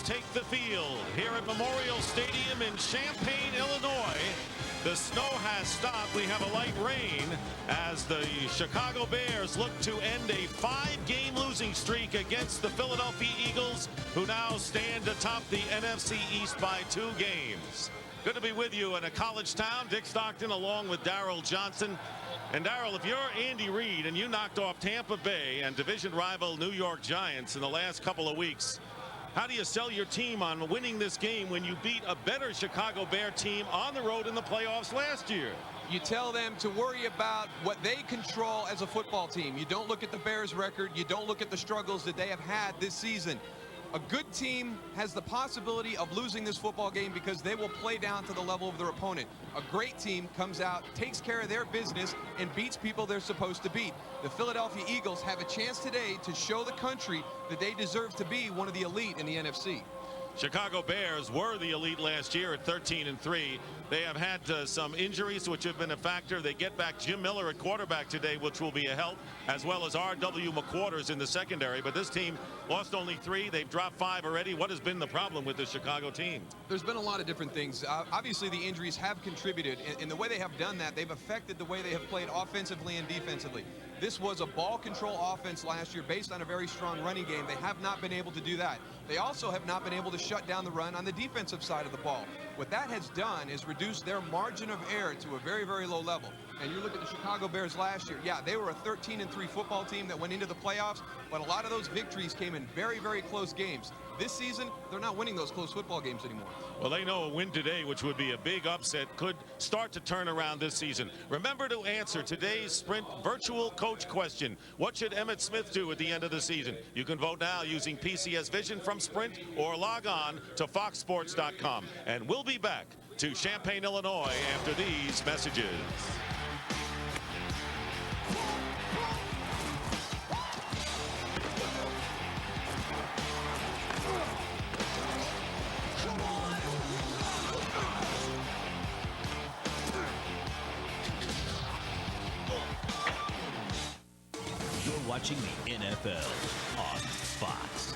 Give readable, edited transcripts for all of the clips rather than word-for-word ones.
take the field here at Memorial Stadium in Champaign, Illinois. The snow has stopped. We have a light rain as the Chicago Bears look to end a 5-game losing streak against the Philadelphia Eagles, who now stand atop the NFC East by 2 games. Good to be with you in a college town. Dick Stockton along with Daryl Johnston. And Daryl, if you're Andy Reid and you knocked off Tampa Bay and division rival New York Giants in the last couple of weeks, how do you sell your team on winning this game when you beat a better Chicago Bear team on the road in the playoffs last year? You tell them to worry about what they control as a football team. You don't look at the Bears' record. You don't look at the struggles that they have had this season. A good team has the possibility of losing this football game because they will play down to the level of their opponent. A great team comes out, takes care of their business, and beats people they're supposed to beat. The Philadelphia Eagles have a chance today to show the country that they deserve to be one of the elite in the NFC. Chicago Bears were the elite last year at 13-3. They have had some injuries which have been a factor. They get back Jim Miller at quarterback today, which will be a help, as well as R.W. McQuarters in the secondary. But this team lost only 3. They've dropped 5 already. What has been the problem with the Chicago team? There's been a lot of different things. Obviously, the injuries have contributed. In the way they have done that, they've affected the way they have played offensively and defensively. This was a ball control offense last year based on a very strong running game. They have not been able to do that. They also have not been able to shut down the run on the defensive side of the ball. What that has done is reduce their margin of error to a very, very low level. And you look at the Chicago Bears last year, yeah, they were a 13-3 football team that went into the playoffs, but a lot of those victories came in very, very close games. This season, they're not winning those close football games anymore. Well, they know a win today, which would be a big upset, could start to turn around this season. Remember to answer today's Sprint virtual coach question. What should Emmitt Smith do at the end of the season? You can vote now using PCS Vision from Sprint or log on to foxsports.com. And we'll be back to Champaign, Illinois after these messages. Watching the NFL on Fox.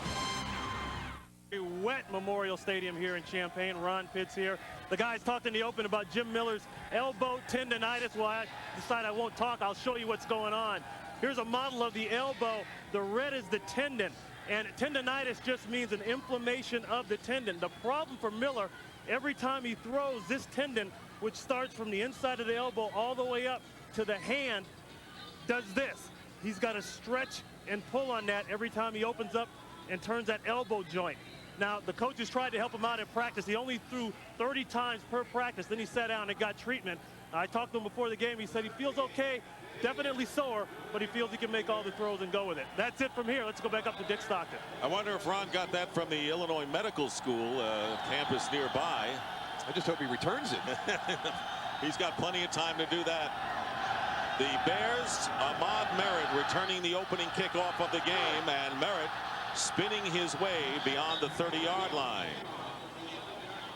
A wet Memorial Stadium here in Champaign. Ron Pitts here. The guys talked in the open about Jim Miller's elbow tendonitis. Well, I decide I won't talk. I'll show you what's going on. Here's a model of the elbow. The red is the tendon, and tendonitis just means an inflammation of the tendon. The problem for Miller, every time he throws, this tendon, which starts from the inside of the elbow all the way up to the hand, does this. He's got to stretch and pull on that every time he opens up and turns that elbow joint. Now, the coaches tried to help him out in practice. He only threw 30 times per practice. Then he sat down and got treatment. I talked to him before the game. He said he feels okay, definitely sore, but he feels he can make all the throws and go with it. That's it from here. Let's go back up to Dick Stockton. I wonder if Ron got that from the Illinois Medical School campus nearby. I just hope he returns it. He's got plenty of time to do that. The Bears, Ahmad Merritt returning the opening kickoff of the game, and Merritt spinning his way beyond the 30-yard line.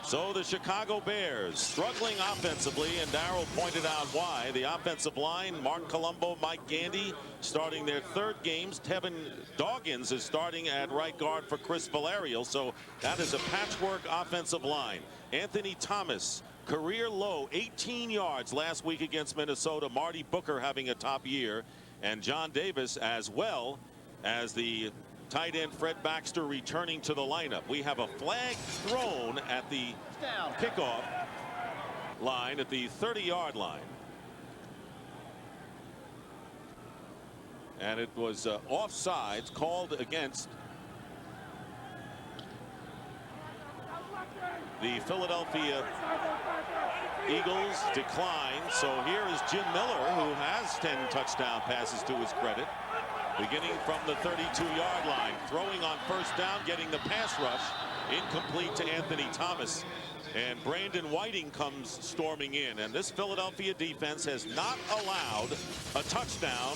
So the Chicago Bears struggling offensively, and Daryl pointed out why. The offensive line, Mark Colombo, Mike Gandy, starting their 3rd games. Tevin Dawkins is starting at right guard for Chris Valerio, so that is a patchwork offensive line. Anthony Thomas, career low, 18 yards last week against Minnesota. Marty Booker having a top year, and John Davis, as well as the tight end Fred Baxter, returning to the lineup. We have a flag thrown at the kickoff line at the 30-yard line. And it was offsides called against the Philadelphia Eagles. Decline. So here is Jim Miller, who has 10 touchdown passes to his credit, beginning from the 32-yard line, throwing on first down, getting the pass rush incomplete to Anthony Thomas, and Brandon Whiting comes storming in. And this Philadelphia defense has not allowed a touchdown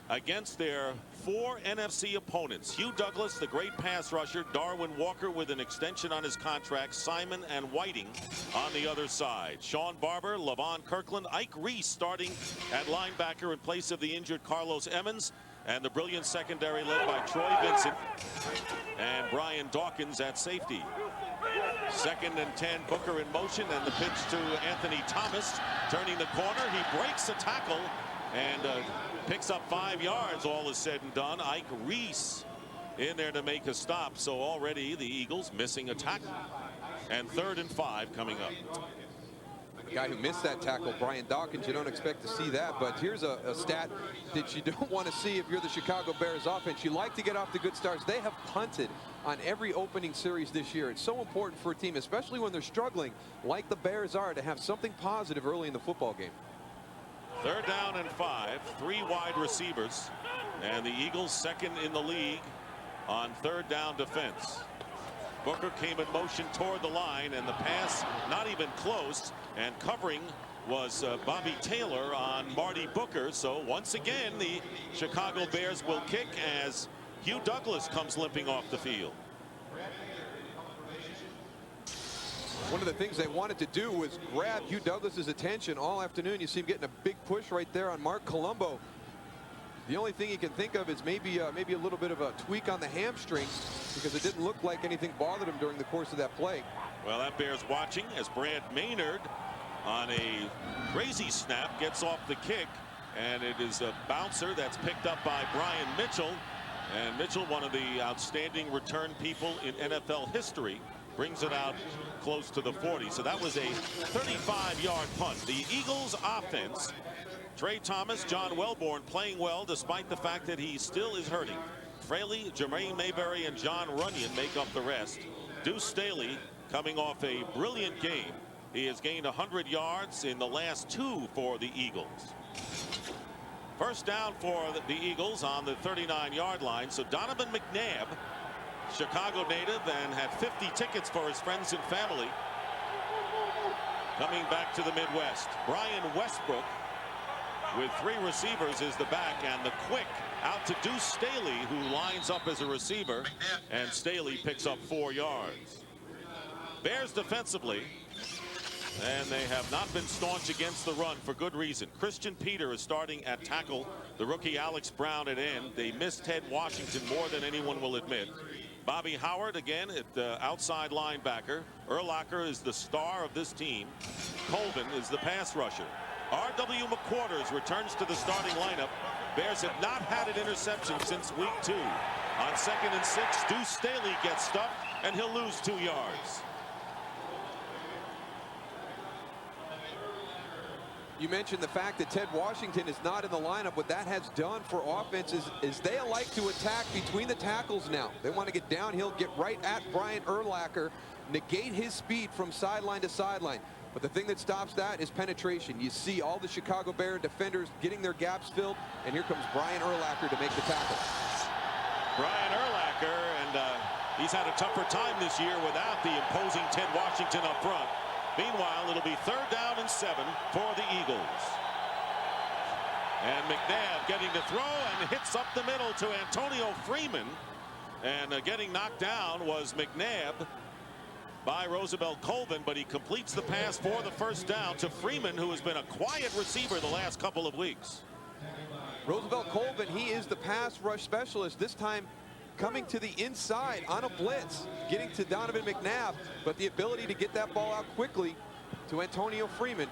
against their 4 NFC opponents. Hugh Douglas, the great pass rusher, Darwin Walker with an extension on his contract, Simon and Whiting on the other side. Sean Barber, Levon Kirkland, Ike Reese starting at linebacker in place of the injured Carlos Emmons. And the brilliant secondary led by Troy Vincent and Brian Dawkins at safety. 2nd and 10, Booker in motion, and the pitch to Anthony Thomas. Turning the corner, he breaks a tackle and picks up 5 yards. All is said and done. Ike Reese in there to make a stop. So already the Eagles missing a tackle. And 3rd and 5 coming up. The guy who missed that tackle, Brian Dawkins, you don't expect to see that, but here's a stat that you don't want to see if you're the Chicago Bears offense. You like to get off to good starts. They have punted on every opening series this year. It's so important for a team, especially when they're struggling like the Bears are, to have something positive early in the football game. 3rd down and 5, 3 wide receivers, and the Eagles 2nd in the league on 3rd down defense. Booker came in motion toward the line, and the pass not even close, and covering was Bobby Taylor on Marty Booker. So once again the Chicago Bears will kick as Hugh Douglas comes limping off the field. One of the things they wanted to do was grab Hugh Douglas's attention all afternoon. You see him getting a big push right there on Mark Colombo. The only thing he can think of is maybe a little bit of a tweak on the hamstring, because it didn't look like anything bothered him during the course of that play. Well, that bears watching as Brad Maynard on a crazy snap gets off the kick, and it is a bouncer that's picked up by Brian Mitchell. And Mitchell, one of the outstanding return people in NFL history, brings it out close to the 40. So that was a 35-yard punt. The Eagles offense, Trey Thomas, John Welborn playing well despite the fact that he still is hurting. Fraley, Jermaine Mayberry, and John Runyon make up the rest. Deuce Staley coming off a brilliant game. He has gained 100 yards in the last 2 for the Eagles. First down for the Eagles on the 39-yard line. So Donovan McNabb, Chicago native and had 50 tickets for his friends and family, coming back to the Midwest. Brian Westbrook with 3 receivers is the back, and the quick out to Deuce Staley, who lines up as a receiver, and Staley picks up 4 yards. Bears defensively, and they have not been staunch against the run for good reason. Christian Peter is starting at tackle, the rookie Alex Brown at end. They missed Ted Washington more than anyone will admit. Bobby Howard again at the outside linebacker. Urlacher is the star of this team. Colvin is the pass rusher. R.W. McQuarters returns to the starting lineup. Bears have not had an interception since week 2. On 2nd and 6, Deuce Staley gets stuffed, and he'll lose 2 yards. You mentioned the fact that Ted Washington is not in the lineup. What that has done for offenses is they like to attack between the tackles now. They want to get downhill, get right at Brian Urlacher, negate his speed from sideline to sideline. But the thing that stops that is penetration. You see all the Chicago Bear defenders getting their gaps filled, and here comes Brian Urlacher to make the tackle. Brian Urlacher, and he's had a tougher time this year without the imposing Ted Washington up front. Meanwhile, it'll be 3rd down and 7 for the Eagles. And McNabb getting to throw and hits up the middle to Antonio Freeman. And getting knocked down was McNabb by Roosevelt Colvin, but he completes the pass for the 1st down to Freeman, who has been a quiet receiver the last couple of weeks. Roosevelt Colvin, he is the pass rush specialist, this time coming to the inside on a blitz, getting to Donovan McNabb, but the ability to get that ball out quickly to Antonio Freeman.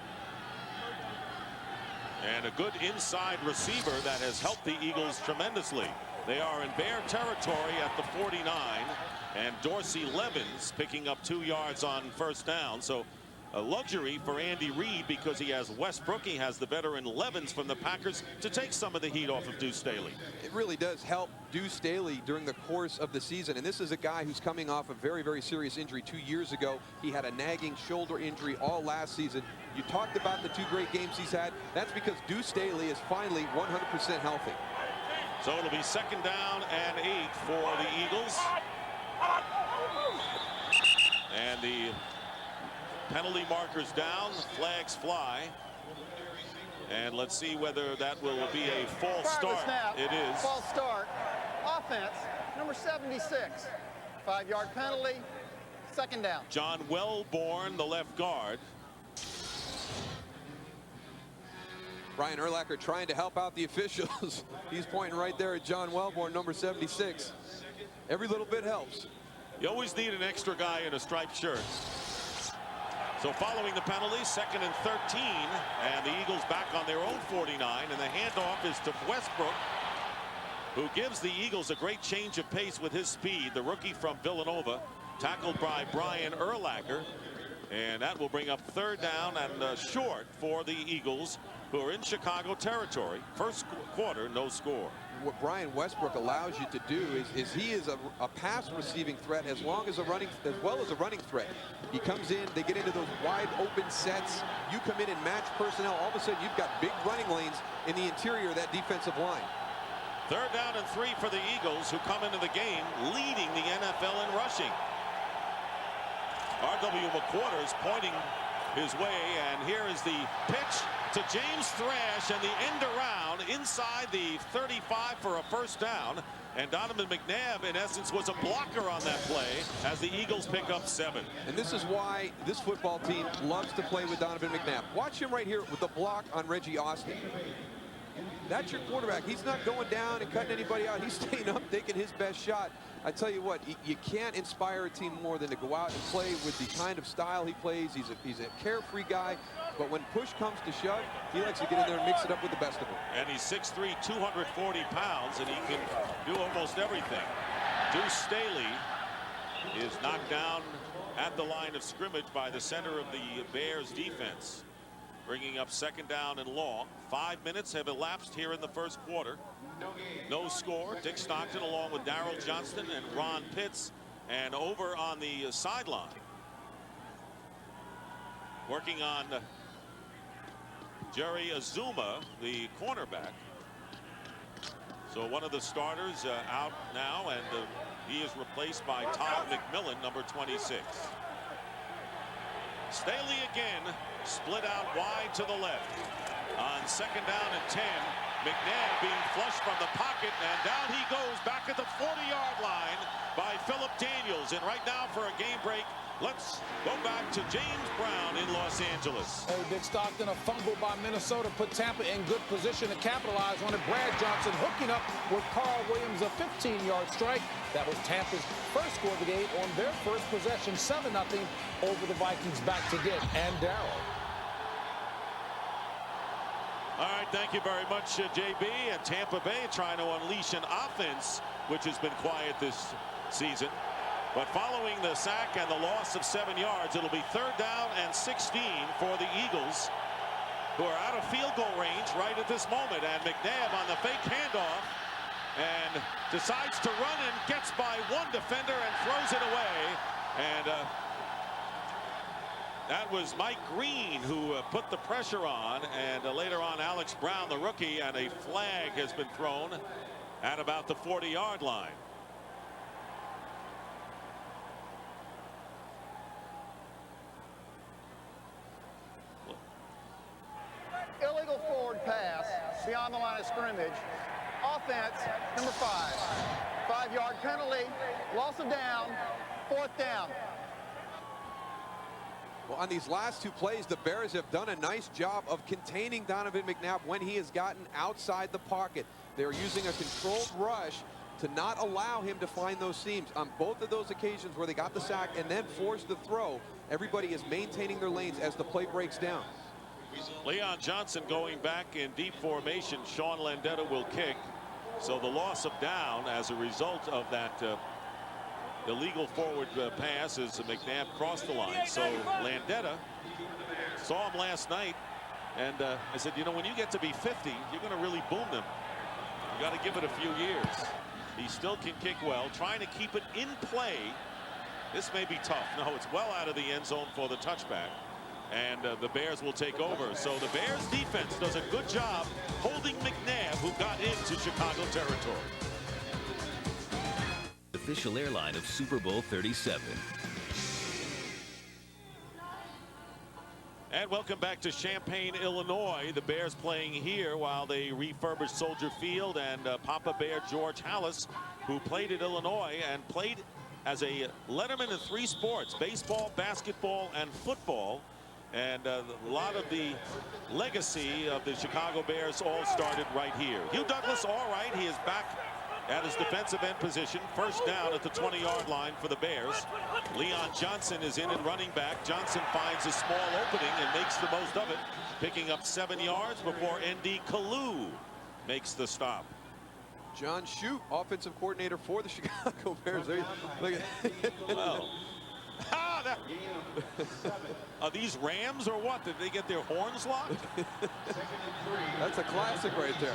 And a good inside receiver that has helped the Eagles tremendously. They are in Bear territory at the 49, and Dorsey Levens picking up 2 yards on 1st down. So a luxury for Andy Reid, because he has Westbrook, he has the veteran Levens from the Packers to take some of the heat off of Deuce Staley. It really does help Deuce Staley during the course of the season, and this is a guy who's coming off a very, very serious injury 2 years ago. He had a nagging shoulder injury all last season. You talked about the 2 great games he's had. That's because Deuce Staley is finally 100% healthy. So it'll be 2nd down and 8 for the Eagles. And the penalty markers down, flags fly. And let's see whether that will be a false start. It is. False start. Offense, number 76. 5-yard penalty, 2nd down. John Welborn, the left guard. Brian Urlacher trying to help out the officials. He's pointing right there at John Wellborn, number 76. Every little bit helps. You always need an extra guy in a striped shirt. So following the penalty, 2nd and 13, and the Eagles back on their own 49, and the handoff is to Westbrook, who gives the Eagles a great change of pace with his speed. The rookie from Villanova, tackled by Brian Urlacher, and that will bring up 3rd down and short for the Eagles, who are in Chicago territory. First quarter, no score. What Brian Westbrook allows you to do is he is a pass receiving threat as well as a running threat. He comes in, they get into those wide open sets. You come in and match personnel. All of a sudden, you've got big running lanes in the interior of that defensive line. 3rd down and 3 for the Eagles, who come into the game leading the NFL in rushing. R.W. McQuarters pointing his way, and here is the pitch to James Thrash, and the end around inside the 35 for a 1st down. And Donovan McNabb, in essence, was a blocker on that play as the Eagles pick up 7. And this is why this football team loves to play with Donovan McNabb. Watch him right here with the block on Reggie Austin. That's your quarterback. He's not going down and cutting anybody out. He's staying up, taking his best shot. I tell you what, you can't inspire a team more than to go out and play with the kind of style he plays. He's a carefree guy, but when push comes to shove, he likes to get in there and mix it up with the best of them. And he's 6'3", 240 pounds, and he can do almost everything. Deuce Staley is knocked down at the line of scrimmage by the center of the Bears defense, bringing up 2nd down and long. 5 minutes have elapsed here in the first quarter. No score. Dick Stockton along with Daryl Johnston and Ron Pitts, and over on the sideline, working on Jerry Azuma, the cornerback. So one of the starters out now, and he is replaced by Todd McMillan, number 26. Staley again, split out wide to the left. On 2nd down and 10, McNabb being flushed from the pocket, and down he goes back at the 40-yard line by Philip Daniels. And right now, for a game break, let's go back to James Brown in Los Angeles. Hey, Dick Stockton, a fumble by Minnesota put Tampa in good position to capitalize on it. Brad Johnson hooking up with Carl Williams, a 15-yard strike. That was Tampa's first score of the game on their first possession, 7-0 over the Vikings. Back to Dick and Daryl. All right, thank you very much, JB. And Tampa Bay trying to unleash an offense which has been quiet this season. But following the sack and the loss of 7 yards, it'll be 3rd down and 16 for the Eagles, who are out of field goal range right at this moment. And McNabb on the fake handoff and decides to run and gets by one defender and throws it away. And that was Mike Green who put the pressure on, and later on Alex Brown, the rookie, and a flag has been thrown at about the 40-yard line. Illegal forward pass beyond the line of scrimmage. Offense, number 5. 5-yard penalty, loss of down, 4th down. Well, on these last 2 plays, the Bears have done a nice job of containing Donovan McNabb when he has gotten outside the pocket. They're using a controlled rush to not allow him to find those seams. On both of those occasions where they got the sack and then forced the throw, everybody is maintaining their lanes as the play breaks down. Leon Johnson going back in deep formation. Sean Landeta will kick. So the loss of down as a result of that illegal forward pass as McNabb crossed the line. So Landeta saw him last night, and I said, you know, when you get to be 50, you're going to really boom them. You got to give it a few years. He still can kick well, trying to keep it in play. This may be tough. No, it's well out of the end zone for the touchback. And the Bears will take over. So the Bears defense does a good job holding McNabb, who got into Chicago territory. Official airline of Super Bowl 37. And welcome back to Champaign, Illinois. The Bears playing here while they refurbish Soldier Field, and Papa Bear George Hallis, who played at Illinois and played as a letterman in 3 sports, baseball, basketball, and football. And a lot of the legacy of the Chicago Bears all started right here. Hugh Douglas, all right, he is back at his defensive end position. First down at the 20-yard line for the Bears. Leon Johnson is in and running back. Johnson finds a small opening and makes the most of it, picking up 7 yards before N.D. Kalu makes the stop. John Shute, offensive coordinator for the Chicago Bears. There, look at Well, are these Rams or what? Did they get their horns locked? That's a classic right there.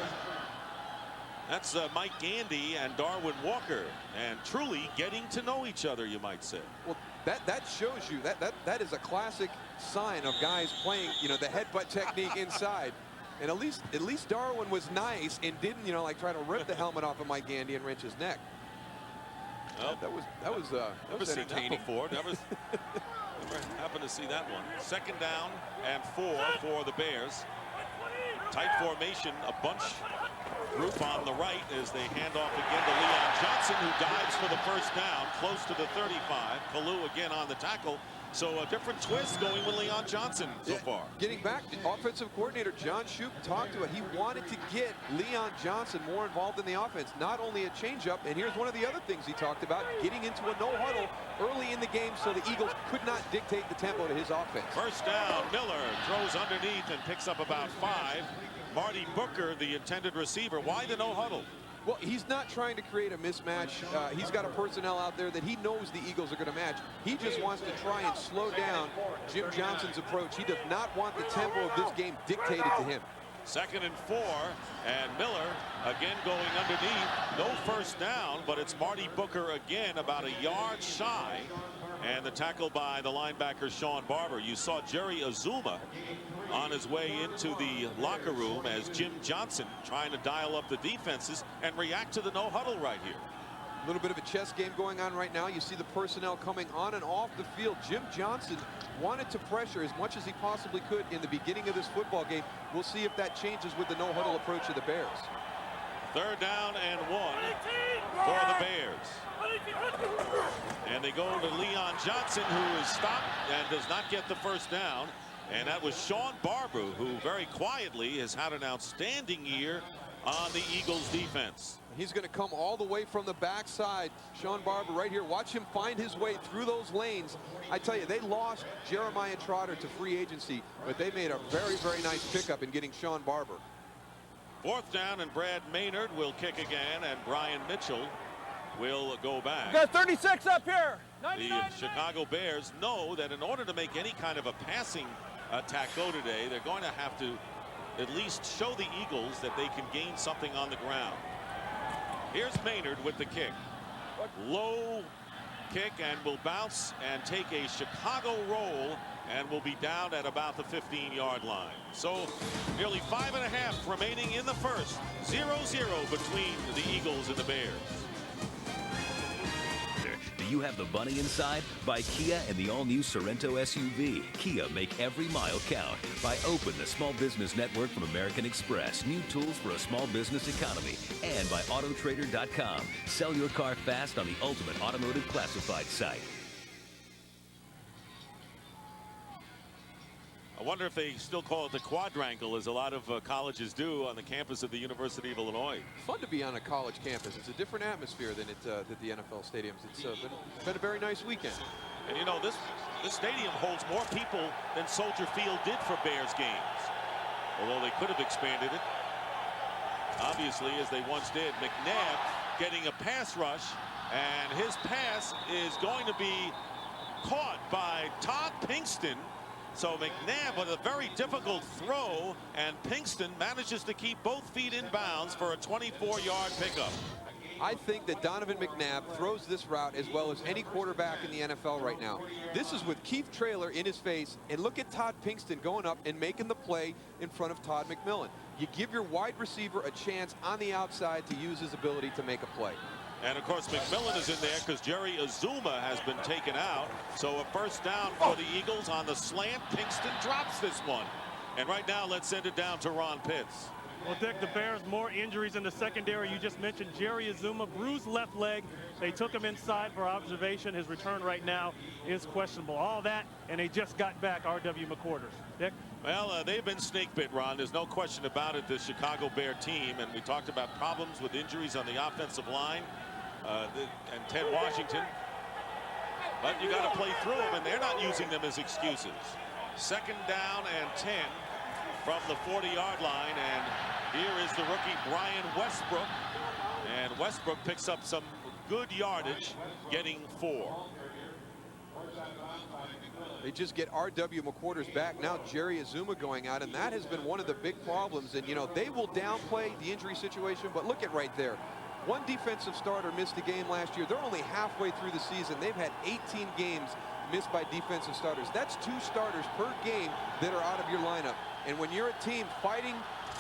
That's Mike Gandy and Darwin Walker, and truly getting to know each other, you might say. Well, that shows you that is a classic sign of guys playing, you know, the headbutt technique inside. And at least Darwin was nice and didn't, you know, like try to rip the helmet off of Mike Gandy and wrench his neck. Well, that was never seen that entertaining. before. Never happened to see that one. Second down and 4 for the Bears. Tight formation, a bunch group on the right as they hand off again to Leon Johnson, who dives for the first down, close to the 35. Kalu again on the tackle. So a different twist going with Leon Johnson so far. Getting back, the offensive coordinator John Shute talked to it. He wanted to get Leon Johnson more involved in the offense, not only a changeup. And here's one of the other things he talked about: getting into a no huddle early in the game so the Eagles could not dictate the tempo to his offense. First down, Miller throws underneath and picks up about 5. Marty Booker, the intended receiver. Why the no huddle? Well, he's not trying to create a mismatch. He's got a personnel out there that he knows the Eagles are going to match. He just wants to try and slow down Jim Johnson's approach. He does not want the tempo of this game dictated to him. Second and 4, and Miller again going underneath. No first down, but it's Marty Booker again, about a yard shy. And the tackle by the linebacker Sean Barber. You saw Jerry Azuma on his way into the locker room as Jim Johnson trying to dial up the defenses and react to the no huddle right here. A little bit of a chess game going on right now. You see the personnel coming on and off the field. Jim Johnson wanted to pressure as much as he possibly could in the beginning of this football game. We'll see if that changes with the no huddle approach of the Bears. Third down and 1 for the Bears. And they go to Leon Johnson, who is stopped and does not get the first down. And that was Sean Barber, who very quietly has had an outstanding year on the Eagles defense. He's going to come all the way from the backside. Sean Barber right here. Watch him find his way through those lanes. I tell you, they lost Jeremiah Trotter to free agency, but they made a very, very nice pickup in getting Sean Barber. Fourth down, and Brad Maynard will kick again, and Brian Mitchell will go back. We got 36 up here. The Chicago Bears know that in order to make any kind of a passing attack go today, they're going to have to at least show the Eagles that they can gain something on the ground. Here's Maynard with the kick. Low kick, and will bounce and take a Chicago roll, and will be down at about the 15-yard line. So nearly 5.5 remaining in the first. 0-0 between the Eagles and the Bears. Do you have the bunny inside? Buy Kia and the all-new Sorento SUV. Kia, make every mile count. Buy Open, the small business network from American Express. New tools for a small business economy. And by Autotrader.com. Sell your car fast on the ultimate automotive classified site. I wonder if they still call it the quadrangle, as a lot of colleges do on the campus of the University of Illinois. Fun to be on a college campus. It's a different atmosphere than the NFL stadiums. It's been a very nice weekend. And you know, this stadium holds more people than Soldier Field did for Bears games, although they could have expanded it, obviously, as they once did. McNabb getting a pass rush, and his pass is going to be caught by Todd Pinkston. So McNabb with a very difficult throw, and Pinkston manages to keep both feet in bounds for a 24-yard pickup. I think that Donovan McNabb throws this route as well as any quarterback in the NFL right now. This is with Keith Traylor in his face, and look at Todd Pinkston going up and making the play in front of Todd McMillan. You give your wide receiver a chance on the outside to use his ability to make a play. And of course McMillan is in there because Jerry Azuma has been taken out. So a first down for the Eagles on the slant. Pinkston drops this one. And right now let's send it down to Ron Pitts. Well, Dick, the Bears, more injuries in the secondary. You just mentioned Jerry Azuma, bruised left leg. They took him inside for observation. His return right now is questionable. All that, and they just got back R.W. McQuarters. Dick? Well, they've been snake bit, Ron. There's no question about it, this Chicago Bear team. And we talked about problems with injuries on the offensive line and Ted Washington. But you got to play through them, and they're not using them as excuses. 2nd down and 10 from the 40-yard line. And here is the rookie Brian Westbrook. And Westbrook picks up some good yardage, getting 4. They just get R.W. McQuarters back. Now Jerry Azuma going out, and that has been one of the big problems. And, you know, they will downplay the injury situation, but look at right there. One defensive starter missed a game last year. They're only halfway through the season. They've had 18 games missed by defensive starters. That's 2 starters per game that are out of your lineup. And when you're a team fighting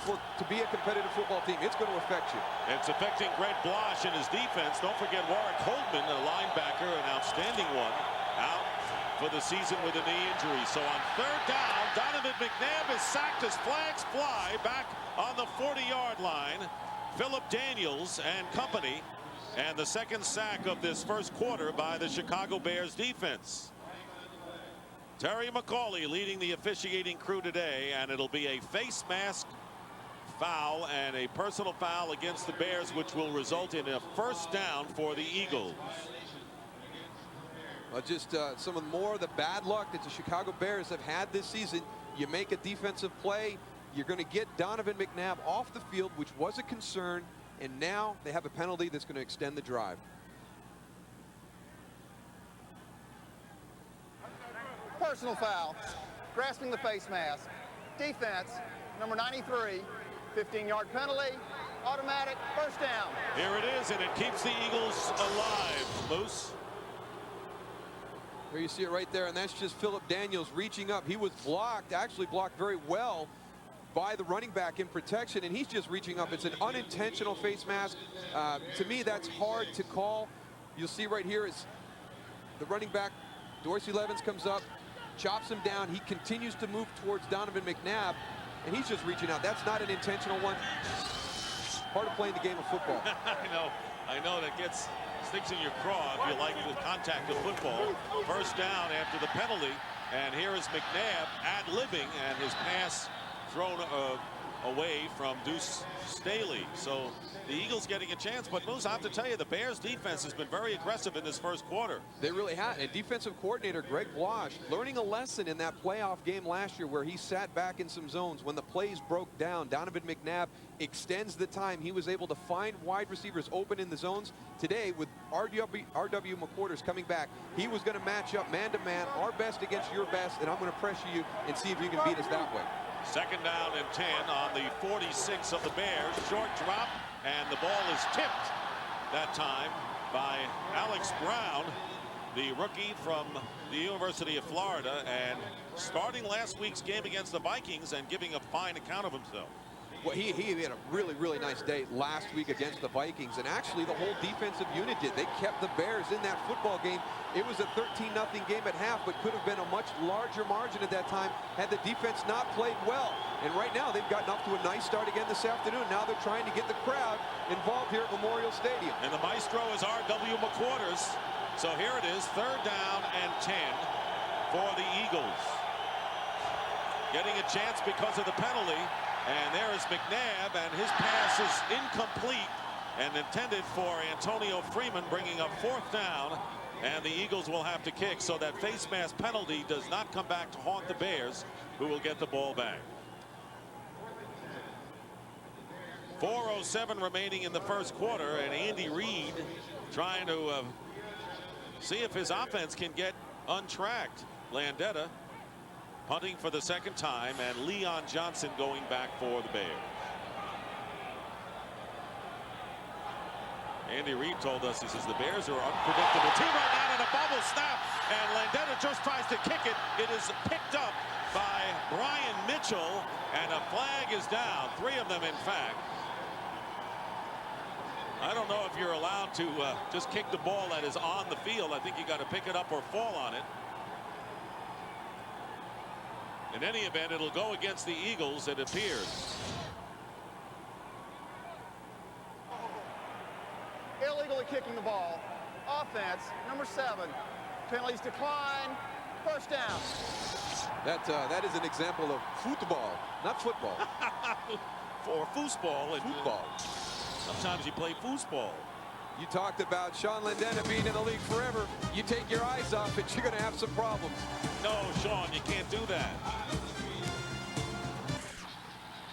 to be a competitive football team, it's going to affect you. It's affecting Greg Blosh and his defense. Don't forget Warwick Holdman, a linebacker, an outstanding one, out for the season with a knee injury. So on 3rd down, Donovan McNabb is sacked as flags fly back on the 40-yard line. Philip Daniels and company, and the 2nd sack of this first quarter by the Chicago Bears defense. Terry McCauley leading the officiating crew today, and it'll be a face mask foul and a personal foul against the Bears, which will result in a 1st down for the Eagles. Just some of more of the bad luck that the Chicago Bears have had this season. You make a defensive play, you're going to get Donovan McNabb off the field, which was a concern, and now they have a penalty that's going to extend the drive. Personal foul, grasping the face mask. Defense, number 93, 15-yard penalty, automatic 1st down. Here it is, and it keeps the Eagles alive, Moose. There you see it right there, and that's just Philip Daniels reaching up. He was blocked, actually blocked very well by the running back in protection, and he's just reaching up. It's an unintentional face mask. To me, that's hard to call. You'll see right here is the running back, Dorsey Levens, comes up, chops him down. He continues to move towards Donovan McNabb, and he's just reaching out. That's not an intentional one. Part of playing the game of football. I know that sticks in your craw if you like the contact of football. 1st down after the penalty, and here is McNabb ad-libbing, and his pass thrown away from Deuce Staley. So the Eagles getting a chance, but Moose, I have to tell you, the Bears defense has been very aggressive in this first quarter. They really have. And defensive coordinator Greg Blosh learning a lesson in that playoff game last year where he sat back in some zones. When the plays broke down, Donovan McNabb extends the time. He was able to find wide receivers open in the zones. Today, with R.W. McQuarters coming back, he was going to match up man-to-man, our best against your best, and I'm going to pressure you and see if you can beat us that way. 2nd down and 10 on the 46 of the Bears. Short drop, and the ball is tipped that time by Alex Brown, the rookie from the University of Florida, and starting last week's game against the Vikings and giving a fine account of himself. Well, he had a really nice day last week against the Vikings, and actually the whole defensive unit did. They kept the Bears in that football game. It was a 13-0 game at half, but could have been a much larger margin at that time had the defense not played well. And right now they've gotten off to a nice start again this afternoon. Now they're trying to get the crowd involved here at Memorial Stadium. And the maestro is R.W. McQuarters. So here it is, 3rd down and 10 for the Eagles. Getting a chance because of the penalty. And there is McNabb, and his pass is incomplete and intended for Antonio Freeman, bringing up 4th down, and the Eagles will have to kick. So that face mask penalty does not come back to haunt the Bears, who will get the ball back. 4:07 remaining in the first quarter, and Andy Reid trying to see if his offense can get untracked. Landetta punting for the 2nd time, and Leon Johnson going back for the Bears. Andy Reid told us, he says, the Bears are unpredictable team right now, and a bubble snap, and Landetta just tries to kick it. It is picked up by Brian Mitchell, and a flag is down. 3 of them, in fact. I don't know if you're allowed to just kick the ball that is on the field. I think you got to pick it up or fall on it. In any event, it'll go against the Eagles, it appears. Penalty kicking the ball. Offense, number 7. Penalties decline. First down. That is an example of football, not football. For foosball. And football. Sometimes you play foosball. You talked about Sean Lindena being in the league forever. You take your eyes off it, you're going to have some problems. No, Sean, you can't do that.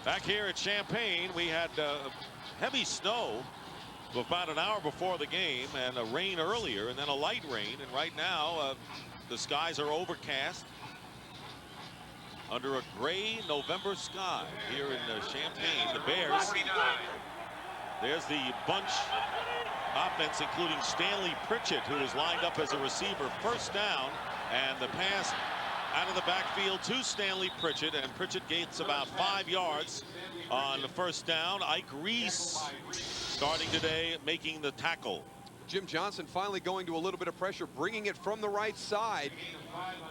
Back here at Champaign, we had heavy snow about an hour before the game, and a rain earlier, and then a light rain. And right now, the skies are overcast under a gray November sky here in Champaign. The Bears, there's the bunch offense, including Stanley Pritchett, who is lined up as a receiver. First down, and the pass out of the backfield to Stanley Pritchett, and Pritchett gets about 5 yards on the first down. Ike Reese starting today, making the tackle. Jim Johnston finally going to a little bit of pressure, bringing it from the right side.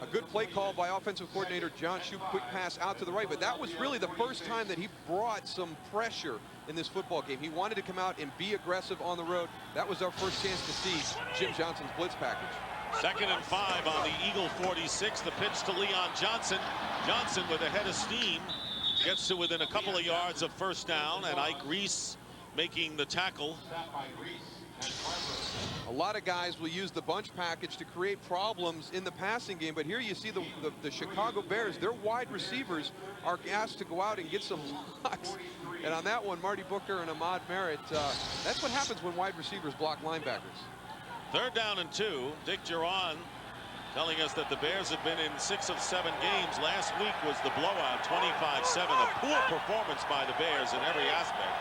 A good play call by offensive coordinator John Shoup, quick pass out to the right, but that was really the first time that he brought some pressure in this football game. He wanted to come out and be aggressive on the road. That was our first chance to see Jim Johnston's blitz package. 2nd and 5 on the Eagle 46. The pitch to Leon Johnson. Johnson with a head of steam gets to within a couple of yards of first down, and Ike Reese making the tackle. A lot of guys will use the bunch package to create problems in the passing game, but here you see the Chicago Bears, their wide receivers are asked to go out and get some blocks. And on that one, Marty Booker and Ahmad Merritt, that's what happens when wide receivers block linebackers. 3rd down and 2. Dick Duran telling us that the Bears have been in 6 of 7 games. Last week was the blowout, 25-7. A poor performance by the Bears in every aspect.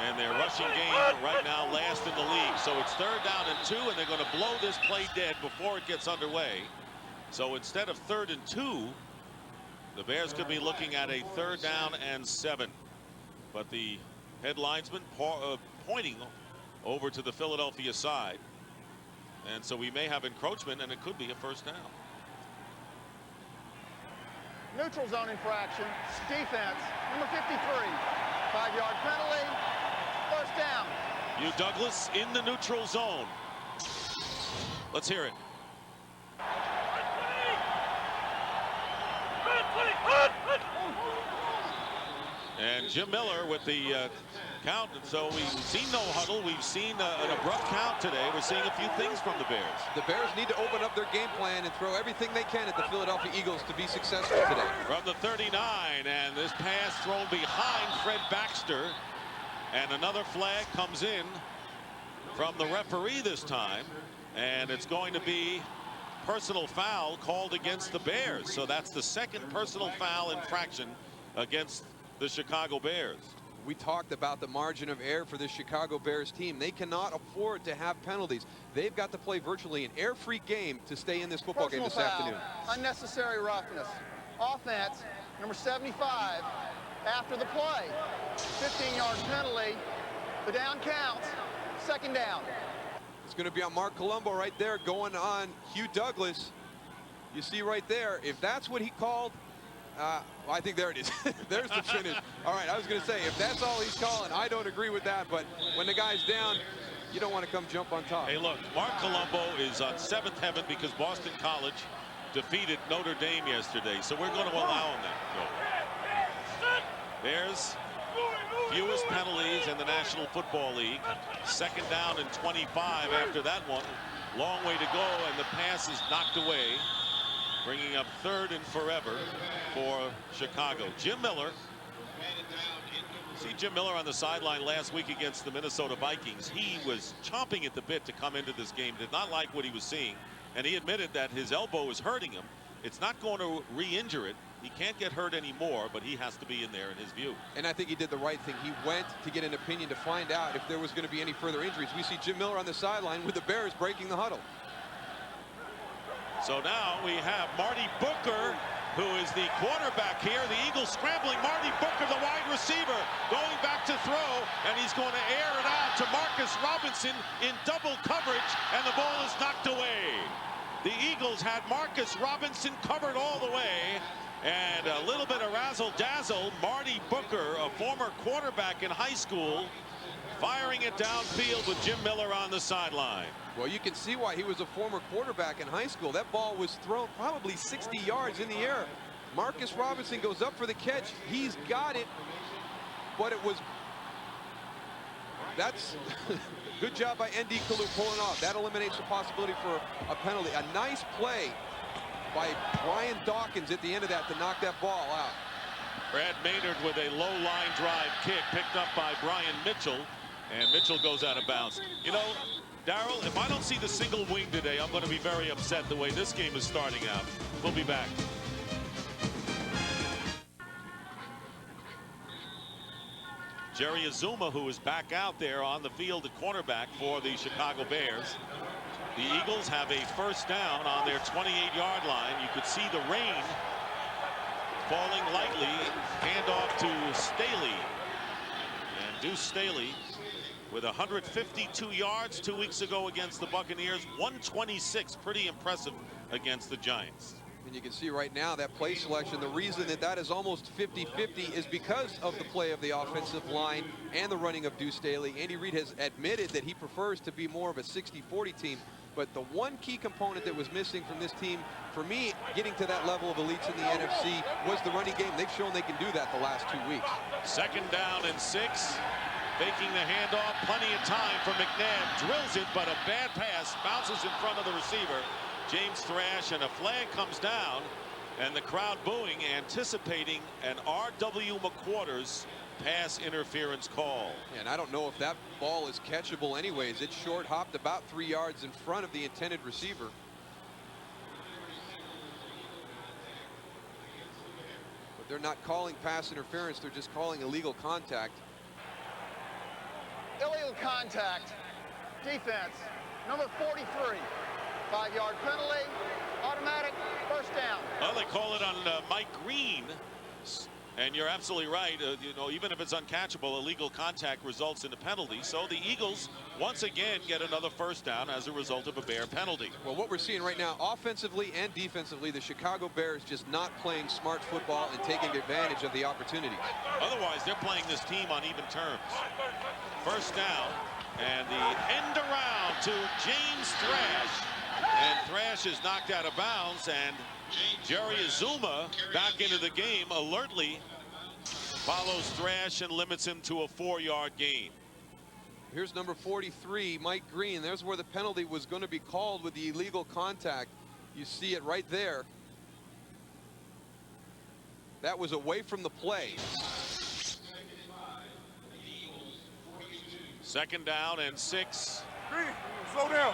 And their rushing game right now last in the league. So it's 3rd down and 2, and they're going to blow this play dead before it gets underway. So instead of 3rd and 2, the Bears could be looking at a 3rd down and 7. But the head linesman pointing over to the Philadelphia side. And so we may have encroachment, and it could be a first down. Neutral zone infraction. Defense, number 53. 5-yard penalty. First down. Hugh Douglas in the neutral zone. Let's hear it. And Jim Miller with the count. And so we've seen no huddle. We've seen an abrupt count today. We're seeing a few things from the Bears. The Bears need to open up their game plan and throw everything they can at the Philadelphia Eagles to be successful today. From the 39, and this pass thrown behind Fred Baxter. And another flag comes in from the referee this time. And it's going to be personal foul called against the Bears. So that's the 2nd personal foul infraction against the Chicago Bears. We talked about the margin of error for the Chicago Bears team. They cannot afford to have penalties. They've got to play virtually an error-free game to stay in this football game this afternoon. Unnecessary roughness. Offense, number 75, after the play. 15-yard penalty. The down counts. 2nd down. It's going to be on Mark Colombo right there going on Hugh Douglas. You see right there, if that's what he called, well, I think there it is. There's the finish. All right, I was going to say, if that's all he's calling, I don't agree with that. But when the guy's down, you don't want to come jump on top. Hey, look, Mark Colombo is on 7th heaven because Boston College defeated Notre Dame yesterday. So we're going to allow him that. Bears, fewest penalties in the National Football League. 2nd down and 25 after that one. Long way to go, and the pass is knocked away, bringing up 3rd and forever for Chicago. Jim Miller. See Jim Miller on the sideline last week against the Minnesota Vikings. He was chomping at the bit to come into this game, did not like what he was seeing, and he admitted that his elbow is hurting him. It's not going to re-injure it. He can't get hurt anymore, but he has to be in there in his view. And I think he did the right thing. He went to get an opinion to find out if there was going to be any further injuries. We see Jim Miller on the sideline with the Bears breaking the huddle. So now we have Marty Booker, who is the quarterback here. The Eagles scrambling. Marty Booker, the wide receiver, going back to throw, and he's going to air it out to Marcus Robinson in double coverage, and the ball is knocked away. The Eagles had Marcus Robinson covered all the way, and a little bit of razzle-dazzle. Marty Booker, a former quarterback in high school firing it downfield with Jim Miller on the sideline. Well, you can see why. He was a former quarterback in high school. That ball was thrown probably 60 yards in the air. Marcus Robinson goes up for the catch. He's got it, but it was, that's good job by N.D. Kalu pulling off. That eliminates the possibility for a penalty. A nice play by Brian Dawkins at the end of that to knock that ball out. Brad Maynard with a low line drive kick picked up by Brian Mitchell, and Mitchell goes out of bounds. You know, Daryl, if I don't see the single wing today, I'm going to be very upset the way this game is starting out. We'll be back. Jerry Azuma, who is back out there on the field at cornerback for the Chicago Bears. The Eagles have a first down on their 28-yard line. You could see the rain falling lightly. Handoff to Staley. And Deuce Staley with 152 yards 2 weeks ago against the Buccaneers. 126, pretty impressive against the Giants. And you can see right now that play selection, the reason that that is almost 50-50 is because of the play of the offensive line and the running of Deuce Staley. Andy Reid has admitted that he prefers to be more of a 60-40 team. But the one key component that was missing from this team, for me, getting to that level of elites in the NFC, was the running game. They've shown they can do that the last 2 weeks. Second down and 6. Faking the handoff. Plenty of time for McNabb. Drills it, but a bad pass. Bounces in front of the receiver, James Thrash, and a flag comes down. And the crowd booing, anticipating an R.W. McQuarters pass interference call. And I don't know if that ball is catchable anyways. It short hopped about 3 yards in front of the intended receiver. But they're not calling pass interference, they're just calling illegal contact. Illegal contact. Defense, number 43. 5-yard penalty. Automatic first down. Well, they call it on Mike Green. And you're absolutely right. You know, even if it's uncatchable, illegal contact results in a penalty. So the Eagles once again get another first down as a result of a Bear penalty. Well, what we're seeing right now, offensively and defensively, the Chicago Bears just not playing smart football and taking advantage of the opportunity. Otherwise, they're playing this team on even terms. First down, and the end around to James Thrash. And Thrash is knocked out of bounds, and Jerry Azuma back into the game alertly follows Thrash and limits him to a 4-yard gain. Here's number 43, Mike Green. There's where the penalty was going to be called with the illegal contact. You see it right there. That was away from the play. Second down and 6. Green, slow down.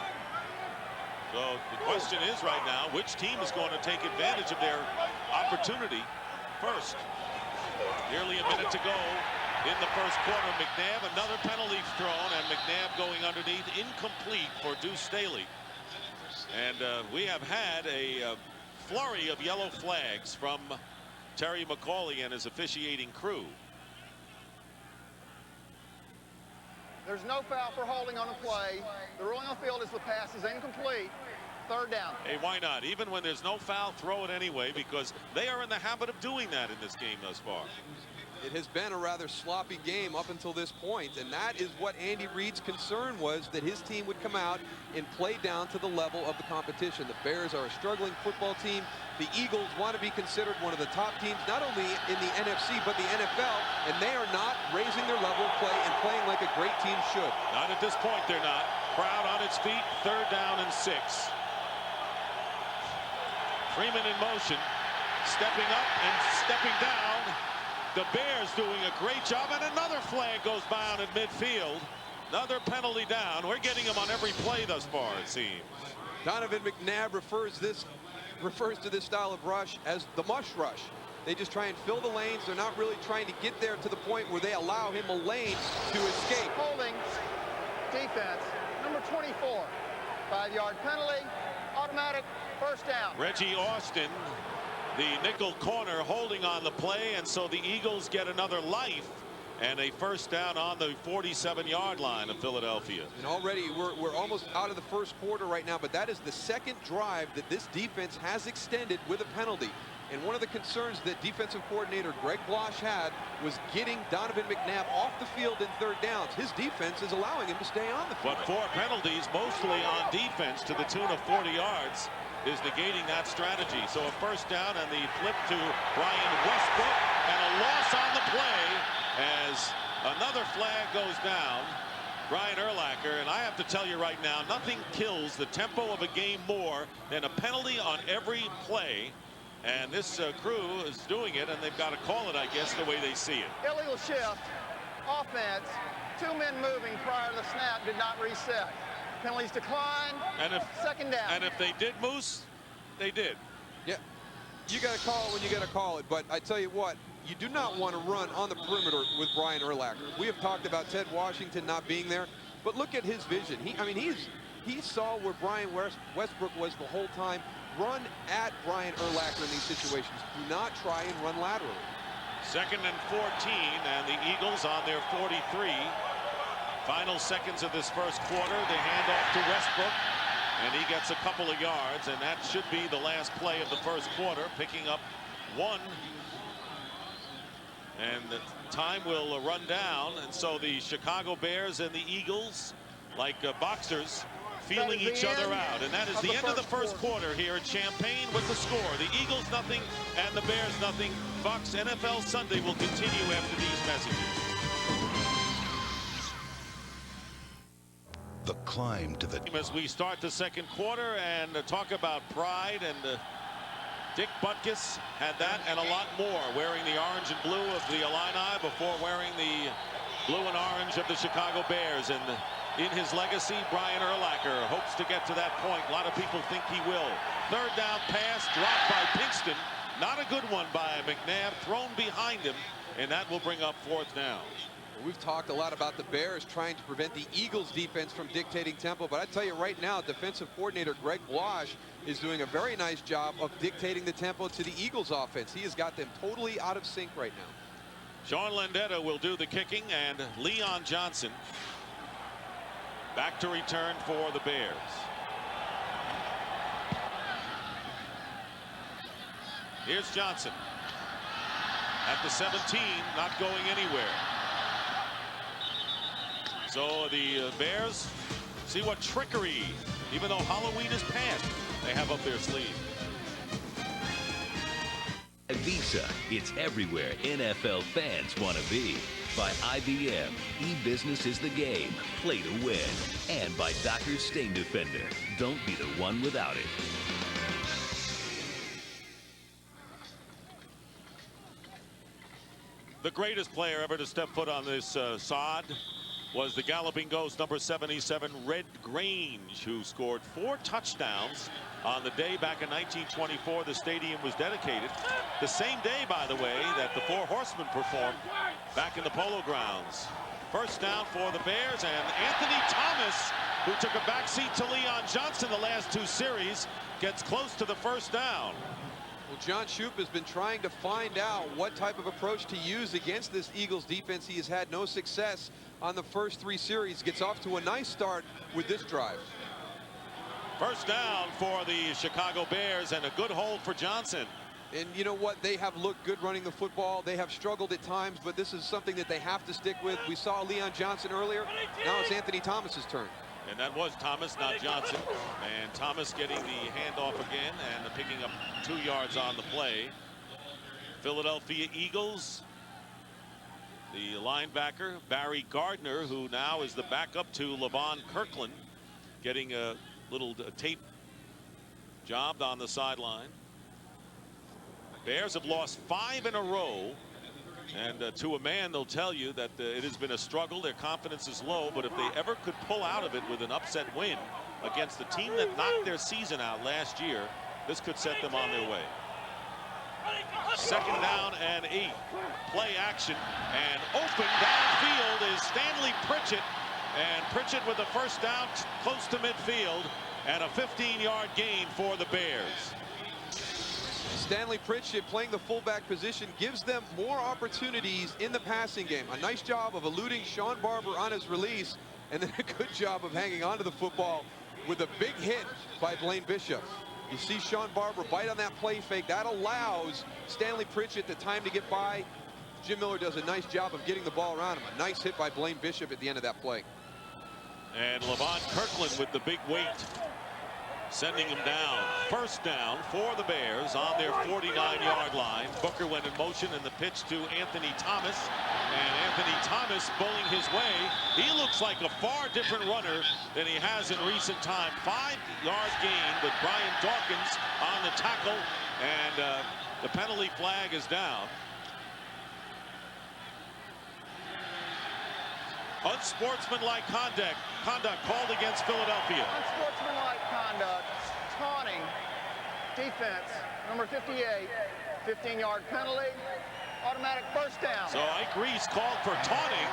So the question is right now, which team is going to take advantage of their opportunity first? Nearly a minute to go in the first quarter. McNabb, another penalty thrown, and McNabb going underneath, incomplete for Deuce Staley. And we have had a flurry of yellow flags from Terry McCauley and his officiating crew. There's no foul for holding on a play. The ruling on the field is the pass is incomplete. Third down. Hey, why not? Even when there's no foul, throw it anyway, because they are in the habit of doing that in this game thus far. It has been a rather sloppy game up until this point, and that is what Andy Reid's concern was, that his team would come out and play down to the level of the competition. The Bears are a struggling football team. The Eagles want to be considered one of the top teams, not only in the NFC, but the NFL, and they are not raising their level of play and playing like a great team should. Not at this point, they're not. Crowd on its feet, third down and 6. Freeman in motion, stepping up and stepping down. The Bears doing a great job, and another flag goes down at midfield. Another penalty down. We're getting them on every play thus far, it seems. Donovan McNabb refers to this style of rush as the mush rush. They just try and fill the lanes. They're not really trying to get there to the point where they allow him a lane to escape. Holding. Defense, number 24. 5-yard penalty. Automatic first down. Reggie Austin, the nickel corner, holding on the play, and so the Eagles get another life and a first down on the 47-yard line of Philadelphia. And already we're almost out of the first quarter right now, but that is the second drive that this defense has extended with a penalty. And one of the concerns that defensive coordinator Greg Blosch had was getting Donovan McNabb off the field in third downs. His defense is allowing him to stay on the field. But 4 penalties, mostly on defense, to the tune of 40 yards, is negating that strategy. So a first down and the flip to Brian Westbrook, and a loss on the play as another flag goes down. Brian Urlacher, and I have to tell you right now, nothing kills the tempo of a game more than a penalty on every play. And this crew is doing it, and they've got to call it, I guess, the way they see it. Illegal shift, offense, 2 men moving prior to the snap did not reset. Penalties decline, and if, second down. And if they did, Moose, they did. Yeah, you got to call it when you got to call it. But I tell you what, you do not want to run on the perimeter with Brian Urlacher. We have talked about Ted Washington not being there, but look at his vision. He saw where Brian Westbrook was the whole time. Run at Brian Urlacher in these situations. Do not try and run laterally. 2nd and 14, and the Eagles on their 43. Final seconds of this first quarter. They hand off to Westbrook, and he gets a couple of yards, and that should be the last play of the first quarter, picking up 1. And the time will run down, and so the Chicago Bears and the Eagles, like boxers, feeling each other out. And that is the end of the first quarter here at Champaign with the score. The Eagles nothing and the Bears nothing. Fox NFL Sunday will continue after these messages. The climb to the... As we start the second quarter and talk about pride, and Dick Butkus had that and a lot more, wearing the orange and blue of the Illini before wearing the blue and orange of the Chicago Bears. And in his legacy, Brian Urlacher hopes to get to that point. A lot of people think he will. Third down pass dropped by Pinkston. Not a good one by McNabb, thrown behind him, and that will bring up 4th down. We've talked a lot about the Bears trying to prevent the Eagles defense from dictating tempo, but I tell you right now, defensive coordinator Greg Blosch is doing a very nice job of dictating the tempo to the Eagles offense. He has got them totally out of sync right now. Sean Landeta will do the kicking, and Leon Johnson back to return for the Bears. Here's Johnson at the 17, not going anywhere. So the Bears see what trickery, even though Halloween is past, they have up their sleeve. At Visa, it's everywhere NFL fans want to be. By IBM, e-business is the game, play to win. And by Docker's Stain Defender, don't be the one without it. The greatest player ever to step foot on this sod was the galloping ghost, number 77, Red Grange, who scored 4 touchdowns on the day back in 1924 the stadium was dedicated. The same day, by the way, that the 4 Horsemen performed back in the Polo Grounds. First down for the Bears, and Anthony Thomas, who took a backseat to Leon Johnston the last 2 series, gets close to the first down. Well, John Shoup has been trying to find out what type of approach to use against this Eagles defense. He has had no success on the first 3 series. Gets off to a nice start with this drive. First down for the Chicago Bears, and a good hold for Johnson. And you know what? They have looked good running the football. They have struggled at times, but this is something that they have to stick with. We saw Leon Johnson earlier. Now it's Anthony Thomas's turn. And that was Thomas, not Johnson. And Thomas getting the handoff again and picking up 2 yards on the play. Philadelphia Eagles, the linebacker, Barry Gardner, who now is the backup to Levon Kirkland, getting a little tape job on the sideline. Bears have lost 5 in a row. And to a man, they'll tell you that it has been a struggle. Their confidence is low, but if they ever could pull out of it with an upset win against the team that knocked their season out last year, this could set them on their way. Second down and 8. Play action, and open downfield is Stanley Pritchett. And Pritchett with the first down close to midfield, and a 15-yard gain for the Bears. Stanley Pritchett playing the fullback position gives them more opportunities in the passing game. A nice job of eluding Sean Barber on his release, and then a good job of hanging onto the football with a big hit by Blaine Bishop. You see Sean Barber bite on that play fake. That allows Stanley Pritchett the time to get by. Jim Miller does a nice job of getting the ball around him. A nice hit by Blaine Bishop at the end of that play. And Levon Kirkland with the big weight, sending him down. First down for the Bears on their 49-yard line. Booker went in motion, and the pitch to Anthony Thomas. And Anthony Thomas bowling his way. He looks like a far different runner than he has in recent time. 5-yard gain with Brian Dawkins on the tackle, and the penalty flag is down. Unsportsmanlike conduct called against Philadelphia. Unsportsmanlike conduct, taunting, defense, number 58, 15-yard penalty, automatic first down. So Ike Reese called for taunting,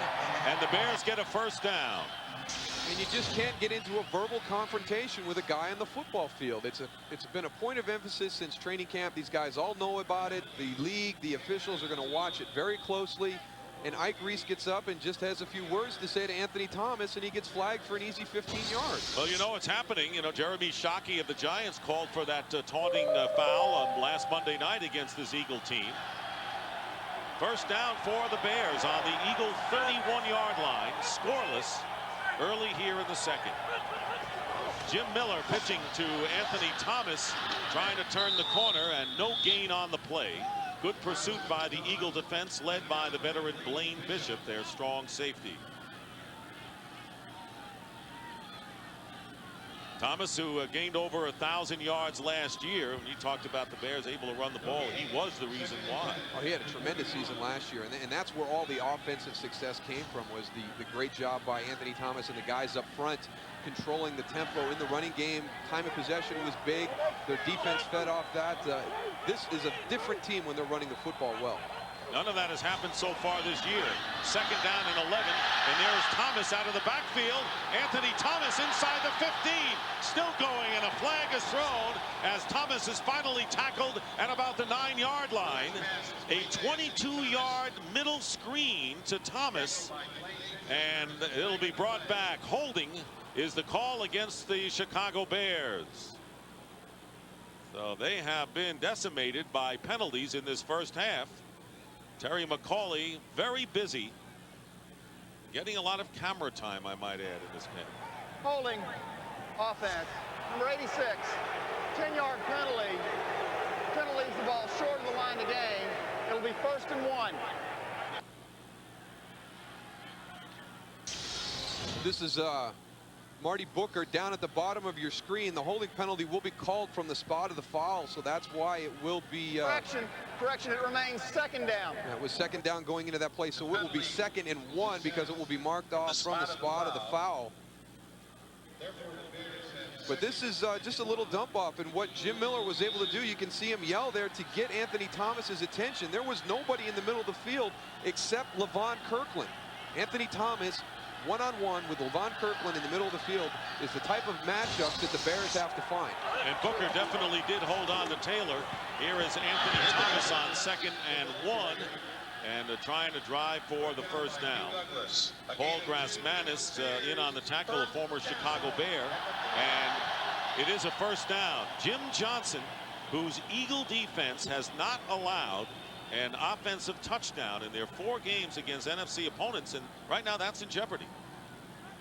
and the Bears get a first down. And you just can't get into a verbal confrontation with a guy on the football field. It's been a point of emphasis since training camp. These guys all know about it. The league, the officials are going to watch it very closely. And Ike Reese gets up and just has a few words to say to Anthony Thomas, and he gets flagged for an easy 15 yards. Well, you know it's happening. You know, Jeremy Shockey of the Giants called for that taunting foul on last Monday night against this Eagle team. First down for the Bears on the Eagle 31-yard line, scoreless early here in the second. Jim Miller pitching to Anthony Thomas, trying to turn the corner, and no gain on the play. Good pursuit by the Eagle defense, led by the veteran Blaine Bishop, their strong safety. Thomas, who gained over 1,000 yards last year. When you talked about the Bears able to run the ball, he was the reason why. Oh, he had a tremendous season last year, and that's where all the offensive success came from, was the great job by Anthony Thomas and the guys up front controlling the tempo in the running game. Time of possession was big. Their defense fed off that. This is a different team when they're running the football well. None of that has happened so far this year. Second down and 11, and there's Thomas out of the backfield. Anthony Thomas inside the 15, still going, and a flag is thrown as Thomas is finally tackled at about the 9-yard line. A 22-yard middle screen to Thomas, and it'll be brought back. Holding is the call against the Chicago Bears. So they have been decimated by penalties in this first half. Terry McCauley very busy, getting a lot of camera time, I might add, in this game. Holding offense, number 86, 10-yard penalty. Penalty leaves the ball short of the line of the game. It'll be 1st and 1. This is Marty Booker down at the bottom of your screen. The holding penalty will be called from the spot of the foul, so that's why it will be Correction, it remains 2nd down. Yeah, it was 2nd down going into that play, so it will be 2nd and 1 because it will be marked off from the spot of the foul. But this is just a little dump off, and what Jim Miller was able to do, you can see him yell there to get Anthony Thomas's attention. There was nobody in the middle of the field except Levon Kirkland. Anthony Thomas, one-on-one with Levon Kirkland in the middle of the field, is the type of matchup that the Bears have to find. And Booker definitely did hold on to Taylor. Here is Anthony Thomas on 2nd and 1, and trying to drive for the first down. Paul Grassmanis in on the tackle, a former Chicago Bear, and it is a first down. Jim Johnston, whose Eagle defense has not allowed an offensive touchdown in their 4 games against NFC opponents, and right now that's in jeopardy.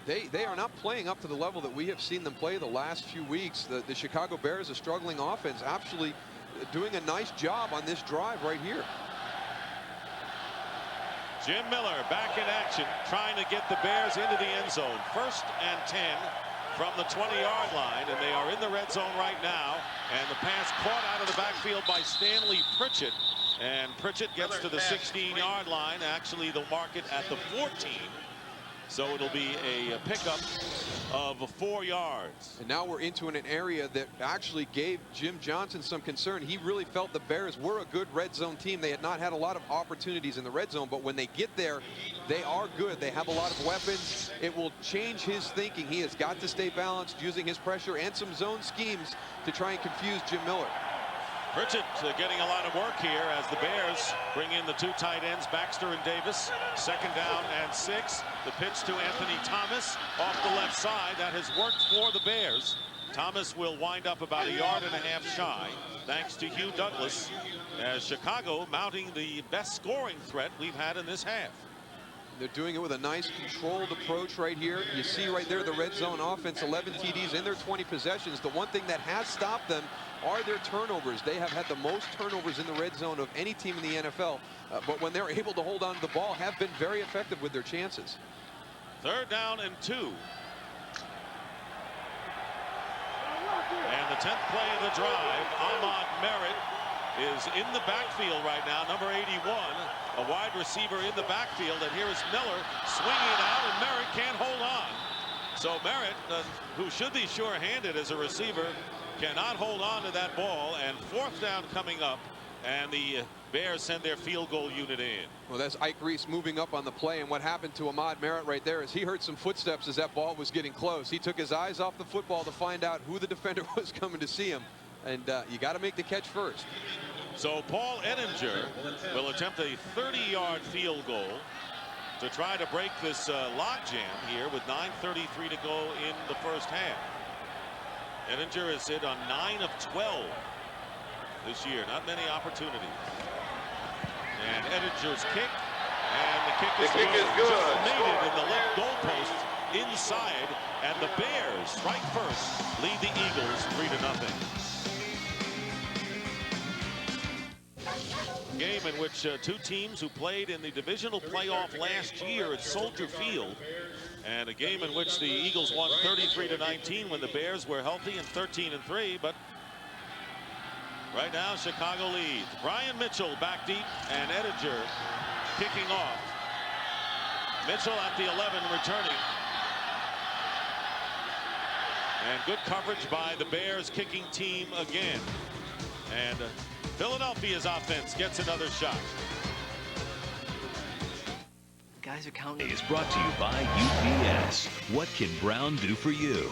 They are not playing up to the level that we have seen them play the last few weeks. The Chicago Bears, a struggling offense, actually doing a nice job on this drive right here. Jim Miller back in action, trying to get the Bears into the end zone. 1st and 10 from the 20-yard line, and they are in the red zone right now, and the pass caught out of the backfield by Stanley Pritchett. And Pritchett gets to the 16-yard line. Actually, they'll mark it at the 14. So it'll be a pickup of 4 yards. And now we're into an area that actually gave Jim Johnston some concern. He really felt the Bears were a good red zone team. They had not had a lot of opportunities in the red zone, but when they get there, they are good. They have a lot of weapons. It will change his thinking. He has got to stay balanced using his pressure and some zone schemes to try and confuse Jim Miller. Pritchett getting a lot of work here as the Bears bring in the two tight ends, Baxter and Davis. 2nd down and 6. The pitch to Anthony Thomas off the left side. That has worked for the Bears. Thomas will wind up about 1.5 yards shy, thanks to Hugh Douglas, as Chicago mounting the best scoring threat we've had in this half. They're doing it with a nice controlled approach right here. You see right there the red zone offense, 11 TDs in their 20 possessions. The one thing that has stopped them are their turnovers. They have had the most turnovers in the red zone of any team in the NFL. But when they're able to hold on to the ball, have been very effective with their chances. 3rd down and 2. And the 10th play of the drive, Ahmad Merritt is in the backfield right now, number 81, a wide receiver in the backfield, and here is Miller swinging it out, and Merritt can't hold on. So Merritt, who should be sure-handed as a receiver, cannot hold on to that ball, and 4th down coming up, and the Bears send their field goal unit in. Well, that's Ike Reese moving up on the play, and what happened to Ahmad Merritt right there is he heard some footsteps as that ball was getting close. He took his eyes off the football to find out who the defender was coming to see him, and you got to make the catch first. So Paul Ettinger will attempt a 30-yard field goal to try to break this logjam here with 9:33 to go in the first half. Ettinger is hit on 9 of 12 this year. Not many opportunities. And Ettinger's kick, and the kick is good. Just made it in the left goalpost inside, and the Bears strike first, lead the Eagles 3-0. Game in which two teams who played in the divisional playoff last year at Soldier Field, and a game in which the Eagles won 33-19 when the Bears were healthy and 13-3. But right now Chicago leads. Brian Mitchell back deep, and Ettinger kicking off. Mitchell at the 11 returning, and good coverage by the Bears kicking team again, and Philadelphia's offense gets another shot. Guys are counting. Is brought to you by UPS. What can Brown do for you?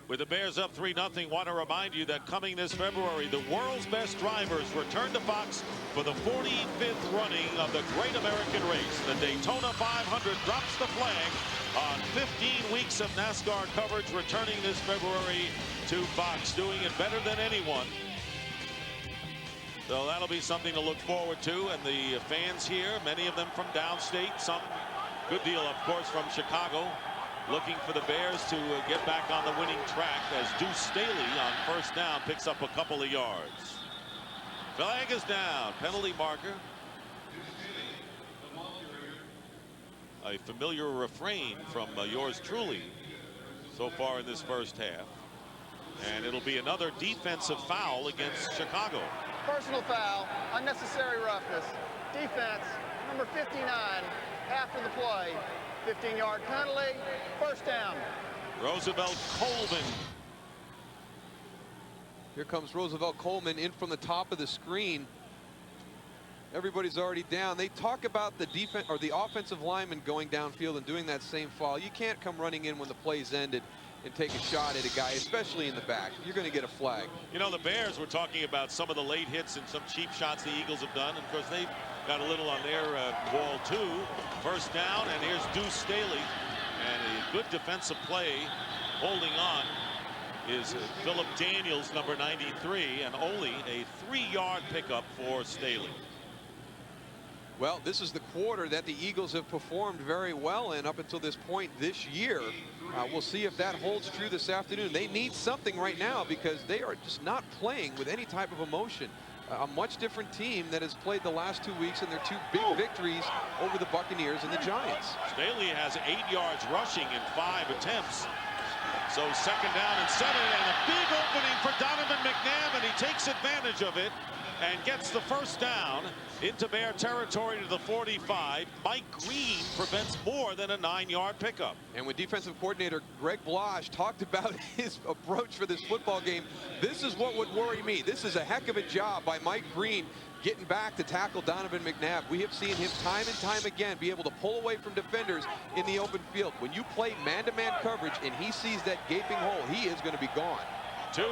With the Bears up 3-0, want to remind you that coming this February, the world's best drivers return to Fox for the 45th running of the Great American Race. The Daytona 500 drops the flag on 15 weeks of NASCAR coverage, returning this February to Fox, doing it better than anyone. So that'll be something to look forward to, and the fans here, many of them from downstate, some good deal, of course, from Chicago, looking for the Bears to get back on the winning track as Deuce Staley on 1st down picks up a couple of yards. Flag is down, penalty marker. A familiar refrain from yours truly so far in this first half. And it'll be another defensive foul against Chicago. Personal foul, unnecessary roughness. Defense, number 59, after the play. 15-yard penalty, 1st down. Roosevelt Coleman. Here comes Roosevelt Coleman in from the top of the screen. Everybody's already down. They talk about the defense or the offensive lineman going downfield and doing that same foul. You can't come running in when the play's ended and take a shot at a guy, especially in the back. You're going to get a flag. You know, the Bears were talking about some of the late hits and some cheap shots the Eagles have done. And of course, they've got a little on their wall, too. 1st down, and here's Deuce Staley. And a good defensive play holding on is Philip Daniels, number 93, and only a 3-yard pickup for Staley. Well, this is the quarter that the Eagles have performed very well in up until this point this year. We'll see if that holds true this afternoon. They need something right now because they are just not playing with any type of emotion. A much different team that has played the last 2 weeks in their 2 big victories over the Buccaneers and the Giants. Staley has 8 yards rushing in 5 attempts. So 2nd down and 7, and a big opening for Donovan McNabb, and he takes advantage of it. and gets the first down into Bear territory to the 45. Mike Green prevents more than a 9-yard pickup. And when defensive coordinator Greg Blosh talked about his approach for this football game, this is what would worry me. This is a heck of a job by Mike Green getting back to tackle Donovan McNabb. We have seen him time and time again be able to pull away from defenders in the open field. When you play man-to-man coverage and he sees that gaping hole, he is going to be gone. 2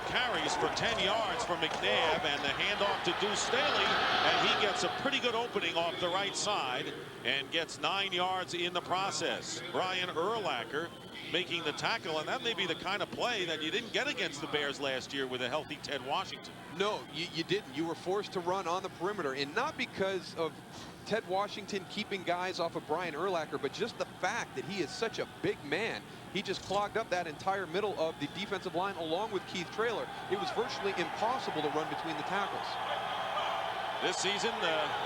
carries for 10 yards for McNabb, and the handoff to Deuce Staley, and he gets a pretty good opening off the right side and gets 9 yards in the process. Brian Urlacher making the tackle, and that may be the kind of play that you didn't get against the Bears last year with a healthy Ted Washington. No, you didn't. You were forced to run on the perimeter, and not because of Ted Washington keeping guys off of Brian Urlacher, but just the fact that he is such a big man. He just clogged up that entire middle of the defensive line along with Keith Traylor. It was virtually impossible to run between the tackles. This season,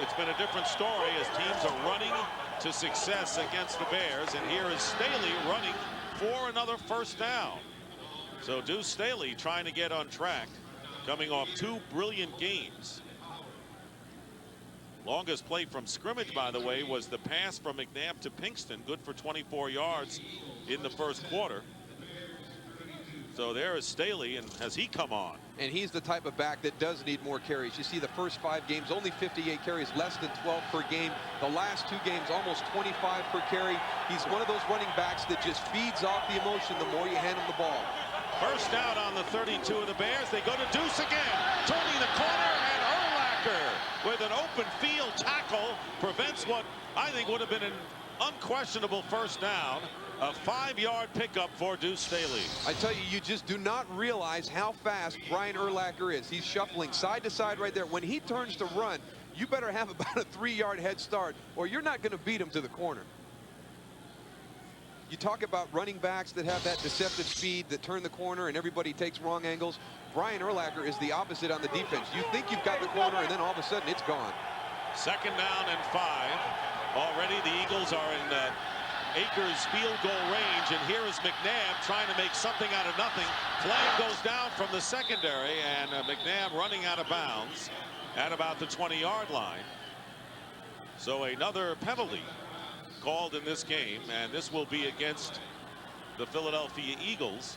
it's been a different story as teams are running to success against the Bears, and here is Staley running for another first down. So Deuce Staley trying to get on track, coming off 2 brilliant games. Longest play from scrimmage, by the way, was the pass from McNabb to Pinkston, good for 24 yards in the first quarter. So there is Staley, and has he come on? And he's the type of back that does need more carries. You see the first 5 games, only 58 carries, less than 12 per game. The last 2 games, almost 25 per carry. He's one of those running backs that just feeds off the emotion the more you hand him the ball. First down on the 32 of the Bears. They go to Deuce again, turning the corner, and Urlacher with an open field tackle prevents what I think would have been an unquestionable first down. A 5-yard pickup for Deuce Staley. I tell you, you just do not realize how fast Brian Urlacher is. He's shuffling side to side right there. When he turns to run, you better have about a 3-yard head start, or you're not going to beat him to the corner. You talk about running backs that have that deceptive speed, that turn the corner and everybody takes wrong angles. Brian Urlacher is the opposite on the defense. You think you've got the corner, and then all of a sudden it's gone. 2nd down and 5. Already the Eagles are in Akers field goal range, and here is McNabb trying to make something out of nothing. Flag goes down from the secondary, and McNabb running out of bounds at about the 20-yard line. So another penalty called in this game, and this will be against the Philadelphia Eagles.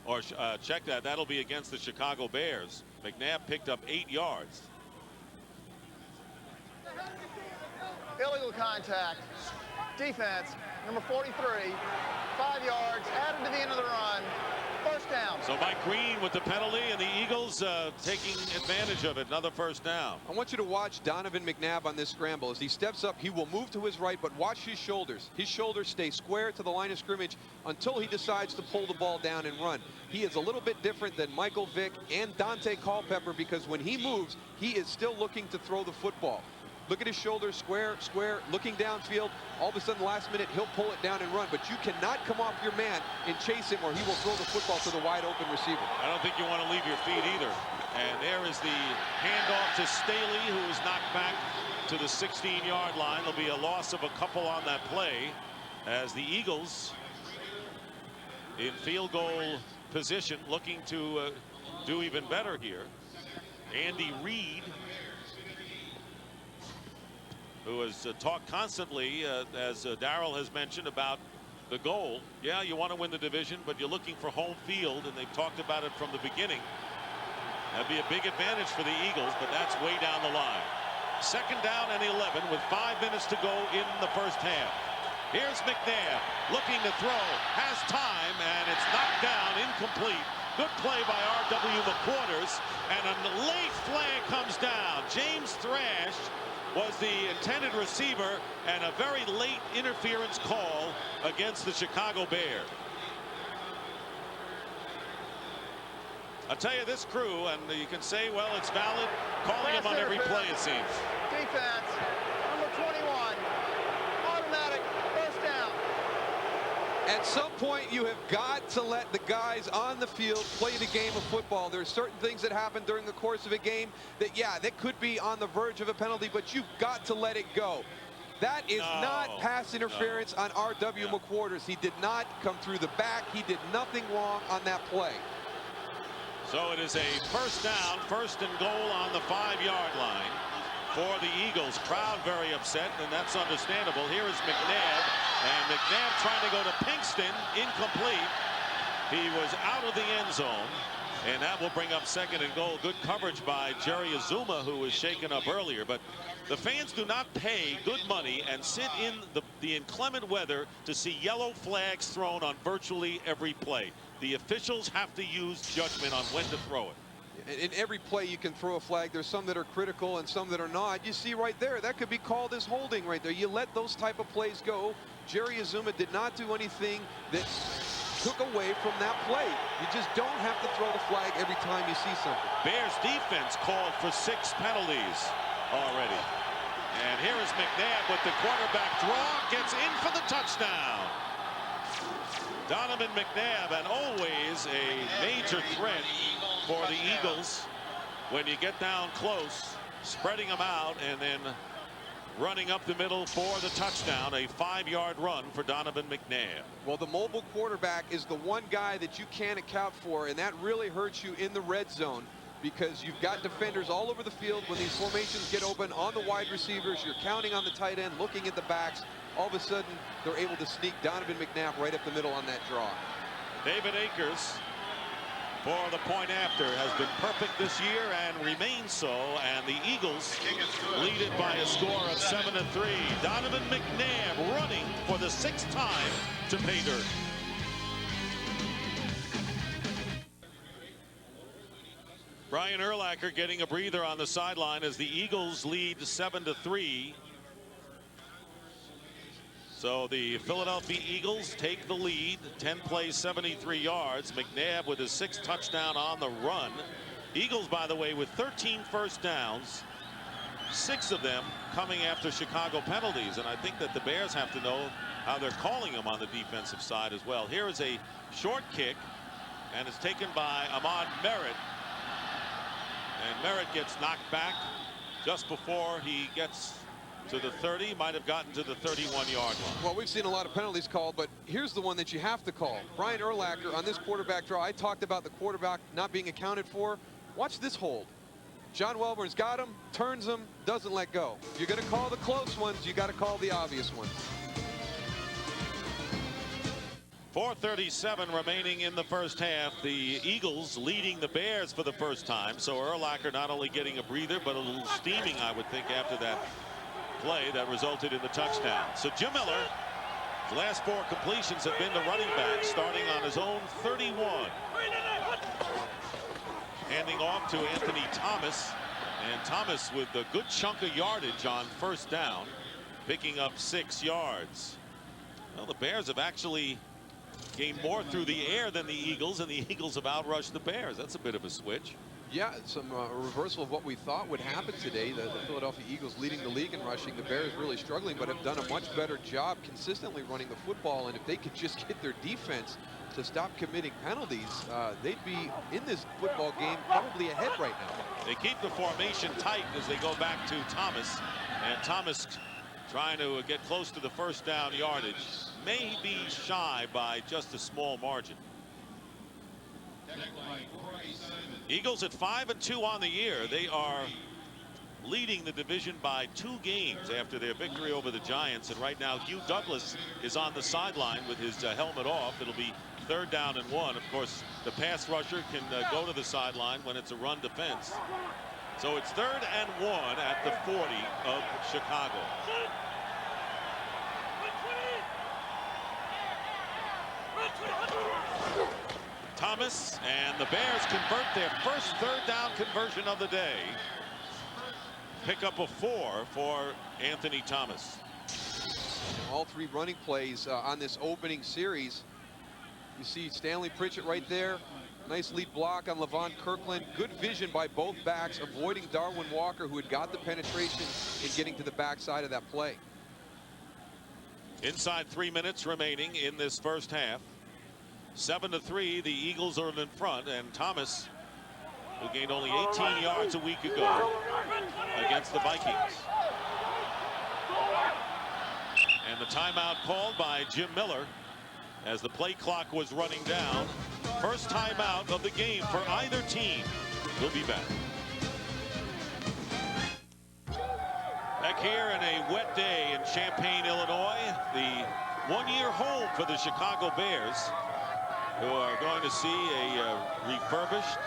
Or check that, that'll be against the Chicago Bears. McNabb picked up 8 yards. Illegal contact. Defense, number 43, 5 yards, added to the end of the run. First down. So Mike Green with the penalty, and the Eagles taking advantage of it. Another first down. I want you to watch Donovan McNabb on this scramble. As he steps up, he will move to his right, but watch his shoulders. His shoulders stay square to the line of scrimmage until he decides to pull the ball down and run. He is a little bit different than Michael Vick and Dante Culpepper, because when he moves, he is still looking to throw the football. Look at his shoulders, square, looking downfield. All of a sudden, last minute, he'll pull it down and run. But you cannot come off your man and chase him, or he will throw the football to the wide open receiver. I don't think you want to leave your feet either. And there is the handoff to Staley, who is knocked back to the 16-yard line. There'll be a loss of a couple on that play as the Eagles in field goal position, looking to do even better here. Andy Reid, who has talked constantly, as Daryl has mentioned, about the goal. Yeah, you want to win the division, but you're looking for home field, and they've talked about it from the beginning. That'd be a big advantage for the Eagles, but that's way down the line. 2nd down and 11 with 5 minutes to go in the first half. Here's McNabb looking to throw, has time, and it's knocked down, incomplete. Good play by R.W. McQuarters, and a late flag comes down. James Thrash was the intended receiver, and a very late interference call against the Chicago Bears. I'll tell you, this crew, and you can say, well, it's valid, calling him on every play, it seems. Defense, number 21, automatic first down. At some point, you have got to let the guys on the field play the game of football. There are certain things that happen during the course of a game that, yeah, that could be on the verge of a penalty, but you've got to let it go. That is not pass interference on R.W. McQuarters. He did not come through the back. He did nothing wrong on that play. So it is a first down, first and goal on the 5-yard line for the Eagles. Crowd very upset, and that's understandable. Here is McNabb, and McNabb trying to go to Pinkston, incomplete. He was out of the end zone, and that will bring up second and goal. Good coverage by Jerry Azuma, who was shaken up earlier. But the fans do not pay good money and sit in the inclement weather to see yellow flags thrown on virtually every play. The officials have to use judgment on when to throw it. In every play you can throw a flag. There's some that are critical and some that are not. You see right there, that could be called as holding right there. You let those type of plays go. Jerry Azuma did not do anything that took away from that play. You just don't have to throw the flag every time you see something. Bears defense called for 6 penalties already. And here is McNabb with the quarterback draw, gets in for the touchdown. Donovan McNabb, and always a major threat for the Eagles when you get down close, spreading them out and then running up the middle for the touchdown. A 5-yard run for Donovan McNabb. Well, the mobile quarterback is the one guy that you can't account for, and that really hurts you in the red zone, because you've got defenders all over the field. When these formations get open on the wide receivers, you're counting on the tight end, looking at the backs. All of a sudden, they're able to sneak Donovan McNabb right up the middle on that draw. David Akers, for the point after, has been perfect this year and remains so. And the Eagles lead it by a score of 7-3. Donovan McNabb running for the 6th time to pay dirt. Brian Urlacher getting a breather on the sideline as the Eagles lead 7-3. So the Philadelphia Eagles take the lead. 10 plays, 73 yards. McNabb with his 6th touchdown on the run. Eagles, by the way, with 13 first downs, 6 of them coming after Chicago penalties. And I think that the Bears have to know how they're calling them on the defensive side as well. Here is a short kick, and it's taken by Ahmad Merritt. And Merritt gets knocked back just before he gets to the 30, might have gotten to the 31-yard line. Well, we've seen a lot of penalties called, but here's the one that you have to call. Brian Urlacher on this quarterback draw. I talked about the quarterback not being accounted for. Watch this hold. John Welborn's got him, turns him, doesn't let go. If you're going to call the close ones, you got to call the obvious ones. 4:37 remaining in the first half. The Eagles leading the Bears for the first time. So Urlacher not only getting a breather, but a little steaming, I would think, after that play that resulted in the touchdown. So Jim Miller, his last 4 completions have been to running back, starting on his own 31. Handing off to Anthony Thomas, and Thomas with a good chunk of yardage on first down, picking up 6 yards. Well, the Bears have actually gained more through the air than the Eagles, and the Eagles have outrushed the Bears. That's a bit of a switch. Yeah, some reversal of what we thought would happen today. The Philadelphia Eagles leading the league in rushing. The Bears really struggling, but have done a much better job consistently running the football. And if they could just get their defense to stop committing penalties, they'd be in this football game probably ahead right now. They keep the formation tight as they go back to Thomas. And Thomas trying to get close to the first down yardage. May be shy by just a small margin. Eagles at 5-2 on the year. They are leading the division by 2 games after their victory over the Giants. And right now, Hugh Douglas is on the sideline with his helmet off. It'll be 3rd down and 1. Of course, the pass rusher can go to the sideline when it's a run defense. So it's 3rd and 1 at the 40 of Chicago. Thomas, and the Bears convert their first 3rd down conversion of the day. Pick up a 4 for Anthony Thomas. All 3 running plays on this opening series. You see Stanley Pritchett right there. Nice lead block on Levon Kirkland. Good vision by both backs, avoiding Darwin Walker, who had got the penetration in getting to the backside of that play. Inside 3 minutes remaining in this first half. 7-3, the Eagles are in front, and Thomas, who gained only 18 yards a week ago against the Vikings. And the timeout called by Jim Miller as the play clock was running down. First timeout of the game for either team. We'll be back. Back here in a wet day in Champaign, Illinois, the one-year home for the Chicago Bears, who are going to see a refurbished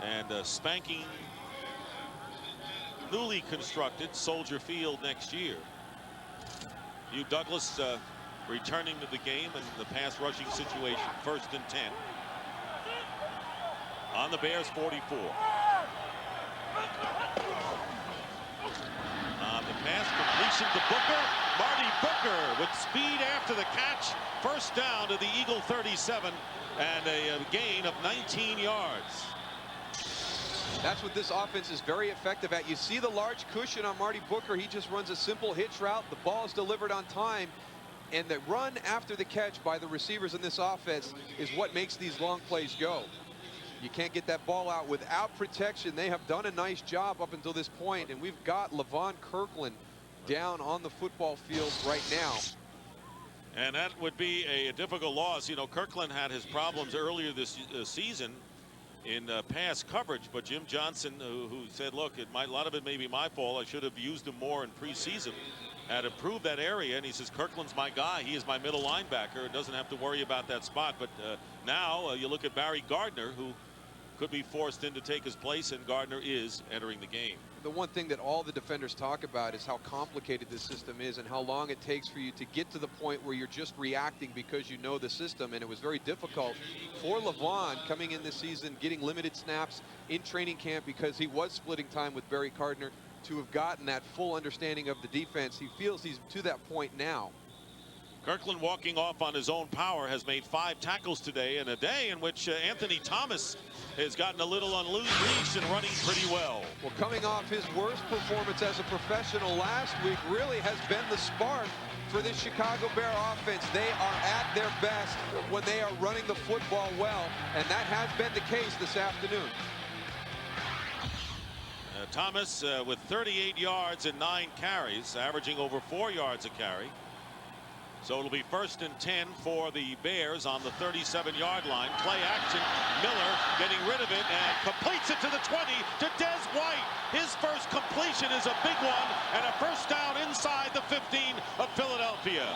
and spanking, newly constructed Soldier Field next year. Hugh Douglas returning to the game in the pass rushing situation, 1st and 10. On the Bears 44. On the pass completion to Booker. Marty Booker with speed after the catch. First down to the Eagle 37 and a gain of 19 yards. That's what this offense is very effective at. You see the large cushion on Marty Booker. He just runs a simple hitch route. The ball is delivered on time. And the run after the catch by the receivers in this offense is what makes these long plays go. You can't get that ball out without protection. They have done a nice job up until this point, and we've got Levon Kirkland down on the football field right now. And that would be a difficult loss. You know, Kirkland had his problems earlier this season in pass coverage, but Jim Johnston, who said, look, a lot of it may be my fault. I should have used him more in preseason, had improved that area, and he says, Kirkland's my guy. He is my middle linebacker and doesn't have to worry about that spot. But now you look at Barry Gardner, who could be forced in to take his place, and Gardner is entering the game. The one thing that all the defenders talk about is how complicated this system is and how long it takes for you to get to the point where you're just reacting because you know the system. And it was very difficult for Levon coming in this season, getting limited snaps in training camp because he was splitting time with Barry Gardner, to have gotten that full understanding of the defense. He feels he's to that point now. Kirkland, walking off on his own power, has made 5 tackles today in a day in which Anthony Thomas has gotten a little on loose leash and running pretty well. Well, coming off his worst performance as a professional last week really has been the spark for this Chicago Bear offense. They are at their best when they are running the football well, and that has been the case this afternoon. Thomas with 38 yards and 9 carries, averaging over 4 yards a carry. So it'll be 1st and 10 for the Bears on the 37-yard line. Play action. Miller getting rid of it and completes it to the 20 to Des White. His first completion is a big one and a first down inside the 15 of Philadelphia.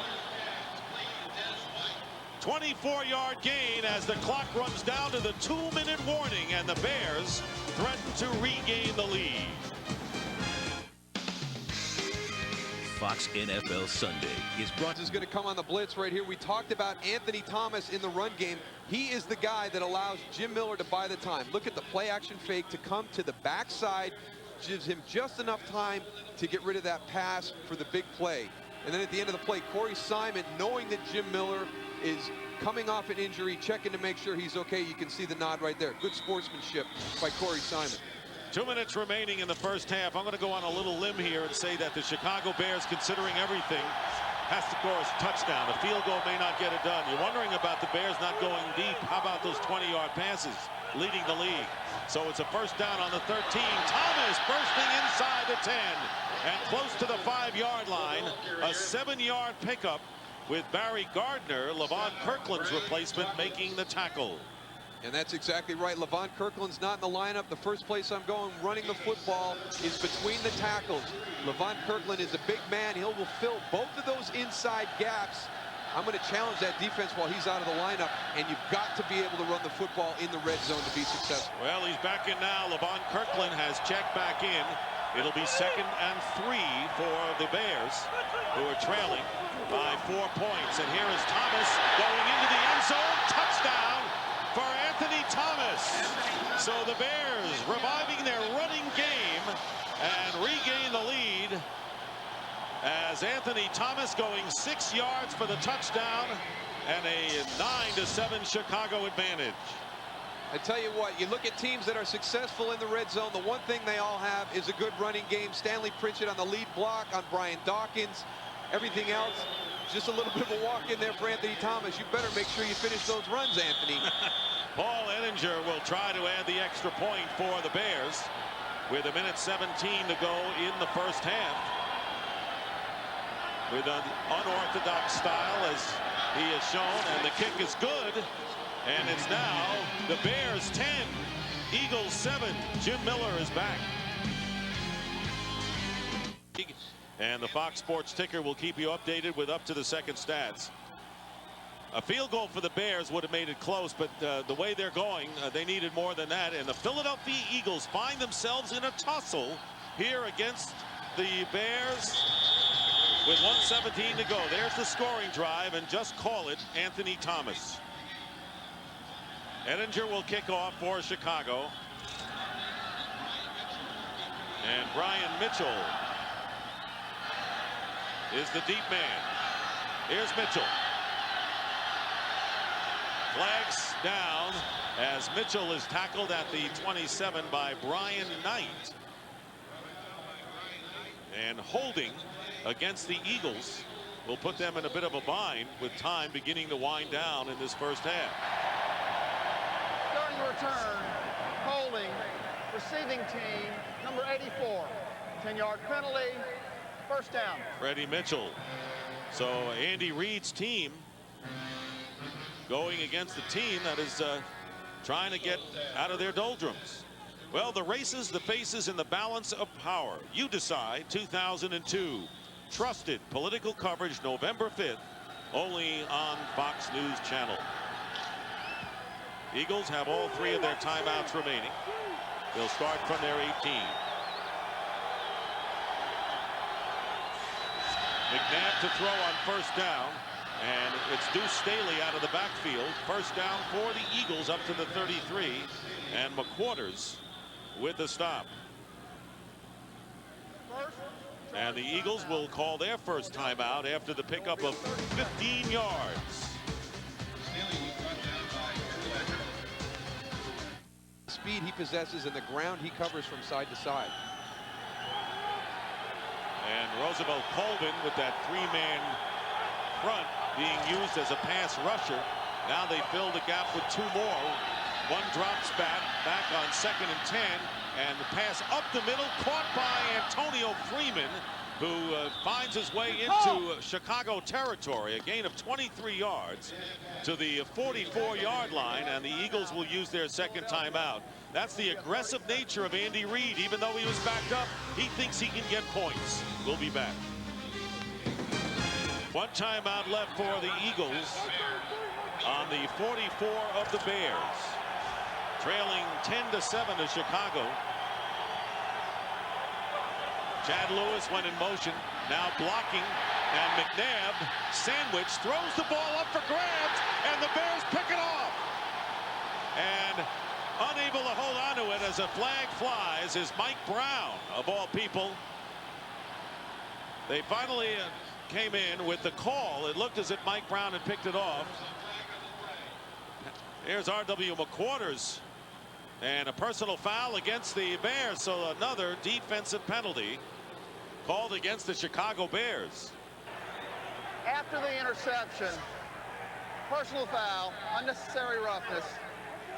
24-yard gain as the clock runs down to the 2-minute warning, and the Bears threaten to regain the lead. Fox NFL Sunday is brought. This is going to come on the blitz right here. We talked about Anthony Thomas in the run game. He is the guy that allows Jim Miller to buy the time. Look at the play action fake to come to the backside. Gives him just enough time to get rid of that pass for the big play. And then at the end of the play, Corey Simon, knowing that Jim Miller is coming off an injury, checking to make sure he's okay. You can see the nod right there. Good sportsmanship by Corey Simon. 2 minutes remaining in the first half. I'm going to go on a little limb here and say that the Chicago Bears, considering everything, has to score a touchdown. A field goal may not get it done. You're wondering about the Bears not going deep. How about those 20-yard passes leading the league? So it's a first down on the 13. Thomas bursting inside the 10 and close to the 5-yard line. A 7-yard pickup with Barry Gardner, Levon Kirkland's replacement, making the tackle. And that's exactly right. Levon Kirkland's not in the lineup. The first place I'm going running the football is between the tackles. Levon Kirkland is a big man. He will fill both of those inside gaps. I'm going to challenge that defense while he's out of the lineup, and you've got to be able to run the football in the red zone to be successful. Well, he's back in now. Levon Kirkland has checked back in. It'll be 2nd and 3 for the Bears, who are trailing by 4 points. And here is Thomas going into the end zone. Touchdown for Anthony Thomas. So the Bears reviving their running game and regain the lead as Anthony Thomas going 6 yards for the touchdown and a 9-7 Chicago advantage. I tell you what, you look at teams that are successful in the red zone, the one thing they all have is a good running game. Stanley Pritchett on the lead block on Brian Dawkins. Everything else, just a little bit of a walk in there for Anthony Thomas. You better make sure you finish those runs, Anthony. Paul Ettinger will try to add the extra point for the Bears with 1:17 to go in the first half. With an unorthodox style as he has shown, and the kick is good. And it's now the Bears 10, Eagles 7. Jim Miller is back. And the Fox Sports ticker will keep you updated with up to the second stats. A field goal for the Bears would have made it close, but the way they're going, they needed more than that. And the Philadelphia Eagles find themselves in a tussle here against the Bears with 1:17 to go. There's the scoring drive, and just call it Anthony Thomas. Ettinger will kick off for Chicago. And Brian Mitchell is the deep man. Here's Mitchell. Flags down as Mitchell is tackled at the 27 by Brian Knight. And holding against the Eagles will put them in a bit of a bind with time beginning to wind down in this first half. Starting return, holding, receiving team, number 84. 10-yard penalty, first down. Freddie Mitchell. So Andy Reid's team going against a team that is trying to get out of their doldrums. Well, the races, the faces, and the balance of power. You decide. 2002. Trusted political coverage November 5th, only on Fox News Channel. Eagles have all three of their timeouts remaining. They'll start from their 18. McNabb to throw on first down, and it's Deuce Staley out of the backfield. First down for the Eagles up to the 33, and McQuarters with the stop. And the Eagles will call their first timeout after the pickup of 15 yards. Speed he possesses and the ground he covers from side to side. And Roosevelt Colvin with that three-man front being used as a pass rusher. Now they fill the gap with two more. One drops back on 2nd and 10, and the pass up the middle caught by Antonio Freeman, who finds his way into Chicago territory. A gain of 23 yards to the 44-yard line, and the Eagles will use their second timeout. That's the aggressive nature of Andy Reid. Even though he was backed up, he thinks he can get points. We'll be back. One timeout left for the Eagles on the 44 of the Bears. Trailing 10-7 to Chicago. Chad Lewis went in motion, now blocking, and McNabb sandwich throws the ball up for grabs, and the Bears pick it off. And unable to hold on to it as a flag flies is Mike Brown, of all people. They finally came in with the call. It looked as if Mike Brown had picked it off. Here's R.W. McQuarters. And a personal foul against the Bears, so another defensive penalty called against the Chicago Bears. After the interception, personal foul, unnecessary roughness,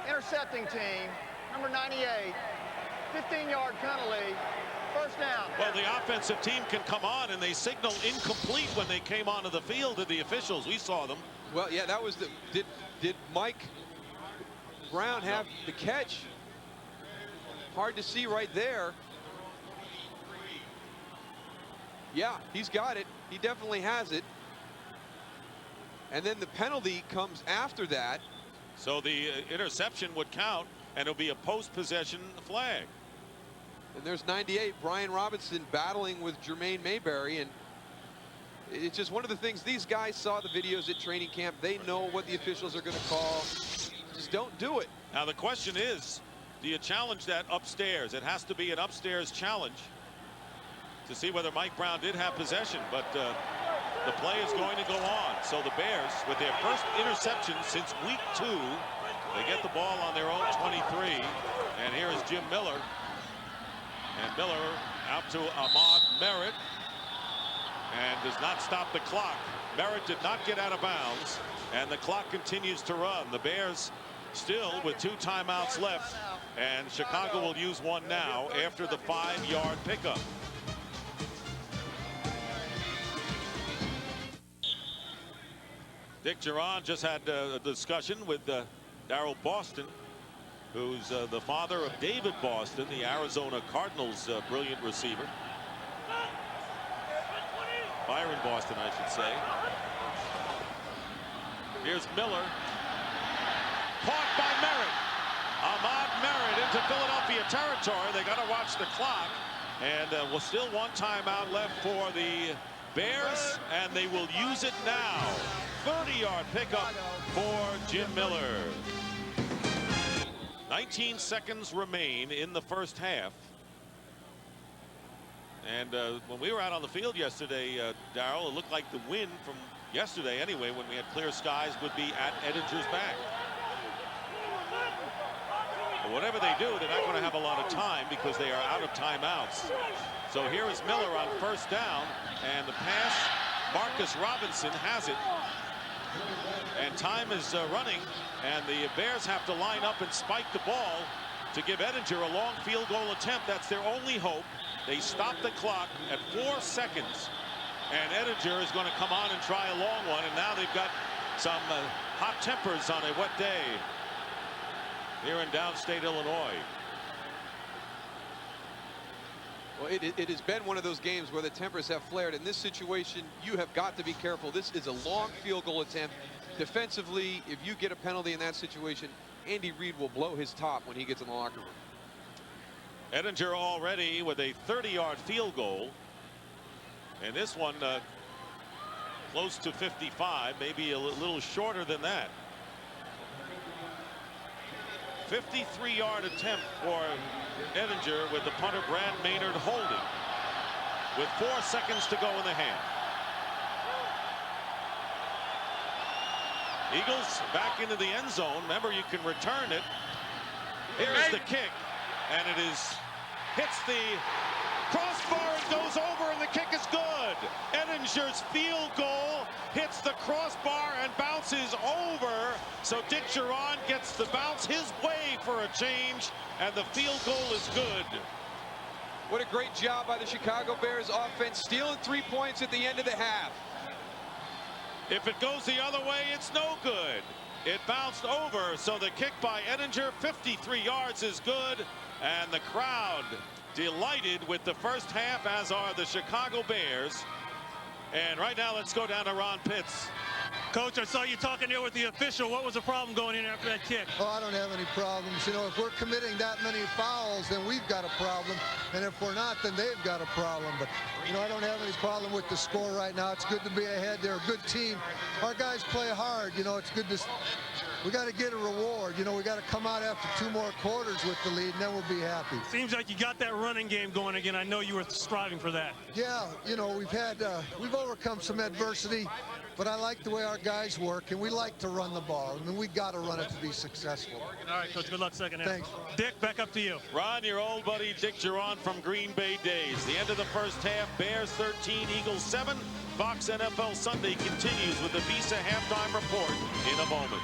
intercepting team, number 98, 15-yard penalty, first down. Well, the offensive team can come on, and they signal incomplete when they came onto the field to the officials. We saw them. Well, yeah, that was the, did Mike Brown have the catch? Hard to see right there. Yeah, he's got it. He definitely has it. And then the penalty comes after that. So the interception would count, and it'll be a post-possession flag. And there's 98, Brian Robinson battling with Jermaine Mayberry. And it's just one of the things, these guys saw the videos at training camp. They know what the officials are going to call. Just don't do it. Now the question is, do you challenge that upstairs? It has to be an upstairs challenge to see whether Mike Brown did have possession, but the play is going to go on. So the Bears, with their first interception since week 2, they get the ball on their own 23. And here is Jim Miller. And Miller out to Ahmad Merritt, and does not stop the clock. Merritt did not get out of bounds, and the clock continues to run. The Bears still with 2 timeouts left, and Chicago will use one now after the 5-yard pickup. Dick Duran just had a discussion with Daryl Boston, who's the father of David Boston, the Arizona Cardinals brilliant receiver. Byron Boston, I should say. Here's Miller. Caught by Merritt. Ahmad Merritt into Philadelphia territory. They got to watch the clock. And we'll still one timeout left for the Bears, and they will use it now. 30-yard pickup for Jim Miller. 19 seconds remain in the first half. And when we were out on the field yesterday, Daryl, it looked like the wind from yesterday anyway, when we had clear skies, would be at Edinger's back. But whatever they do, they're not going to have a lot of time because they are out of timeouts. So here is Miller on first down, and the pass, Marcus Robinson has it. And time is running, and the Bears have to line up and spike the ball to give Edinger a long field goal attempt. That's their only hope. They stop the clock at 4 seconds, and Edinger is going to come on and try a long one. And now they've got some hot tempers on a wet day here in downstate Illinois. Well, it has been one of those games where the tempers have flared. In this situation, you have got to be careful. This is a long field goal attempt. Defensively, if you get a penalty in that situation, Andy Reid will blow his top when he gets in the locker room. Edinger already with a 30-yard field goal. And this one close to 55, maybe a little shorter than that. 53-yard attempt for Edinger with the punter Brad Maynard holding with 4 seconds to go in the half. Eagles back into the end zone. Remember, you can return it. Here's the kick, and it hits the crossbar and goes over, and the kick is good. Edinger's field goal hits the crossbar and bounces over. So Dick Duran gets the bounce his way for a change, and the field goal is good. What a great job by the Chicago Bears offense, stealing 3 points at the end of the half. If it goes the other way, it's no good. It bounced over, so the kick by Edinger, 53 yards, is good, and the crowd delighted with the first half, as are the Chicago Bears. And right now, let's go down to Ron Pitts. Coach, I saw you talking there with the official. What was the problem going in after that kick? Oh, I don't have any problems. You know, if we're committing that many fouls, then we've got a problem. And if we're not, then they've got a problem. But, you know, I don't have any problem with the score right now. It's good to be ahead. They're a good team. Our guys play hard. You know, it's good to... We got to get a reward. You know, we got to come out after 2 more quarters with the lead, and then we'll be happy. Seems like you got that running game going again. I know you were striving for that. Yeah, you know, we've overcome some adversity, but I like the way our guys work, and we like to run the ball. I mean, we got to run it to be successful. All right, Coach, good luck second half. Thanks. Dick, back up to you. Ron, your old buddy Dick Duran from Green Bay days. The end of the first half, Bears 13, Eagles 7. Fox NFL Sunday continues with the Visa halftime report in a moment.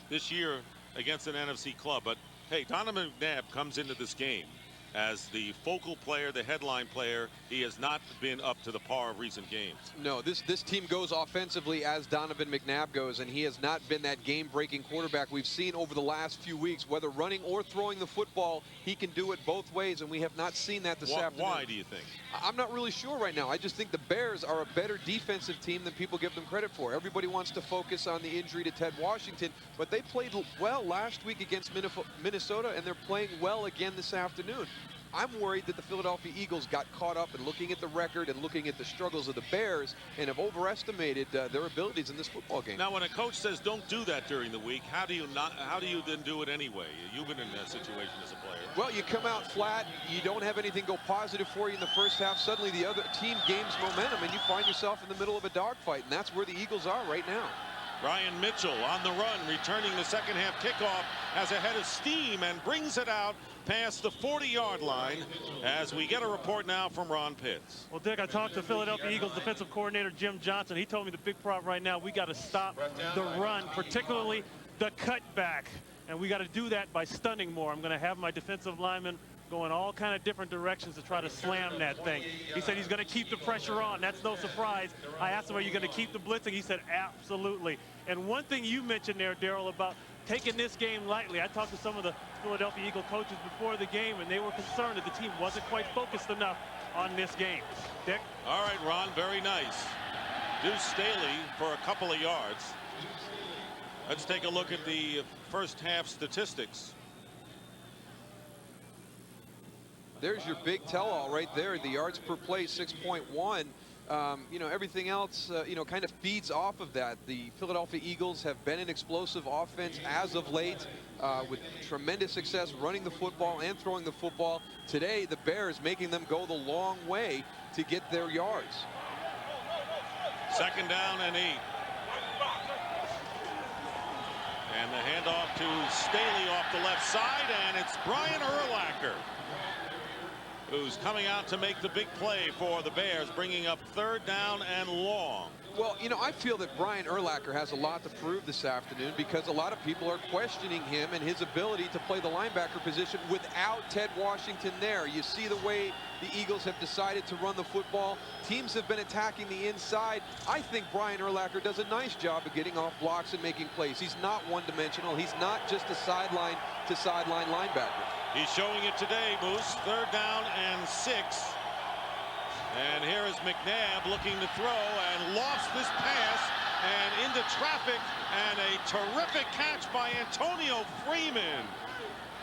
This year against an NFC club, but hey, Donovan McNabb comes into this game as the focal player, the headline player. He has not been up to the par of recent games. No, this team goes offensively as Donovan McNabb goes, and he has not been that game-breaking quarterback we've seen over the last few weeks. Whether running or throwing the football, he can do it both ways, and we have not seen that this afternoon. Why do you think? I'm not really sure right now. I just think the Bears are a better defensive team than people give them credit for. Everybody wants to focus on the injury to Ted Washington, but they played well last week against Minnesota, and they're playing well again this afternoon. I'm worried that the Philadelphia Eagles got caught up in looking at the record and looking at the struggles of the Bears and have overestimated their abilities in this football game. Now, when a coach says don't do that during the week, how do you then do it anyway? You've been in that situation as a player. Well, you come out flat, you don't have anything go positive for you in the first half. Suddenly the other team gains momentum and you find yourself in the middle of a dogfight, and that's where the Eagles are right now. Ryan Mitchell on the run, returning the second half kickoff, has a head of steam and brings it out past the 40-yard line, as we get a report now from Ron Pitts. Well, Dick, I talked to Philadelphia Eagles defensive coordinator Jim Johnston. He told me the big problem right now, we got to stop the run, particularly the cutback. And we got to do that by stunning more. I'm going to have my defensive linemen going all kind of different directions to try to slam that thing. He said he's going to keep the pressure on. That's no surprise. I asked him, are you going to keep the blitzing? He said, absolutely. And one thing you mentioned there, Daryl, about taking this game lightly. I talked to some of the Philadelphia Eagle coaches before the game, and they were concerned that the team wasn't quite focused enough on this game. Dick? All right, Ron, very nice. Deuce Staley for a couple of yards. Let's take a look at the first half statistics. There's your big tell-all right there. The yards per play, 6.1. You know, everything else, you know, kind of feeds off of that. The Philadelphia Eagles have been an explosive offense as of late, with tremendous success running the football and throwing the football. Today, the Bears making them go the long way to get their yards. 2nd down and 8. And the handoff to Staley off the left side, and it's Brian Urlacher who's coming out to make the big play for the Bears, bringing up 3rd down and long. Well, you know, I feel that Brian Urlacher has a lot to prove this afternoon because a lot of people are questioning him and his ability to play the linebacker position without Ted Washington there. You see the way the Eagles have decided to run the football. Teams have been attacking the inside. I think Brian Urlacher does a nice job of getting off blocks and making plays. He's not one-dimensional. He's not just a sideline-to-sideline linebacker. He's showing it today, Moose. 3rd down and 6. And here is McNabb looking to throw and lost this pass and into traffic, and a terrific catch by Antonio Freeman.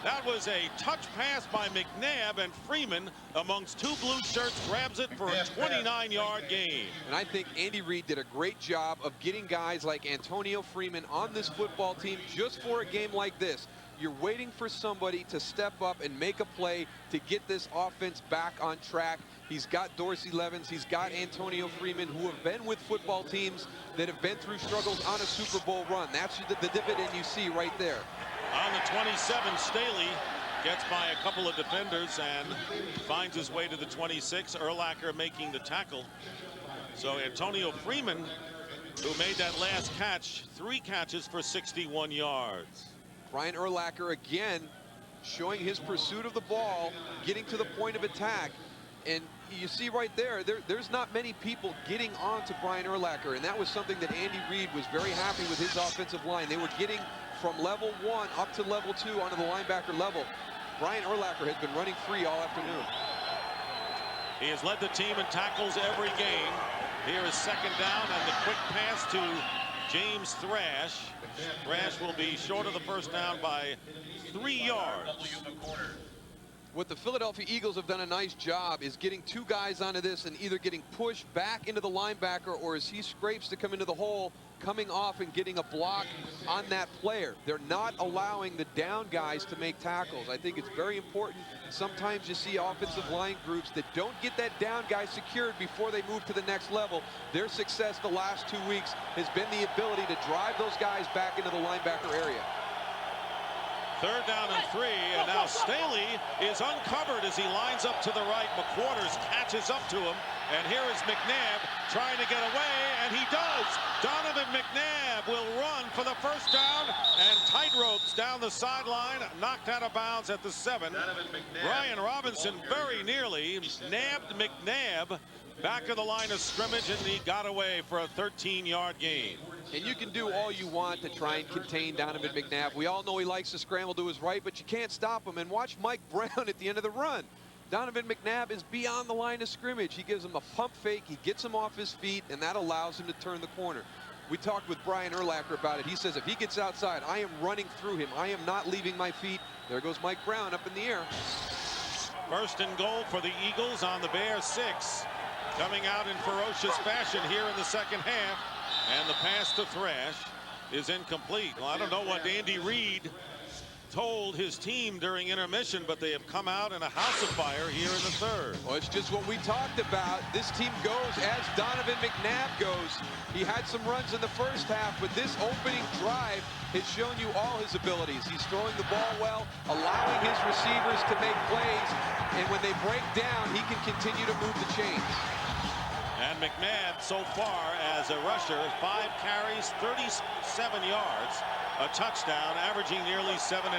That was a touch pass by McNabb, and Freeman, amongst 2 blue shirts, grabs it for a 29-yard gain. And I think Andy Reid did a great job of getting guys like Antonio Freeman on this football team just for a game like this. You're waiting for somebody to step up and make a play to get this offense back on track. He's got Dorsey Levens, he's got Antonio Freeman, who have been with football teams that have been through struggles on a Super Bowl run. That's the dividend you see right there. On the 27, Staley gets by a couple of defenders and finds his way to the 26. Urlacher making the tackle. So Antonio Freeman, who made that last catch, 3 catches for 61 yards. Brian Urlacher again showing his pursuit of the ball, getting to the point of attack. And you see right there, there's not many people getting on to Brian Urlacher, and that was something that Andy Reid was very happy with his offensive line. They were getting from level 1 up to level 2 onto the linebacker level. Brian Urlacher has been running free all afternoon. He has led the team in tackles every game. Here is 2nd down, and the quick pass to James Thrash. Thrash will be short of the first down by 3 yards. What the Philadelphia Eagles have done a nice job is getting 2 guys onto this and either getting pushed back into the linebacker, or as he scrapes to come into the hole, coming off and getting a block on that player. They're not allowing the down guys to make tackles. I think it's very important. Sometimes you see offensive line groups that don't get that down guy secured before they move to the next level. Their success the last 2 weeks has been the ability to drive those guys back into the linebacker area. 3rd down and 3, and now Staley is uncovered as he lines up to the right. McQuarters catches up to him, and here is McNabb trying to get away, and he does. Donovan McNabb will run for the first down, and tight ropes down the sideline, knocked out of bounds at the 7. Brian Robinson very nearly nabbed McNabb back of the line of scrimmage, and he got away for a 13-yard gain. And you can do all you want to try and contain Donovan McNabb. We all know he likes to scramble to his right, but you can't stop him. And watch Mike Brown at the end of the run. Donovan McNabb is beyond the line of scrimmage. He gives him a pump fake, he gets him off his feet, and that allows him to turn the corner. We talked with Brian Urlacher about it. He says if he gets outside, I am running through him. I am not leaving my feet. There goes Mike Brown up in the air. 1st and goal for the Eagles on the Bears 6. Coming out in ferocious fashion here in the 2nd half. And the pass to Thrash is incomplete. Well, I don't know what Andy Reid told his team during intermission, but they have come out in a house of fire here in the 3rd. Well, it's just what we talked about. This team goes as Donovan McNabb goes. He had some runs in the first half, but this opening drive has shown you all his abilities. He's throwing the ball well, allowing his receivers to make plays, and when they break down, he can continue to move the chains. And McNabb so far as a rusher, 5 carries, 37 yards, a touchdown, averaging nearly 7.5.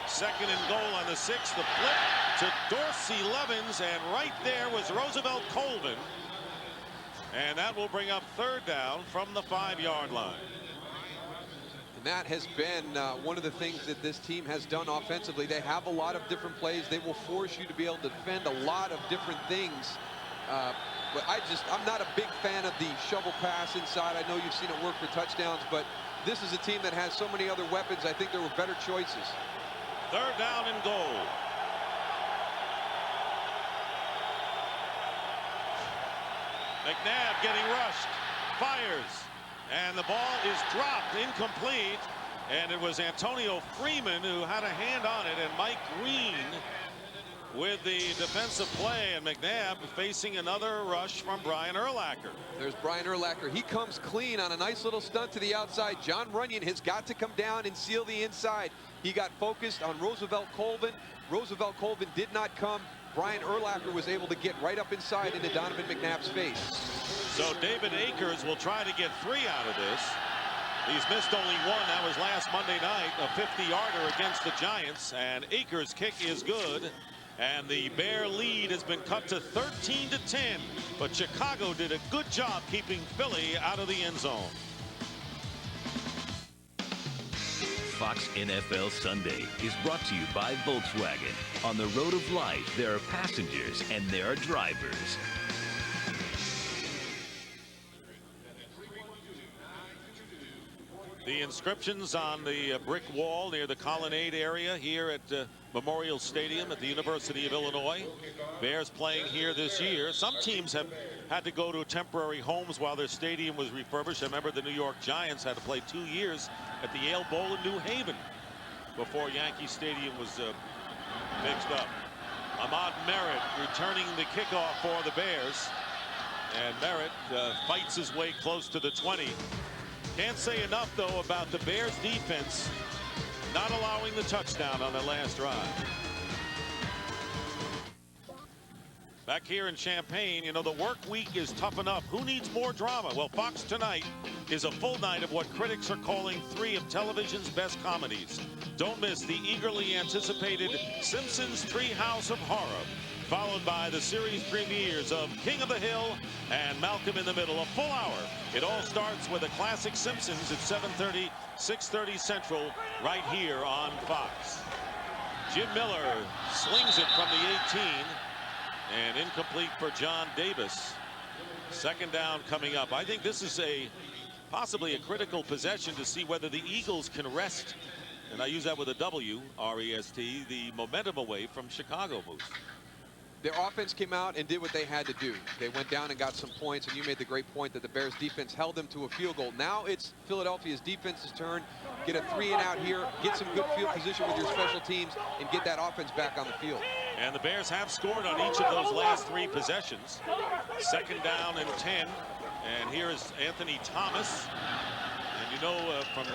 Second and goal on the 6. The flip to Dorsey Levens, and right there was Roosevelt Colvin. And that will bring up third down from the 5-yard line. And that has been one of the things that this team has done offensively. They have a lot of different plays. They will force you to be able to defend a lot of different things. But I'm not a big fan of the shovel pass inside. I know you've seen it work for touchdowns, but this is a team that has so many other weapons. I think there were better choices. Third down and goal. McNabb getting rushed, fires, and the ball is dropped, incomplete, and it was Antonio Freeman who had a hand on it, and Mike Green with the defensive play, and McNabb facing another rush from Brian Urlacher. There's Brian Urlacher. He comes clean on a nice little stunt to the outside. John Runyon has got to come down and seal the inside. He got focused on Roosevelt Colvin. Roosevelt Colvin did not come. Brian Urlacher was able to get right up inside into Donovan McNabb's face. So David Akers will try to get 3 out of this. He's missed only 1. That was last Monday night, a 50-yarder against the Giants, and Akers' kick is good. And the Bear lead has been cut to 13-10, but Chicago did a good job keeping Philly out of the end zone. Fox NFL Sunday is brought to you by Volkswagen. On the road of life, there are passengers and there are drivers. The inscriptions on the brick wall near the colonnade area here at Memorial Stadium at the University of Illinois. Bears playing here this year. Some teams have had to go to temporary homes while their stadium was refurbished. I remember the New York Giants had to play 2 years at the Yale Bowl in New Haven before Yankee Stadium was mixed up. Ahmad Merritt returning the kickoff for the Bears. And Merritt fights his way close to the 20. Can't say enough, though, about the Bears defense not allowing the touchdown on the last drive. Back here in Champaign, you know, the work week is tough enough. Who needs more drama? Well, Fox Tonight is a full night of what critics are calling 3 of television's best comedies. Don't miss the eagerly anticipated Simpsons Treehouse of Horror, followed by the series premieres of King of the Hill and Malcolm in the Middle, a full hour. It all starts with a classic Simpsons at 7:30, 6:30 Central, right here on Fox. Jim Miller slings it from the 18, and incomplete for John Davis. Second down coming up. I think this is possibly a critical possession to see whether the Eagles can wrest, and I use that with a W, R-E-S-T, the momentum away from Chicago moves. Their offense came out and did what they had to do. They went down and got some points, and you made the great point that the Bears defense held them to a field goal. Now it's Philadelphia's defense's turn. Get a 3-and-out here, get some good field position with your special teams, and get that offense back on the field. And the Bears have scored on each of those last 3 possessions. Second down and 10. And here is Anthony Thomas. And you know from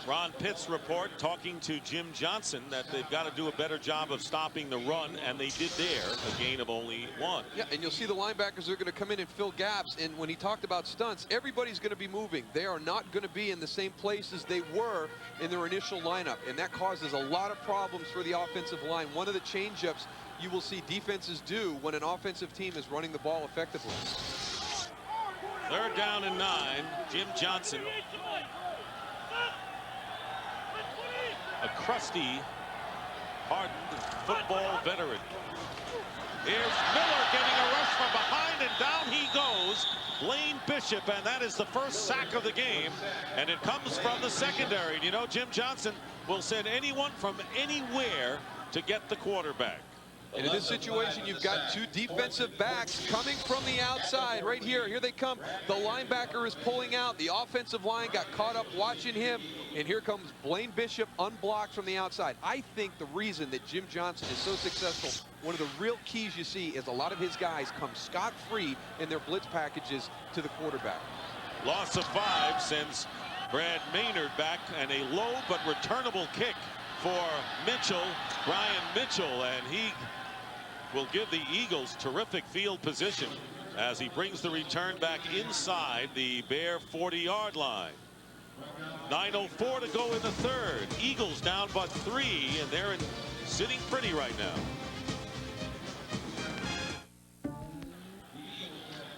Ron Pitt's report talking to Jim Johnston that they've got to do a better job of stopping the run, and they did there, a gain of only 1. Yeah, and you'll see the linebackers are going to come in and fill gaps, and when he talked about stunts, everybody's going to be moving. They are not going to be in the same place as they were in their initial lineup, and that causes a lot of problems for the offensive line. One of the change-ups you will see defenses do when an offensive team is running the ball effectively. Third down and 9, Jim Johnston. A crusty, hardened football veteran. Here's Miller getting a rush from behind, and down he goes. Blaine Bishop, and that is the first sack of the game, and it comes from the secondary. And you know, Jim Johnston will send anyone from anywhere to get the quarterback. And in this situation, you've got 2 defensive backs coming from the outside. Right here, here they come. The linebacker is pulling out. The offensive line got caught up watching him. And here comes Blaine Bishop unblocked from the outside. I think the reason that Jim Johnston is so successful, one of the real keys you see is a lot of his guys come scot-free in their blitz packages to the quarterback. Loss of 5 sends Brad Maynard back, and a low but returnable kick for Mitchell, Brian Mitchell, and he will give the Eagles terrific field position as he brings the return back inside the Bear 40-yard line. 9:04 to go in the third. Eagles down but 3, and they're sitting pretty right now.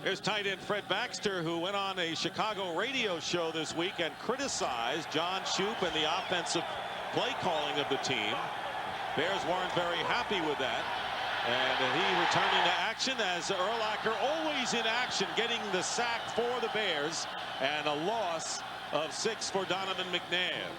Here's tight end Fred Baxter, who went on a Chicago radio show this week and criticized John Shoup and the offensive play calling of the team. Bears weren't very happy with that. And he returning to action as Urlacher always in action, getting the sack for the Bears, and a loss of 6 for Donovan McNabb.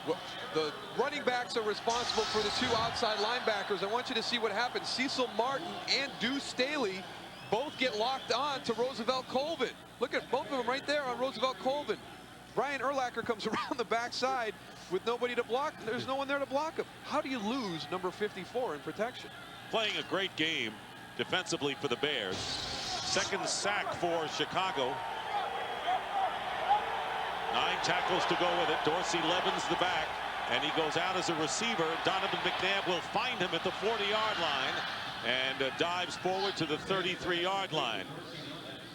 Well, the running backs are responsible for the 2 outside linebackers. I want you to see what happens. Cecil Martin and Deuce Staley both get locked on to Roosevelt Colvin. Look at both of them right there on Roosevelt Colvin. Brian Urlacher comes around the backside with nobody to block. There's no one there to block him. How do you lose number 54 in protection? Playing a great game defensively for the Bears. Second sack for Chicago. 9 tackles to go with it. Dorsey Levens the back, and he goes out as a receiver. Donovan McNabb will find him at the 40-yard line and dives forward to the 33-yard line.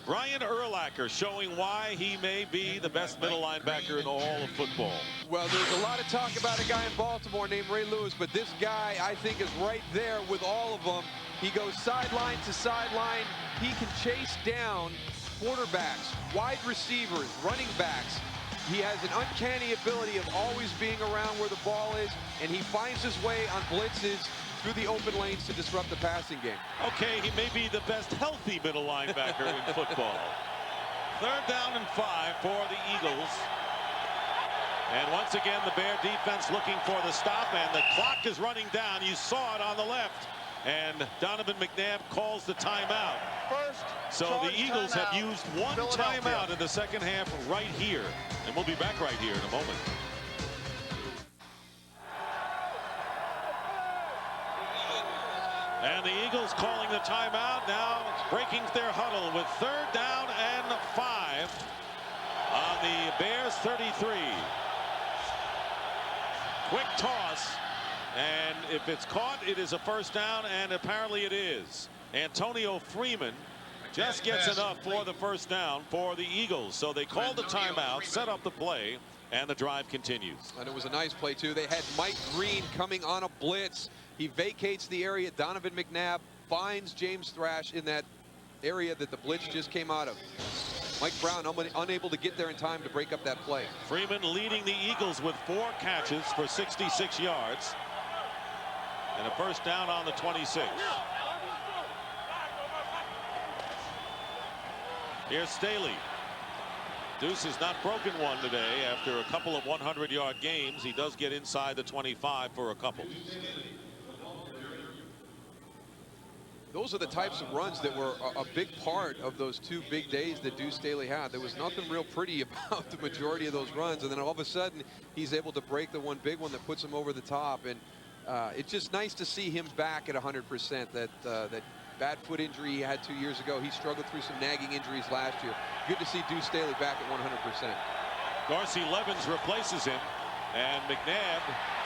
Brian Urlacher showing why he may be the best middle linebacker in all of football. Well, there's a lot of talk about a guy in Baltimore named Ray Lewis, but this guy, I think, is right there with all of them. He goes sideline to sideline. He can chase down quarterbacks, wide receivers, running backs. He has an uncanny ability of always being around where the ball is, and he finds his way on blitzes through the open lanes to disrupt the passing game. Okay, he may be the best healthy middle linebacker in football. 3rd down and 5 for the Eagles. And once again, the Bear defense looking for the stop, and the clock is running down. You saw it on the left. And Donovan McNabb calls the timeout. So the Eagles have used 1 timeout in the second half right here. And we'll be back right here in a moment. And the Eagles calling the timeout, now breaking their huddle with 3rd down and 5 on the Bears 33. Quick toss, and if it's caught, it is a 1st down, and apparently it is. Antonio Freeman just gets enough for the 1st down for the Eagles. So they call the timeout, set up the play, and the drive continues. And it was a nice play, too. They had Mike Green coming on a blitz. He vacates the area. Donovan McNabb finds James Thrash in that area that the blitz just came out of. Mike Brown unable to get there in time to break up that play. Freeman leading the Eagles with 4 catches for 66 yards. And a 1st down on the 26. Here's Staley. Deuce has not broken one today after a couple of 100-yard games. He does get inside the 25 for a couple. Those are the types of runs that were a big part of those 2 big days that Deuce Staley had. There was nothing real pretty about the majority of those runs, and then all of a sudden he's able to break the one big one that puts him over the top. And it's just nice to see him back at 100%. That bad foot injury he had 2 years ago, he struggled through some nagging injuries last year. Good to see Deuce Staley back at 100%. Dorsey Levens replaces him, and McNabb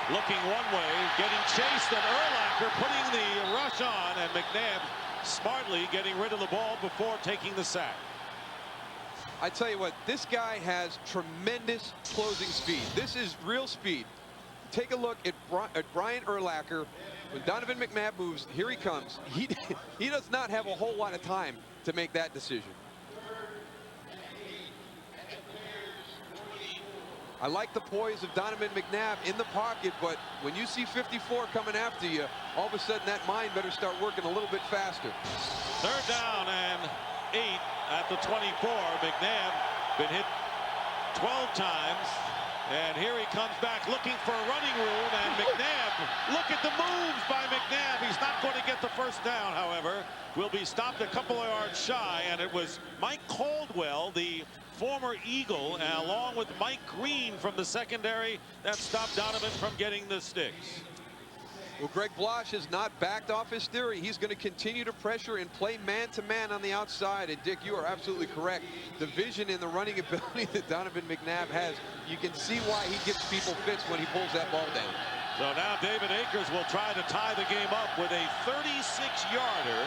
looking one way, getting chased, and Urlacher putting the rush on, and McNabb smartly getting rid of the ball before taking the sack. I tell you what, this guy has tremendous closing speed. This is real speed. Take a look at Brian Urlacher. When Donovan McNabb moves, here he comes. He does not have a whole lot of time to make that decision. I like the poise of Donovan McNabb in the pocket, but when you see 54 coming after you, all of a sudden that mind better start working a little bit faster. 3rd down and 8 at the 24. McNabb been hit 12 times. And here he comes back looking for a running room, and McNabb, look at the moves by McNabb. He's not going to get the 1st down, however. Will be stopped a couple of yards shy, and it was Mike Caldwell, the former Eagle, along with Mike Green from the secondary, that stopped Donovan from getting the sticks. Well, Greg Blosh has not backed off his theory. He's going to continue to pressure and play man-to-man on the outside. And, Dick, you are absolutely correct. The vision and the running ability that Donovan McNabb has, you can see why he gets people fits when he pulls that ball down. So now David Akers will try to tie the game up with a 36-yarder.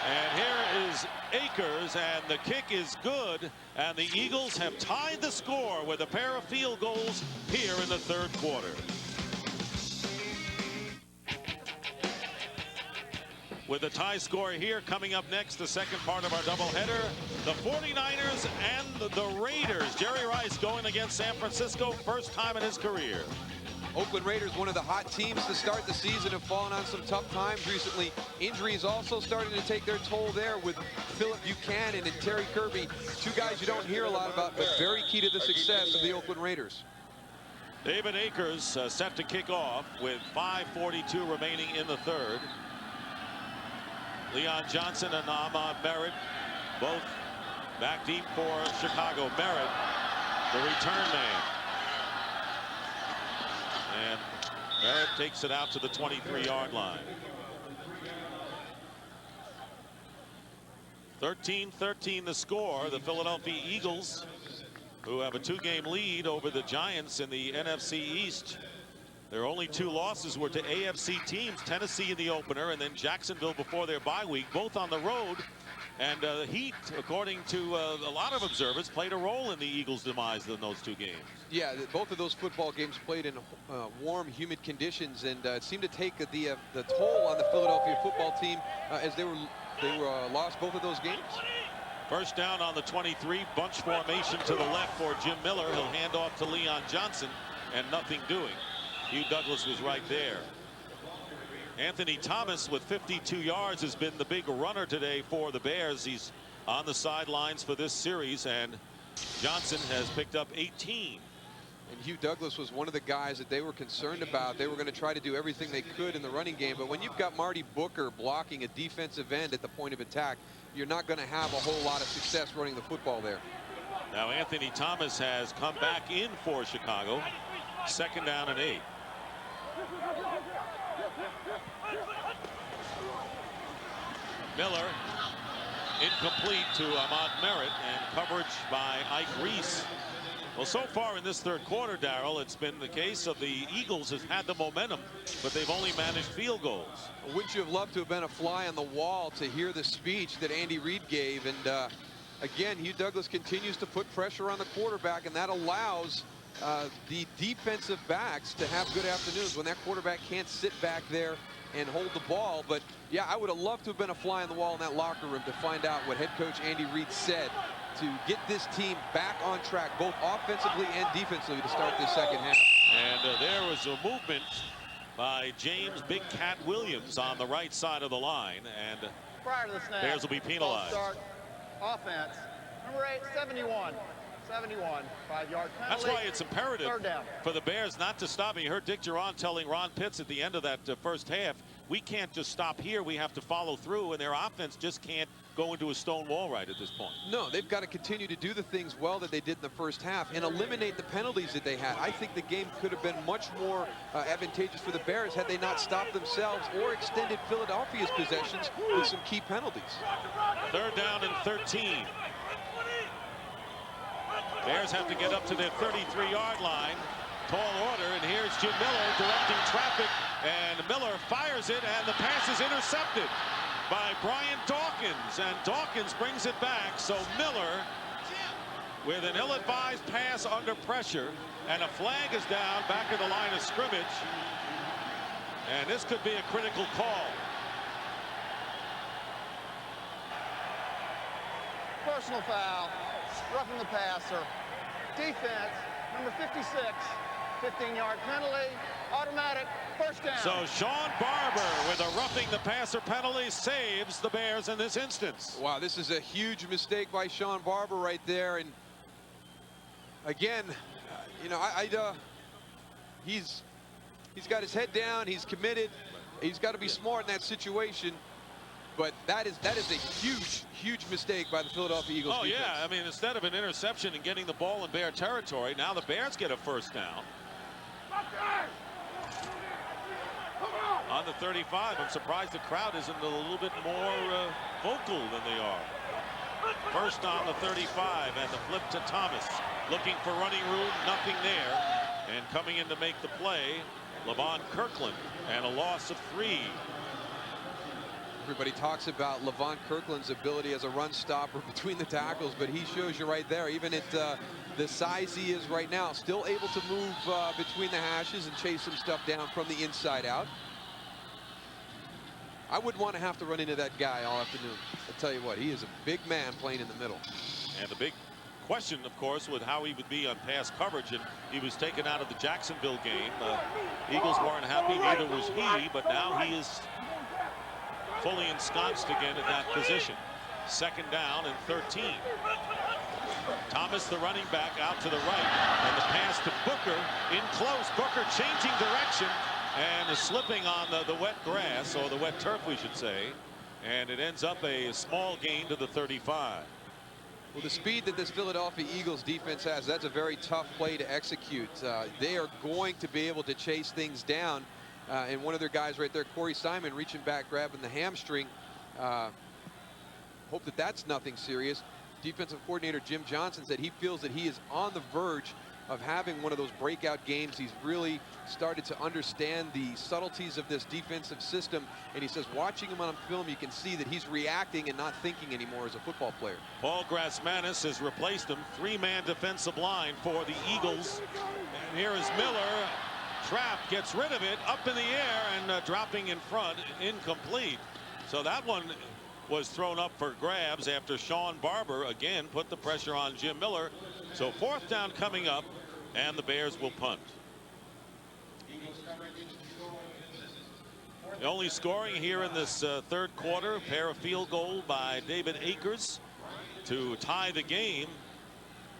And here is Akers, and the kick is good, and the Eagles have tied the score with a pair of field goals here in the third quarter. With the tie score here, coming up next, the second part of our doubleheader, the 49ers and the Raiders. Jerry Rice going against San Francisco, first time in his career. Oakland Raiders, one of the hot teams to start the season, have fallen on some tough times recently. Injuries also starting to take their toll there with Phillip Buchanan and Terry Kirby, two guys you don't hear a lot about, but very key to the success of the Oakland Raiders. David Akers set to kick off with 5:42 remaining in the third. Leon Johnson and Ahmad Merritt both back deep for Chicago. Merritt, the return man. And Merritt takes it out to the 23-yard line. 13-13 the score. The Philadelphia Eagles, who have a 2-game lead over the Giants in the NFC East. Their only 2 losses were to AFC teams, Tennessee in the opener and then Jacksonville before their bye week, both on the road. And the Heat, according to a lot of observers, played a role in the Eagles' demise in those 2 games. Yeah, both of those football games played in warm, humid conditions, and it seemed to take the toll on the Philadelphia football team as they were lost both of those games. First down on the 23, bunch formation to the left for Jim Miller. He'll hand off to Leon Johnson, and nothing doing. Hugh Douglas was right there. Anthony Thomas with 52 yards has been the big runner today for the Bears. He's on the sidelines for this series, and Johnson has picked up 18. And Hugh Douglas was one of the guys that they were concerned about. They were going to try to do everything they could in the running game, but when you've got Marty Booker blocking a defensive end at the point of attack, you're not going to have a whole lot of success running the football there. Now Anthony Thomas has come back in for Chicago. Second down and 8. Miller incomplete to Ahmad Merritt, and coverage by Ike Reese. Well, so far in this third quarter, Daryl, it's been the case of the Eagles has had the momentum, but they've only managed field goals. Wouldn't you have loved to have been a fly on the wall to hear the speech that Andy Reid gave? And again, Hugh Douglas continues to put pressure on the quarterback, and that allows the defensive backs to have good afternoons when that quarterback can't sit back there and hold the ball. But yeah, I would have loved to have been a fly on the wall in that locker room to find out what head coach Andy Reid said to get this team back on track, both offensively and defensively, to start this second half. And there was a movement by James Big Cat Williams on the right side of the line, and Prior to the snap, Bears will be penalized. Start offense, number 8, 71. 5-yard penalty. That's why it's imperative Third down. for the Bears not to stop. You heard Dick Duran telling Ron Pitts at the end of that first half, we can't just stop here. We have to follow through, and their offense just can't go into a stone wall right at this point. No, they've got to continue to do the things well that they did in the first half and eliminate the penalties that they had. I think the game could have been much more advantageous for the Bears had they not stopped themselves or extended Philadelphia's possessions with some key penalties. Third down and 13. Bears have to get up to their 33-yard line. Tall order, and here's Jim Miller directing traffic, and Miller fires it, and the pass is intercepted by Brian Dawkins, and Dawkins brings it back. So Miller, with an ill-advised pass under pressure, and a flag is down back at the line of scrimmage, and this could be a critical call. Personal foul, roughing the passer. Defense, number 56, 15-yard penalty, automatic, first down. So Sean Barber, with a roughing the passer penalty, saves the Bears in this instance. Wow, this is a huge mistake by Sean Barber right there. And again, you know, he's got his head down, he's committed, he's got to be smart in that situation. But that is a huge mistake by the Philadelphia Eagles. Oh, defense. yeah. I mean, instead of an interception and getting the ball in Bear territory, now the Bears get a first down. On the 35, I'm surprised the crowd isn't a little bit more vocal than they are. First on the 35, and the flip to Thomas. Looking for running room, nothing there. And coming in to make the play, Levon Kirkland, and a loss of 3. Everybody talks about Levon Kirkland's ability as a run stopper between the tackles, but he shows you right there, even at the size he is right now, still able to move between the hashes and chase some stuff down from the inside out. I wouldn't want to have to run into that guy all afternoon. I'll tell you what, he is a big man playing in the middle. And the big question, of course, with how he would be on pass coverage, and he was taken out of the Jacksonville game. Eagles weren't happy, neither was he, but now he is fully ensconced again at that position. 2nd down and 13. Thomas, the running back, out to the right, and the pass to Booker in close. Booker changing direction and slipping on the wet grass, or the wet turf, we should say, and it ends up a small gain to the 35. Well, the speed that this Philadelphia Eagles defense has, that's a very tough play to execute. They are going to be able to chase things down. And one of their guys right there, Corey Simon, reaching back, grabbing the hamstring. Hope that that's nothing serious. Defensive coordinator Jim Johnston said he feels that he is on the verge of having one of those breakout games. He's really started to understand the subtleties of this defensive system, and he says watching him on film, you can see that he's reacting and not thinking anymore as a football player. Paul Grassmanis has replaced him. 3-man defensive line for the Eagles. And here is Miller. Trap gets rid of it, up in the air, and dropping in front, incomplete. So that one was thrown up for grabs after Sean Barber again put the pressure on Jim Miller. So 4th down coming up, and the Bears will punt. The only scoring here in this 3rd quarter, pair of field goal by David Akers to tie the game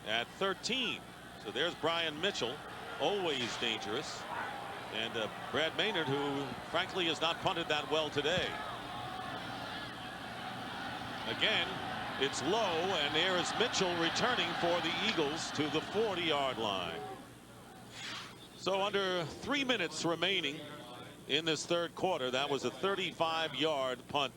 at 13. So there's Brian Mitchell, always dangerous. And Brad Maynard, who frankly has not punted that well today. Again, it's low, and there is Mitchell returning for the Eagles to the 40-yard line. So under 3 minutes remaining in this 3rd quarter, that was a 35-yard punt.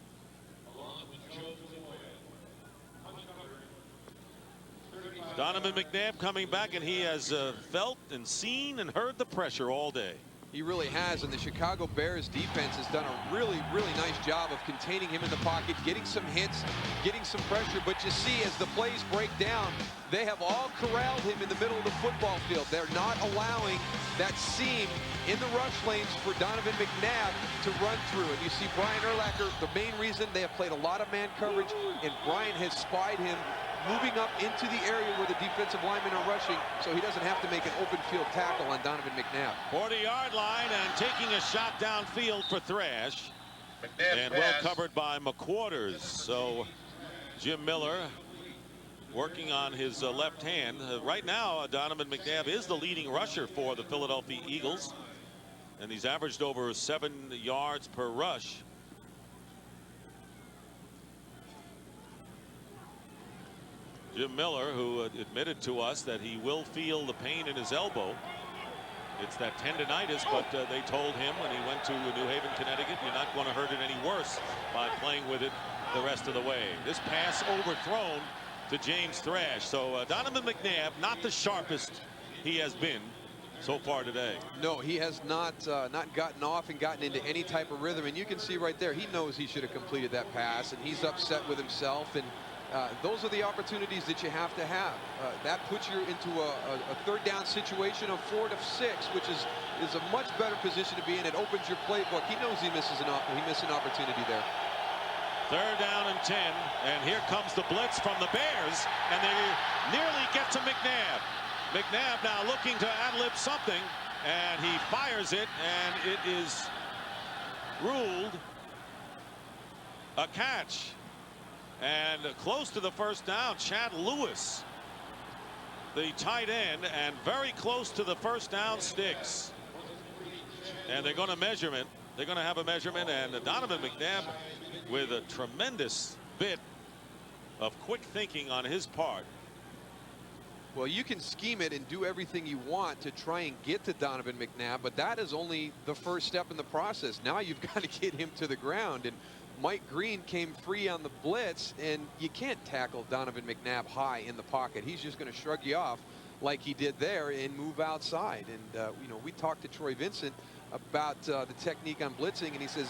Donovan McNabb coming back, and he has felt and seen and heard the pressure all day. He really has, and the Chicago Bears defense has done a really nice job of containing him in the pocket, getting some hits, getting some pressure. But you see, as the plays break down, they have all corralled him in the middle of the football field. They're not allowing that seam in the rush lanes for Donovan McNabb to run through. And you see Brian Urlacher, the main reason they have played a lot of man coverage, and Brian has spied him moving up into the area where the defensive linemen are rushing, so he doesn't have to make an open field tackle on Donovan McNabb. 40-yard line, and taking a shot downfield for Thrash. And well covered by McQuarters. So Jim Miller working on his left hand. Right now, Donovan McNabb is the leading rusher for the Philadelphia Eagles, and he's averaged over 7 yards per rush. Jim Miller, who admitted to us that he will feel the pain in his elbow. It's that tendonitis, but they told him when he went to New Haven, Connecticut, you're not going to hurt it any worse by playing with it the rest of the way. This pass overthrown to James Thrash. So Donovan McNabb, not the sharpest he has been so far today. No, he has not gotten off and gotten into any type of rhythm. And you can see right there, he knows he should have completed that pass, and he's upset with himself. And those are the opportunities that you have to have. That puts you into a 3rd down situation of 4 to 6, which is a much better position to be in. It opens your playbook. He knows he missed an opportunity there. 3rd down and 10, and here comes the blitz from the Bears, and they nearly get to McNabb. McNabb now looking to ad-lib something, and he fires it, and it is ruled a catch. And close to the 1st down, Chad Lewis, the tight end, and very close to the 1st down sticks. And they're going to measure it. They're going to have a measurement, and Donovan McNabb with a tremendous bit of quick thinking on his part. Well, you can scheme it and do everything you want to try and get to Donovan McNabb, but that is only the first step in the process. Now you've got to get him to the ground, and Mike Green came free on the blitz, and you can't tackle Donovan McNabb high in the pocket. He's just going to shrug you off like he did there and move outside. And you know, we talked to Troy Vincent about the technique on blitzing, and he says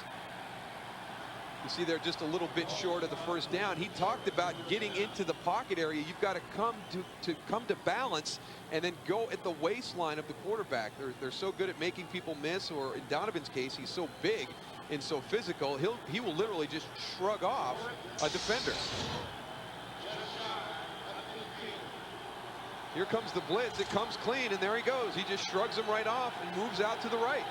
You see they're just a little bit short of the first down. He talked about getting into the pocket area. You've got to come to balance and then go at the waistline of the quarterback. They're so good at making people miss, or in Donovan's case, he's so big and so physical, he will literally just shrug off a defender. Here comes the blitz. It comes clean, and there he goes. He just shrugs him right off and moves out to the right.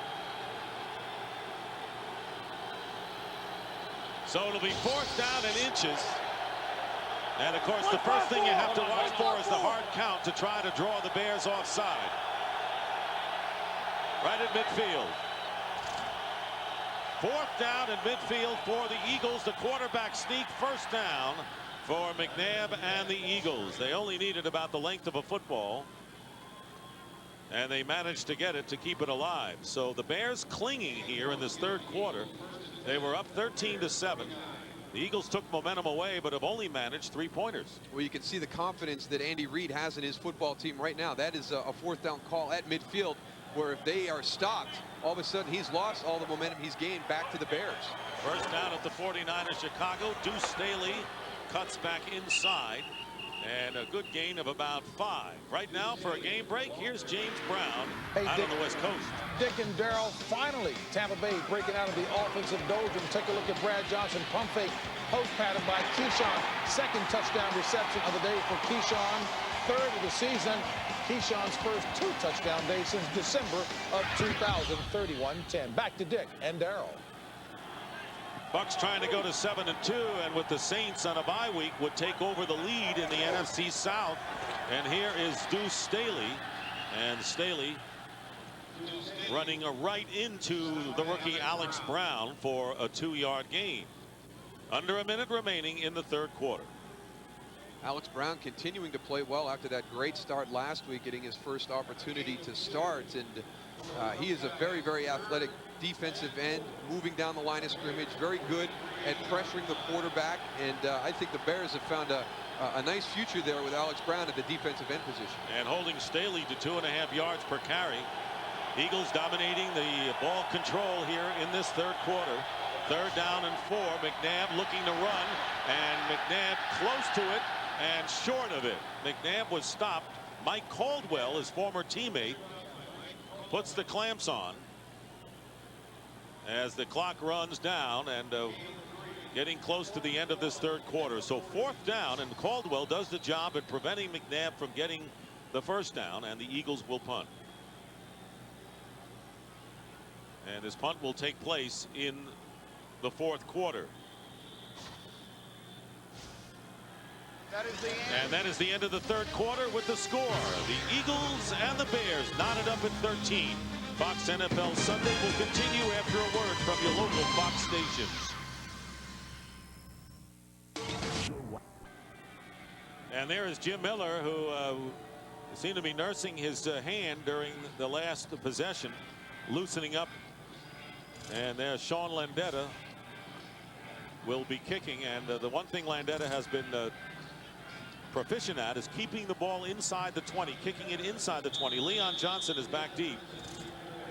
So it'll be 4th down and inches. And of course, the first thing you have to watch for is the hard count to try to draw the Bears offside. Right at midfield. 4th down and midfield for the Eagles. The quarterback sneak, 1st down for McNabb and the Eagles. They only needed about the length of a football, and they managed to get it to keep it alive. So the Bears clinging here in this 3rd quarter. They were up 13-7. The Eagles took momentum away, but have only managed 3-pointers. Well, you can see the confidence that Andy Reid has in his football team right now. That is a 4th down call at midfield, where if they are stopped, all of a sudden he's lost all the momentum he's gained back to the Bears. 1st down at the 49 of Chicago. Deuce Staley cuts back inside, and a good gain of about 5. Right now, for a game break, here's James Brown out on the West Coast. Dick and Daryl, finally, Tampa Bay breaking out of the offensive doldrum. Take a look at Brad Johnson. Pump fake, post pattern by Keyshawn. 2nd touchdown reception of the day for Keyshawn. 3rd of the season. Keyshawn's first 2 touchdown day since December of 2031-10. Back to Dick and Daryl. Bucks trying to go to 7-2, and with the Saints on a bye week would take over the lead in the NFC South. And here is Deuce Staley, and Staley running right into the rookie Alex Brown for a 2-yard gain. Under a minute remaining in the 3rd quarter. Alex Brown continuing to play well after that great start last week, getting his first opportunity to start, and he is a very, very athletic defensive end, moving down the line of scrimmage, very good at pressuring the quarterback, and I think the Bears have found a nice future there with Alex Brown at the defensive end position. And holding Staley to 2.5 yards per carry. Eagles dominating the ball control here in this 3rd quarter. 3rd down and 4. McNabb looking to run, and McNabb close to it and short of it. McNabb was stopped. Mike Caldwell, his former teammate, puts the clamps on as the clock runs down, and getting close to the end of this 3rd quarter. So 4th down, and Caldwell does the job at preventing McNabb from getting the 1st down, and the Eagles will punt. And this punt will take place in the 4th quarter. And that is the end of the 3rd quarter with the score. The Eagles and the Bears knotted up at 13. Fox NFL Sunday will continue after a word from your local Fox stations. And there is Jim Miller, who seemed to be nursing his hand during the last possession, loosening up. And there's Sean Landeta will be kicking. And the one thing Landeta has been proficient at is keeping the ball inside the 20, kicking it inside the 20. Leon Johnson is back deep,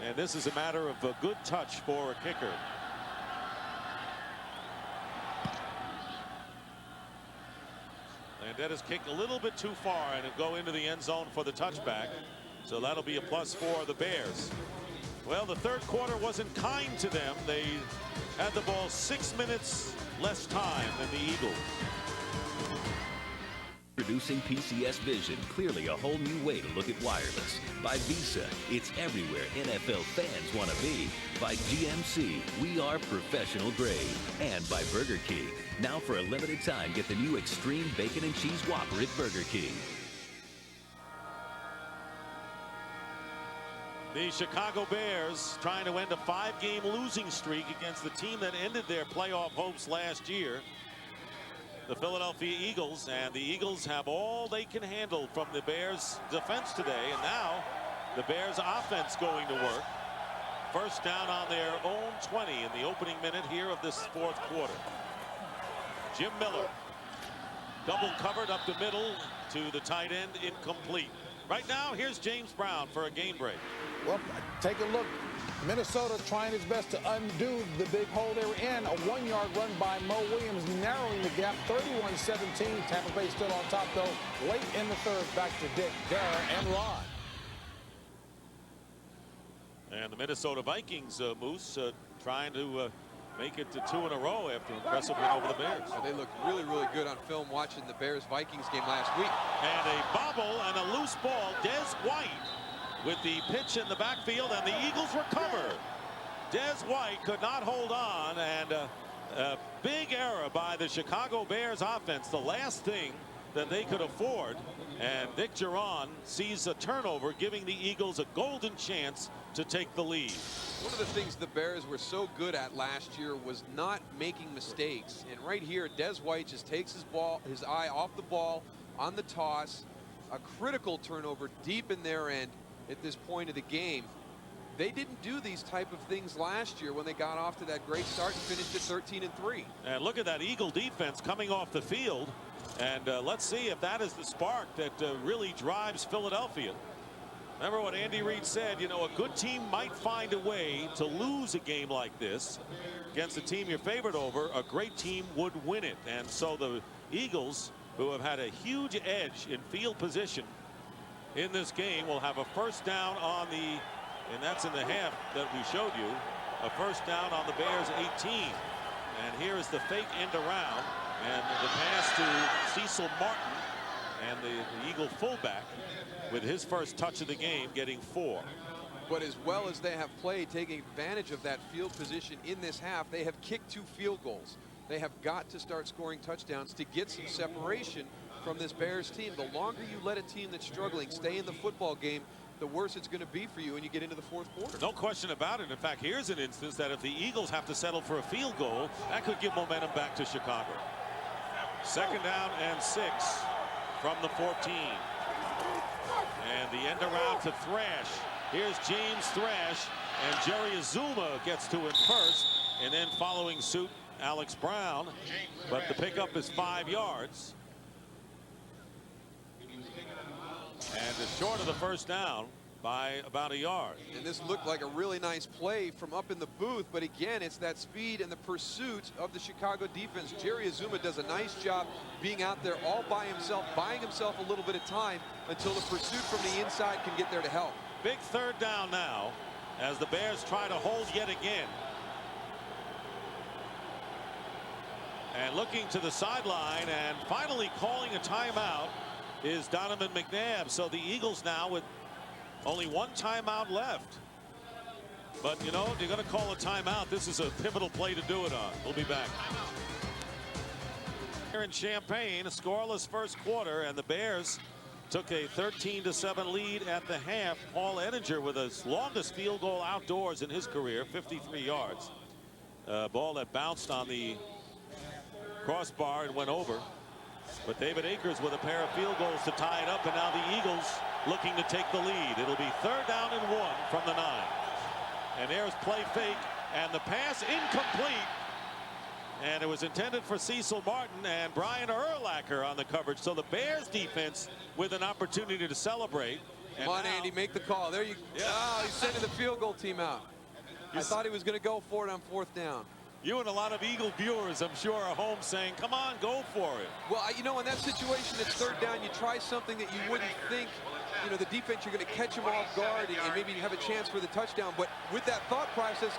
and this is a matter of a good touch for a kicker. Landeta's kicked a little bit too far, and it'll go into the end zone for the touchback, so that'll be a plus for the Bears. Well, the 3rd quarter wasn't kind to them. They had the ball 6 minutes less time than the Eagles. Introducing PCS Vision, clearly a whole new way to look at wireless. By Visa, it's everywhere NFL fans want to be. By GMC, we are professional grade. And by Burger King, now for a limited time, get the new Extreme Bacon and Cheese Whopper at Burger King. The Chicago Bears trying to end a 5-game losing streak against the team that ended their playoff hopes last year, the Philadelphia Eagles. And the Eagles have all they can handle from the Bears defense today, and now the Bears offense going to work. 1st down on their own 20 in the opening minute here of this 4th quarter. Jim Miller double covered up the middle to the tight end, incomplete. Right now, here's James Brown for a game break. Well, take a look. Minnesota trying its best to undo the big hole they were in. A 1-yard run by Mo Williams narrowing the gap, 31-17. Tampa Bay still on top, though. Late in the third, back to Dick, Daryl, and Ron. And the Minnesota Vikings, Moose, trying to make it to 2 in a row after an impressive win over the Bears. They looked really, really good on film watching the Bears-Vikings game last week. And a bobble and a loose ball. Des White with the pitch in the backfield, and the Eagles recover. Des White could not hold on, and a big error by the Chicago Bears offense. The last thing that they could afford, and Dick Geron sees a turnover, giving the Eagles a golden chance to take the lead. One of the things the Bears were so good at last year was not making mistakes. And right here, Des White just takes his eye off the ball on the toss. A critical turnover deep in their end at this point of the game. They didn't do these type of things last year when they got off to that great start and finished at 13-3. And look at that Eagle defense coming off the field. And let's see if that is the spark that really drives Philadelphia. Remember what Andy Reid said, you know, a good team might find a way to lose a game like this against a team you're favored over. A great team would win it. And so the Eagles, who have had a huge edge in field position in this game, will have a first down on the, and that's in the half that we showed you, a first down on the Bears 18. And here is the fake end around and the pass to Cecil Martin, and the Eagle fullback with his first touch of the game getting 4. But as well as they have played, taking advantage of that field position in this half, they have kicked 2 field goals. They have got to start scoring touchdowns to get some separation from this Bears team. The longer you let a team that's struggling stay in the football game, the worse it's going to be for you when you get into the fourth quarter. No question about it. In fact, here's an instance that if the Eagles have to settle for a field goal, that could give momentum back to Chicago. 2nd down and 6 from the 14. And the end around to Thrash. Here's James Thrash, and Jerry Azuma gets to him first, and then following suit, Alex Brown. But the pickup is 5 yards. And it's short of the first down by about a yard. And this looked like a really nice play from up in the booth, but again, it's that speed and the pursuit of the Chicago defense. Jerry Azuma does a nice job being out there all by himself, buying himself a little bit of time until the pursuit from the inside can get there to help. Big 3rd down now as the Bears try to hold yet again. And looking to the sideline and finally calling a timeout is Donovan McNabb. So the Eagles now with only 1 timeout left. But you know, if you're going to call a timeout, this is a pivotal play to do it on. We'll be back. Here in Champaign, a scoreless first quarter, and the Bears took a 13-7 lead at the half. Paul Ettinger with his longest field goal outdoors in his career, 53 yards. Ball that bounced on the crossbar and went over. But David Akers with a pair of field goals to tie it up, and now the Eagles looking to take the lead. It'll be 3rd down and 1 from the 9. And there's play fake, and the pass incomplete. And it was intended for Cecil Martin and Brian Urlacher on the coverage. So the Bears defense with an opportunity to celebrate. Come on, Andy, make the call. There you go. Yeah. Oh, he's sending the field goal team out. I thought he was going to go for it on 4th down. You and a lot of Eagle viewers, I'm sure, are home saying, come on, go for it. Well, you know, in that situation, it's 3rd down. You try something that you wouldn't think, you know, the defense, you're going to catch them off guard and maybe have a chance for the touchdown. But with that thought process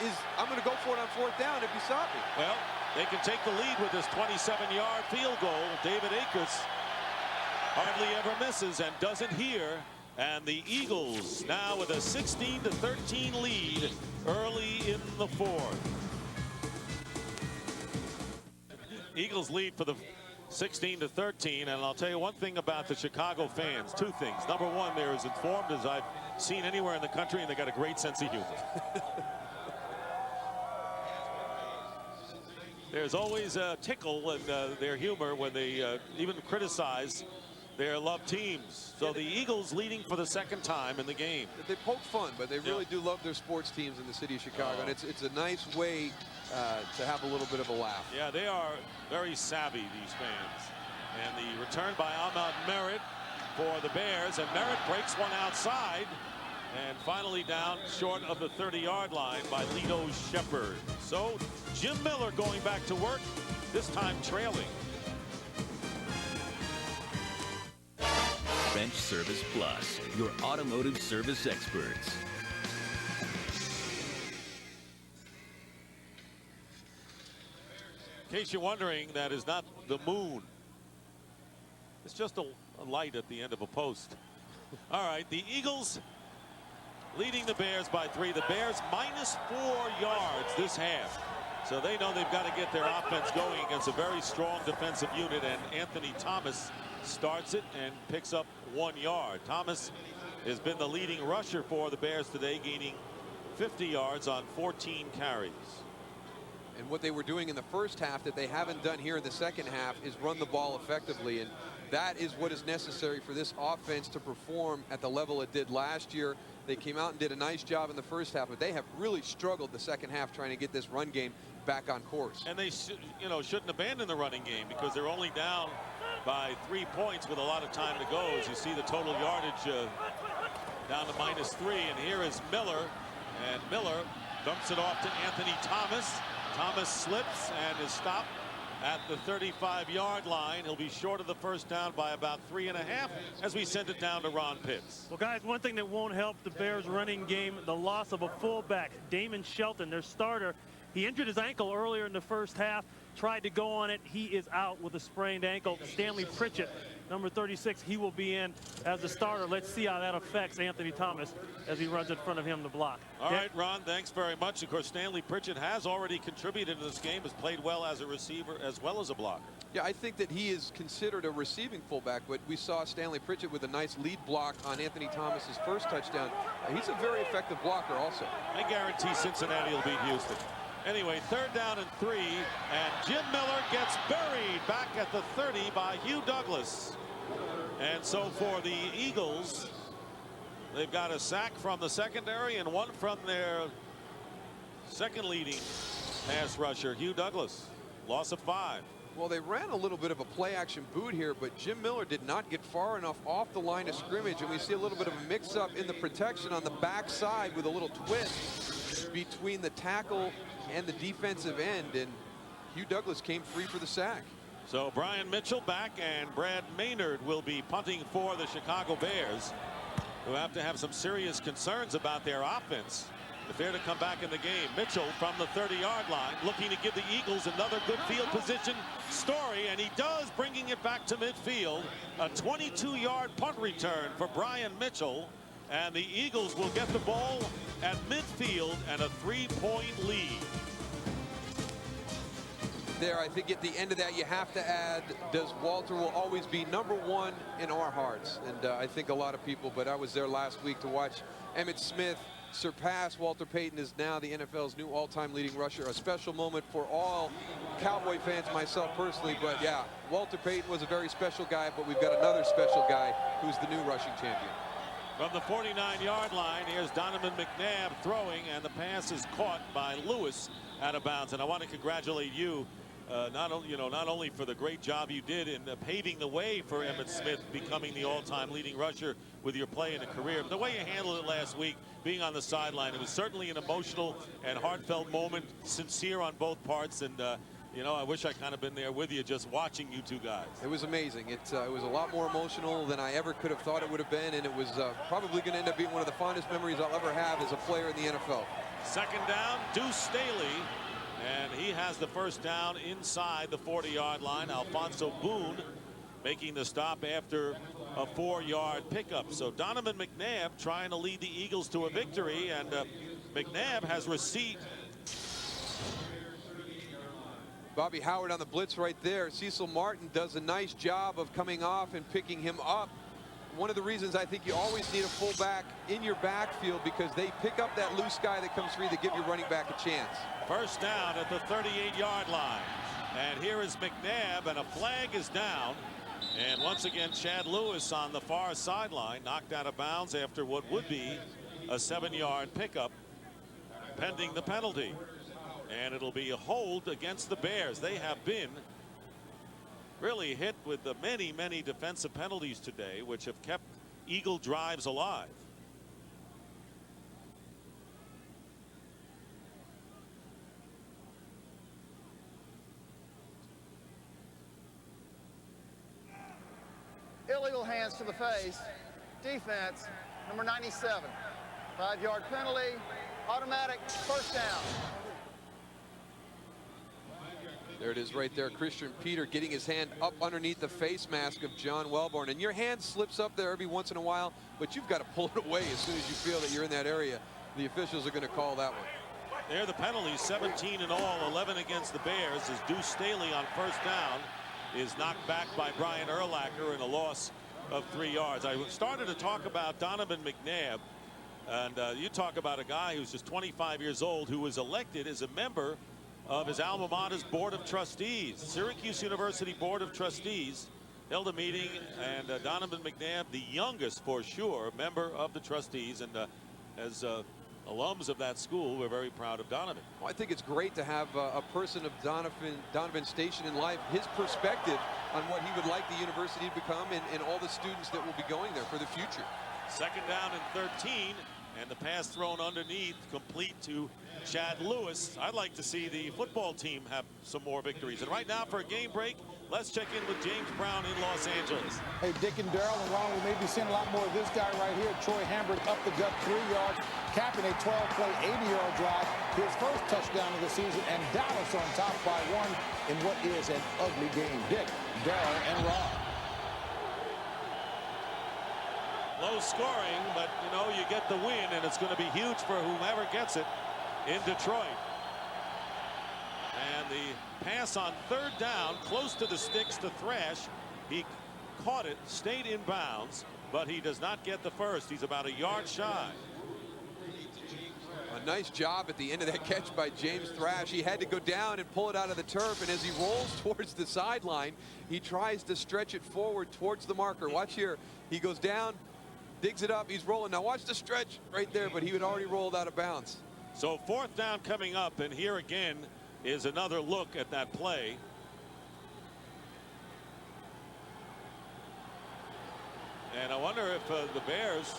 is, I'm going to go for it on 4th down if you stop me. Well, they can take the lead with this 27-yard field goal. David Akers hardly ever misses and doesn't here. And the Eagles now with a 16-13 lead early in the 4th. Eagles lead for the 16-13, and I'll tell you one thing about the Chicago fans. 2 things. Number 1, they're as informed as I've seen anywhere in the country, and they got a great sense of humor. There's always a tickle in their humor when they even criticize their loved teams. So the Eagles leading for the 2nd time in the game. They poke fun, but they really do love their sports teams in the city of Chicago, and it's a nice way to have a little bit of a laugh. Yeah, they are very savvy, these fans. And the return by Ahmad Merritt for the Bears, and Merritt breaks one outside, And finally down short of the 30-yard line by Lito Shepherd. So Jim Miller going back to work, this time trailing. Bench Service Plus, your automotive service experts. In case you're wondering, that is not the moon. It's just a light at the end of a post. All right, the Eagles leading the Bears by 3. The Bears -4 yards this half. So they know they've got to get their offense going against a very strong defensive unit, and Anthony Thomas starts it and picks up 1 yard. Thomas has been the leading rusher for the Bears today, gaining 50 yards on 14 carries. And what they were doing in the first half that they haven't done here in the second half is run the ball effectively. And that is what is necessary for this offense to perform at the level it did last year. They came out and did a nice job in the first half, but they have really struggled the second half trying to get this run game back on course. And they shouldn't abandon the running game, because they're only down by 3 points with a lot of time to go. As you see the total yardage down to -3. And here is Miller, and Miller dumps it off to Anthony Thomas. Thomas slips and is stopped at the 35-yard line. He'll be short of the first down by about 3.5 as we send it down to Ron Pitts. Well, guys, one thing that won't help the Bears running game, the loss of a fullback, Damon Shelton, their starter. He injured his ankle earlier in the first half, tried to go on it. He is out with a sprained ankle. Stanley Pritchett, number 36, he will be in as the starter. Let's see how that affects Anthony Thomas as he runs in front of him to block. All right, Ron, thanks very much. Of course, Stanley Pritchett has already contributed in this game, has played well as a receiver as well as a blocker. Yeah, I think that he is considered a receiving fullback, but we saw Stanley Pritchett with a nice lead block on Anthony Thomas's first touchdown. He's a very effective blocker also. I guarantee Cincinnati will beat Houston. Anyway, 3rd down and 3, and Jim Miller gets buried back at the 30 by Hugh Douglas. And so for the Eagles, they've got a sack from the secondary and 1 from their second leading pass rusher, Hugh Douglas. Loss of 5. Well, they ran a little bit of a play-action boot here, but Jim Miller did not get far enough off the line of scrimmage, and we see a little bit of a mix-up in the protection on the backside with a little twist between the tackle and the defensive end, and Hugh Douglas came free for the sack. So Brian Mitchell back, and Brad Maynard will be punting for the Chicago Bears, who have to have some serious concerns about their offense if they're to come back in the game. Mitchell from the 30-yard line looking to give the Eagles another good field position story, and he does, bringing it back to midfield. A 22-yard punt return for Brian Mitchell, and the Eagles will get the ball at midfield and a 3-point lead. There, I think at the end of that you have to add, does Walter will always be #1 in our hearts? And I think a lot of people, but I was there last week to watch Emmitt Smith surpass Walter Payton as now the NFL's new all-time leading rusher. A special moment for all Cowboy fans, myself personally, but yeah, Walter Payton was a very special guy, but we've got another special guy who's the new rushing champion. From the 49-yard line, here's Donovan McNabb throwing, and the pass is caught by Lewis out of bounds. And I want to congratulate you, not only for the great job you did in paving the way for Emmitt Smith becoming the all-time leading rusher with your play in a career, but the way you handled it last week, being on the sideline, it was certainly an emotional and heartfelt moment, sincere on both parts, and I wish I kind of been there with you, just watching you two guys. It was amazing. It was a lot more emotional than I ever could have thought it would have been, and it was probably going to end up being one of the fondest memories I'll ever have as a player in the NFL. 2nd down, Deuce Staley, and he has the first down inside the 40-yard line. Alfonso Boone making the stop after a 4-yard pickup. So Donovan McNabb trying to lead the Eagles to a victory, and McNabb has receipt. Bobby Howard on the blitz right there. Cecil Martin does a nice job of coming off and picking him up. One of the reasons I think you always need a fullback in your backfield, because they pick up that loose guy that comes free to give your running back a chance. First down at the 38-yard line. And here is McNabb, and a flag is down. And once again, Chad Lewis on the far sideline, knocked out of bounds after what would be a 7-yard pickup, pending the penalty. And it'll be a hold against the Bears. They have been really hit with the many defensive penalties today, which have kept Eagle drives alive. illegal hands to the face. Defense, number 97. 5-yard penalty, automatic first down. There it is right there. Christian Peter getting his hand up underneath the face mask of John Welborn. And your hand slips up there every once in a while, but you've got to pull it away as soon as you feel that you're in that area. The officials are going to call that one. There the penalties, 17 in all, 11 against the Bears, as Deuce Staley on first down is knocked back by Brian Urlacher in a loss of 3 yards. I started to talk about Donovan McNabb, and you talk about a guy who's just 25 years old who was elected as a member of his alma mater's Board of Trustees. Syracuse University Board of Trustees held a meeting, and Donovan McNabb, the youngest for sure member of the trustees, and as alums of that school, we're very proud of Donovan. Well, I think it's great to have a person of Donovan's station in life, his perspective on what he would like the university to become, and all the students that will be going there for the future. Second down and 13, and the pass thrown underneath, complete to Chad Lewis. I'd like to see the football team have some more victories. And right now for a game break, let's check in with James Brown in Los Angeles. Hey, Dick and Daryl, and Ron, we may be seeing a lot more of this guy right here. Troy Hamburg up the gut 3 yards, capping a 12-play, 80-yard drive. His first touchdown of the season, and Dallas on top by 1 in what is an ugly game. Dick, Daryl, and Ron. Low scoring, but you know, you get the win, and it's going to be huge for whomever gets it in Detroit. And the pass on third down, close to the sticks to Thrash. He caught it, stayed in bounds, but he does not get the first. He's about a yard shy. A nice job at the end of that catch by James Thrash. He had to go down and pull it out of the turf, and as he rolls towards the sideline, he tries to stretch it forward towards the marker. Watch here. He goes down, digs it up, he's rolling. Now watch the stretch right there, but he had already rolled out of bounds. So fourth down coming up, and here again is another look at that play. And I wonder if the Bears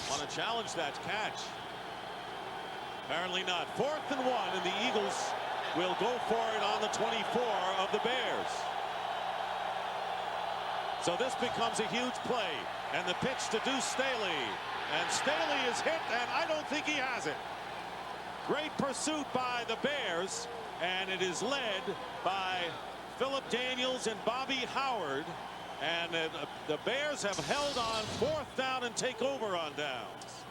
want to challenge that catch. Apparently not. 4th and 1, and the Eagles will go for it on the 24 of the Bears. So this becomes a huge play, and the pitch to Deuce Staley, and Staley is hit, and I don't think he has it. Great pursuit by the Bears, and it is led by Philip Daniels and Bobby Howard, and the Bears have held on 4th down and take over on downs.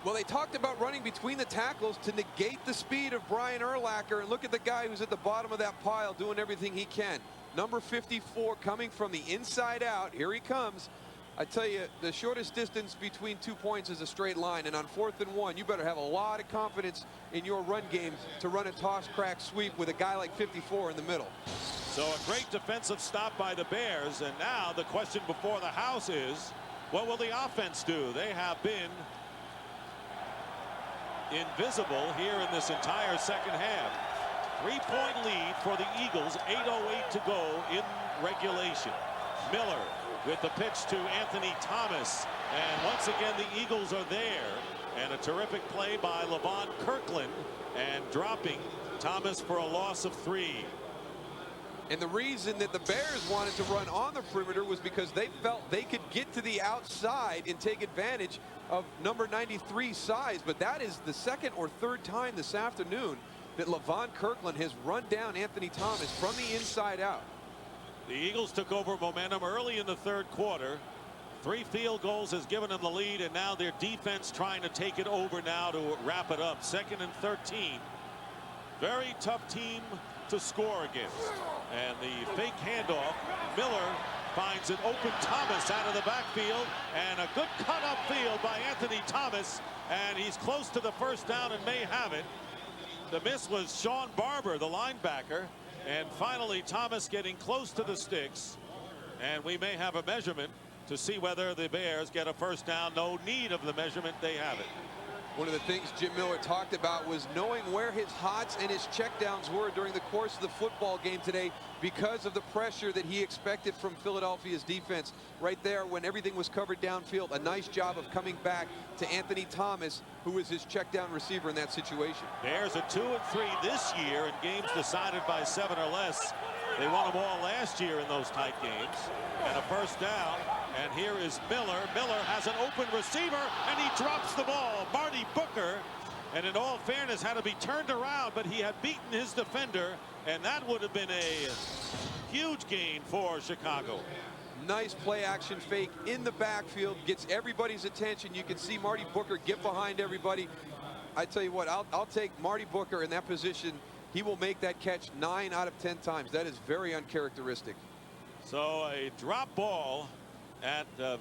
Well, they talked about running between the tackles to negate the speed of Brian Urlacher, and look at the guy who's at the bottom of that pile doing everything he can. Number 54 coming from the inside out. Here he comes. I tell you, the shortest distance between 2 points is a straight line, and on 4th and 1, you better have a lot of confidence in your run game to run a toss, crack, sweep with a guy like 54 in the middle. So a great defensive stop by the Bears, and now the question before the house is, what will the offense do? They have been invisible here in this entire second half. 3-point lead for the Eagles, 8:08 to go in regulation. Miller with the pitch to Anthony Thomas, and once again the Eagles are there, and a terrific play by Levon Kirkland, and dropping Thomas for a loss of 3. And the reason that the Bears wanted to run on the perimeter was because they felt they could get to the outside and take advantage of number 93's size. But that is the 2nd or 3rd time this afternoon that Levon Kirkland has run down Anthony Thomas from the inside out. The Eagles took over momentum early in the 3rd quarter. 3 field goals has given them the lead, and now their defense trying to take it over now to wrap it up. 2nd and 13. Very tough team to score against. And the fake handoff, Miller finds an open Thomas out of the backfield, and a good cut upfield by Anthony Thomas, and he's close to the first down and may have it. The miss was Sean Barber, the linebacker, and finally Thomas getting close to the sticks, and we may have a measurement to see whether the Bears get a first down. No need of the measurement, they have it. One of the things Jim Miller talked about was knowing where his hots and his checkdowns were during the course of the football game today because of the pressure that he expected from Philadelphia's defense. Right there when everything was covered downfield, a nice job of coming back to Anthony Thomas, who was his checkdown receiver in that situation. Bears are 2-3 this year in games decided by 7 or less. They won them all last year in those tight games. And a first down. And here is Miller. Miller has an open receiver, and he drops the ball. Marty Booker, and in all fairness, had to be turned around, but he had beaten his defender, and that would have been a huge gain for Chicago. Nice play action fake in the backfield, gets everybody's attention. You can see Marty Booker get behind everybody. I tell you what, I'll take Marty Booker in that position. He will make that catch 9 out of 10 times. That is very uncharacteristic. So a drop ball at an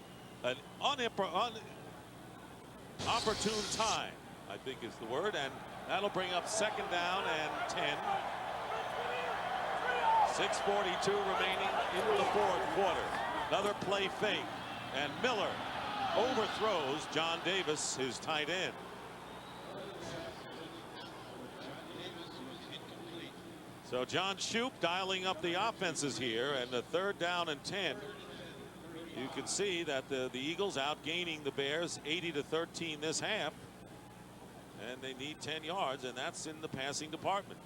opportune time, I think is the word, and that'll bring up second down and 10. 6:42 remaining in the fourth quarter. Another play fake, and Miller overthrows John Davis, his tight end. So John Shoup dialing up the offenses here, and the third down and 10. You can see that the Eagles outgaining the Bears 80-13 this half, and they need 10 yards, and that's in the passing department.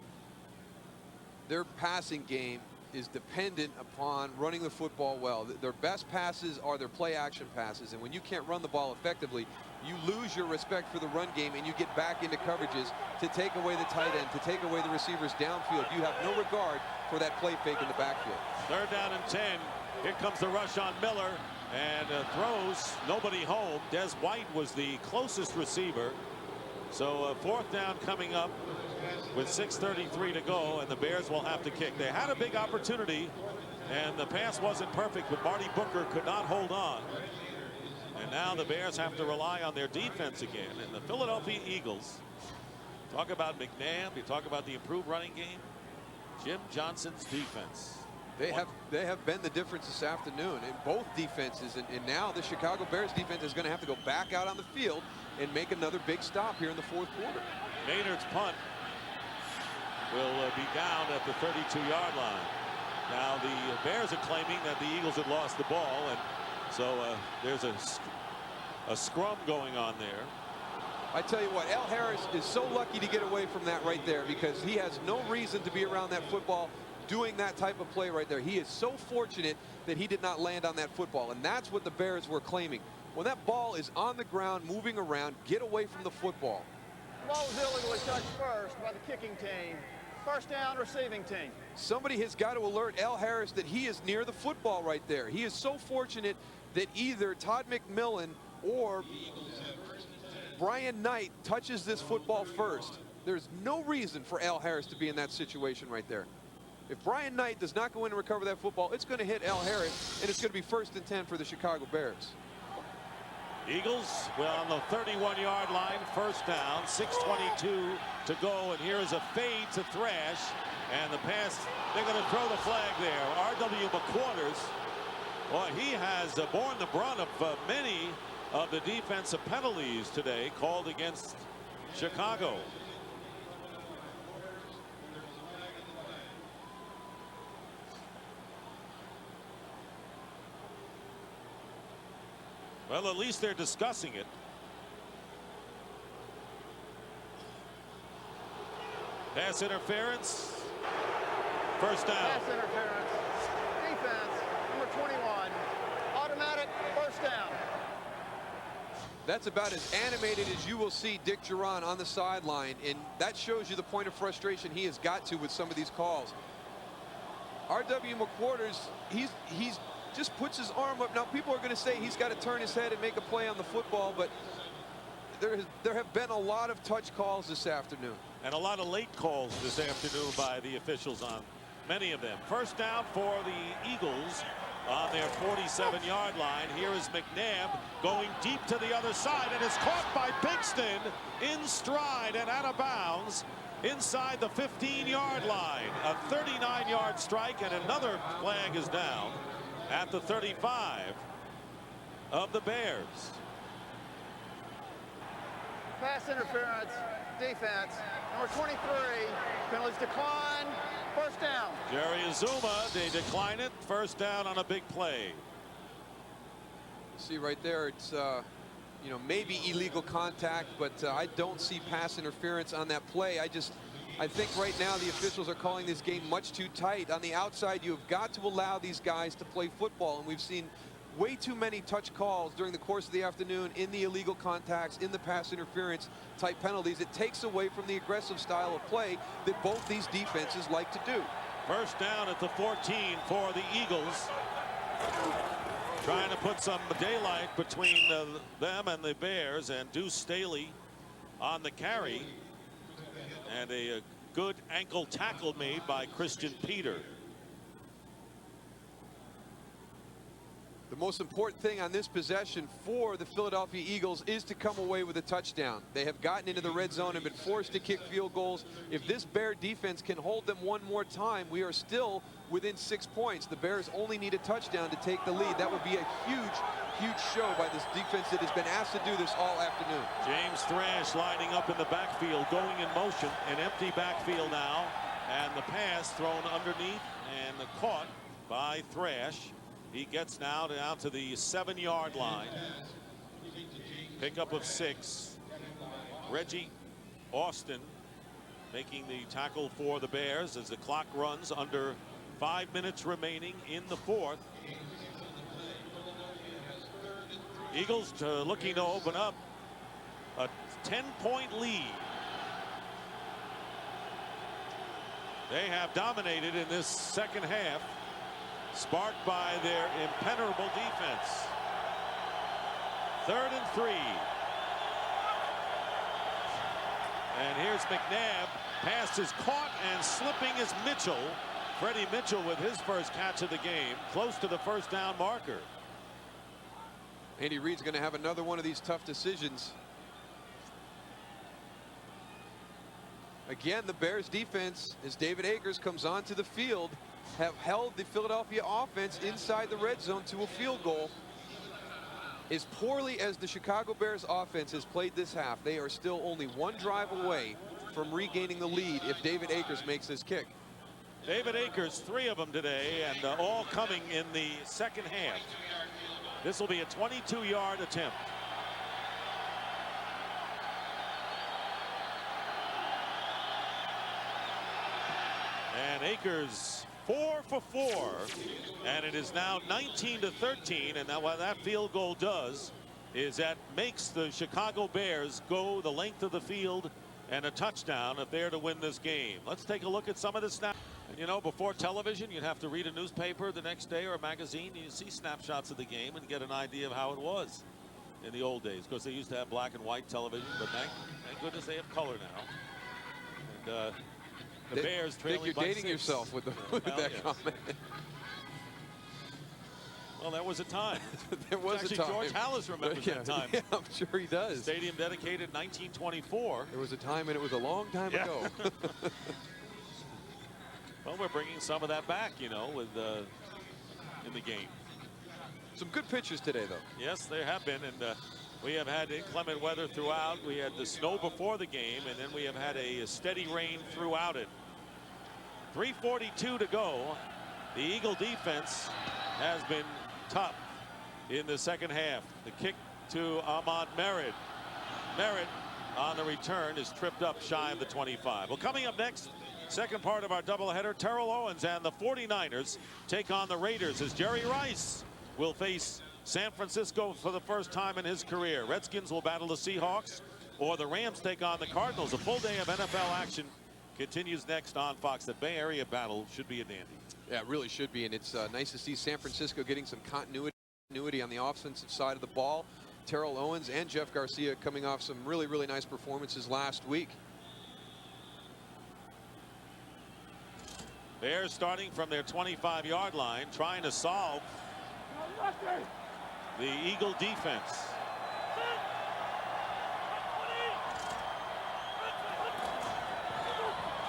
Their passing game is dependent upon running the football well. Their best passes are their play action passes, and when you can't run the ball effectively, you lose your respect for the run game, and you get back into coverages to take away the tight end, to take away the receivers downfield. You have no regard for that play fake in the backfield. Third down and 10. Here comes the rush on Miller, and throws nobody home. Des White was the closest receiver. So fourth down coming up with 6:33 to go, and the Bears will have to kick. They had a big opportunity, and the pass wasn't perfect, but Marty Booker could not hold on. And now the Bears have to rely on their defense again. And the Philadelphia Eagles, talk about McNabb, you talk about the improved running game. Jim Johnston's defense. They have been the difference this afternoon in both defenses, and now the Chicago Bears defense is going to have to go back out on the field and make another big stop here in the fourth quarter. Maynard's punt will be down at the 32-yard line. Now the Bears are claiming that the Eagles had lost the ball, and so there's a scrum going on there. I tell you what, Al Harris is so lucky to get away from that right there, because he has no reason to be around that football doing that type of play right there. He is so fortunate that he did not land on that football, and that's what the Bears were claiming. When that ball is on the ground, moving around, get away from the football. The ball was illegally touched first by the kicking team. First down, receiving team. Somebody has got to alert Al Harris that he is near the football right there. He is so fortunate that either Todd McMillan or Brian Knight touches this football first. There's no reason for Al Harris to be in that situation right there. If Brian Knight does not go in and recover that football, it's going to hit Al Harris, and it's going to be 1st and 10 for the Chicago Bears. Eagles, well, on the 31-yard line, first down, 6:22 to go, and here is a fade to Thrash, and the pass, they're going to throw the flag there. R.W. McQuarters, well, he has borne the brunt of many of the defensive penalties today called against Chicago. Well, at least they're discussing it. Pass interference. First down. Pass interference. Defense, number 21. Automatic first down. That's about as animated as you will see Dick Duran on the sideline, and that shows you the point of frustration he has got to with some of these calls. R.W. McQuarters, he's just puts his arm up. Now, people are going to say he's got to turn his head and make a play on the football, but there have been a lot of touch calls this afternoon. And a lot of late calls this afternoon by the officials on many of them. First down for the Eagles on their 47-yard line. Here is McNabb going deep to the other side, and is caught by Bigston in stride and out of bounds inside the 15-yard line. A 39-yard strike, and another flag is down at the 35 of the Bears. Pass interference, defense, number 23. Penalties decline, first down. Jerry Azuma, they decline it. First down on a big play. See right there, it's you know, maybe illegal contact, but I don't see pass interference on that play. I think right now the officials are calling this game much too tight. On the outside, you have got to allow these guys to play football, and we've seen way too many touch calls during the course of the afternoon in the illegal contacts, in the pass interference type penalties. It takes away from the aggressive style of play that both these defenses like to do. First down at the 14 for the Eagles. Trying to put some daylight between them and the Bears, and Deuce Staley on the carry. And a good ankle tackle made by Christian Peter. The most important thing on this possession for the Philadelphia Eagles is to come away with a touchdown. They have gotten into the red zone and been forced to kick field goals. If this Bear defense can hold them one more time, we are still within 6 points. The Bears only need a touchdown to take the lead. That would be a huge show by this defense that has been asked to do this all afternoon. James Thrash lining up in the backfield, going in motion. An empty backfield now, and the pass thrown underneath and caught by Thrash. He gets now down to the 7-yard line. Pickup of 6. Reggie Austin making the tackle for the Bears as the clock runs under 5 minutes remaining in the 4th. Eagles looking to open up a 10-point lead. They have dominated in this second half, sparked by their impenetrable defense. 3rd and 3. And here's McNabb. Pass is caught, and slipping is Mitchell. Freddie Mitchell with his first catch of the game, close to the first down marker. Andy Reid's going to have another one of these tough decisions. Again, the Bears defense, as David Akers comes onto the field, have held the Philadelphia offense inside the red zone to a field goal. As poorly as the Chicago Bears offense has played this half, they are still only one drive away from regaining the lead if David Akers makes this kick. David Akers, 3 of them today, and all coming in the second half. This will be a 22-yard attempt. And Akers 4 for 4, and it is now 19-13. And now what that field goal does is that makes the Chicago Bears go the length of the field and a touchdown if they're to win this game. Let's take a look at some of the snaps. And you know, before television, you'd have to read a newspaper the next day or a magazine. You see snapshots of the game and get an idea of how it was in the old days. Of course, they used to have black and white television, but thank goodness they have color now. And the Bears trailing by 6. You're dating yourself with that comment. Well, there was a time. There was a time. George Hallis remembers that time. Yeah, I'm sure he does. Stadium dedicated 1924. There was a time, and it was a long time ago. Well, we're bringing some of that back, you know, with in the game. Some good pitches today, though. Yes, there have been, and we have had inclement weather throughout. We had the snow before the game, and then we have had a steady rain throughout it. 3:42 to go. The Eagle defense has been tough in the second half. The kick to Ahmad Merritt. Merritt on the return is tripped up shy of the 25. Well, coming up next, second part of our doubleheader, Terrell Owens and the 49ers take on the Raiders as Jerry Rice will face San Francisco for the first time in his career. Redskins will battle the Seahawks, or the Rams take on the Cardinals. A full day of NFL action continues next on Fox. The Bay Area battle should be a dandy. Yeah, it really should be, and it's nice to see San Francisco getting some continuity on the offensive side of the ball. Terrell Owens and Jeff Garcia coming off some really nice performances last week. Bears starting from their 25-yard line, trying to solve the Eagle defense.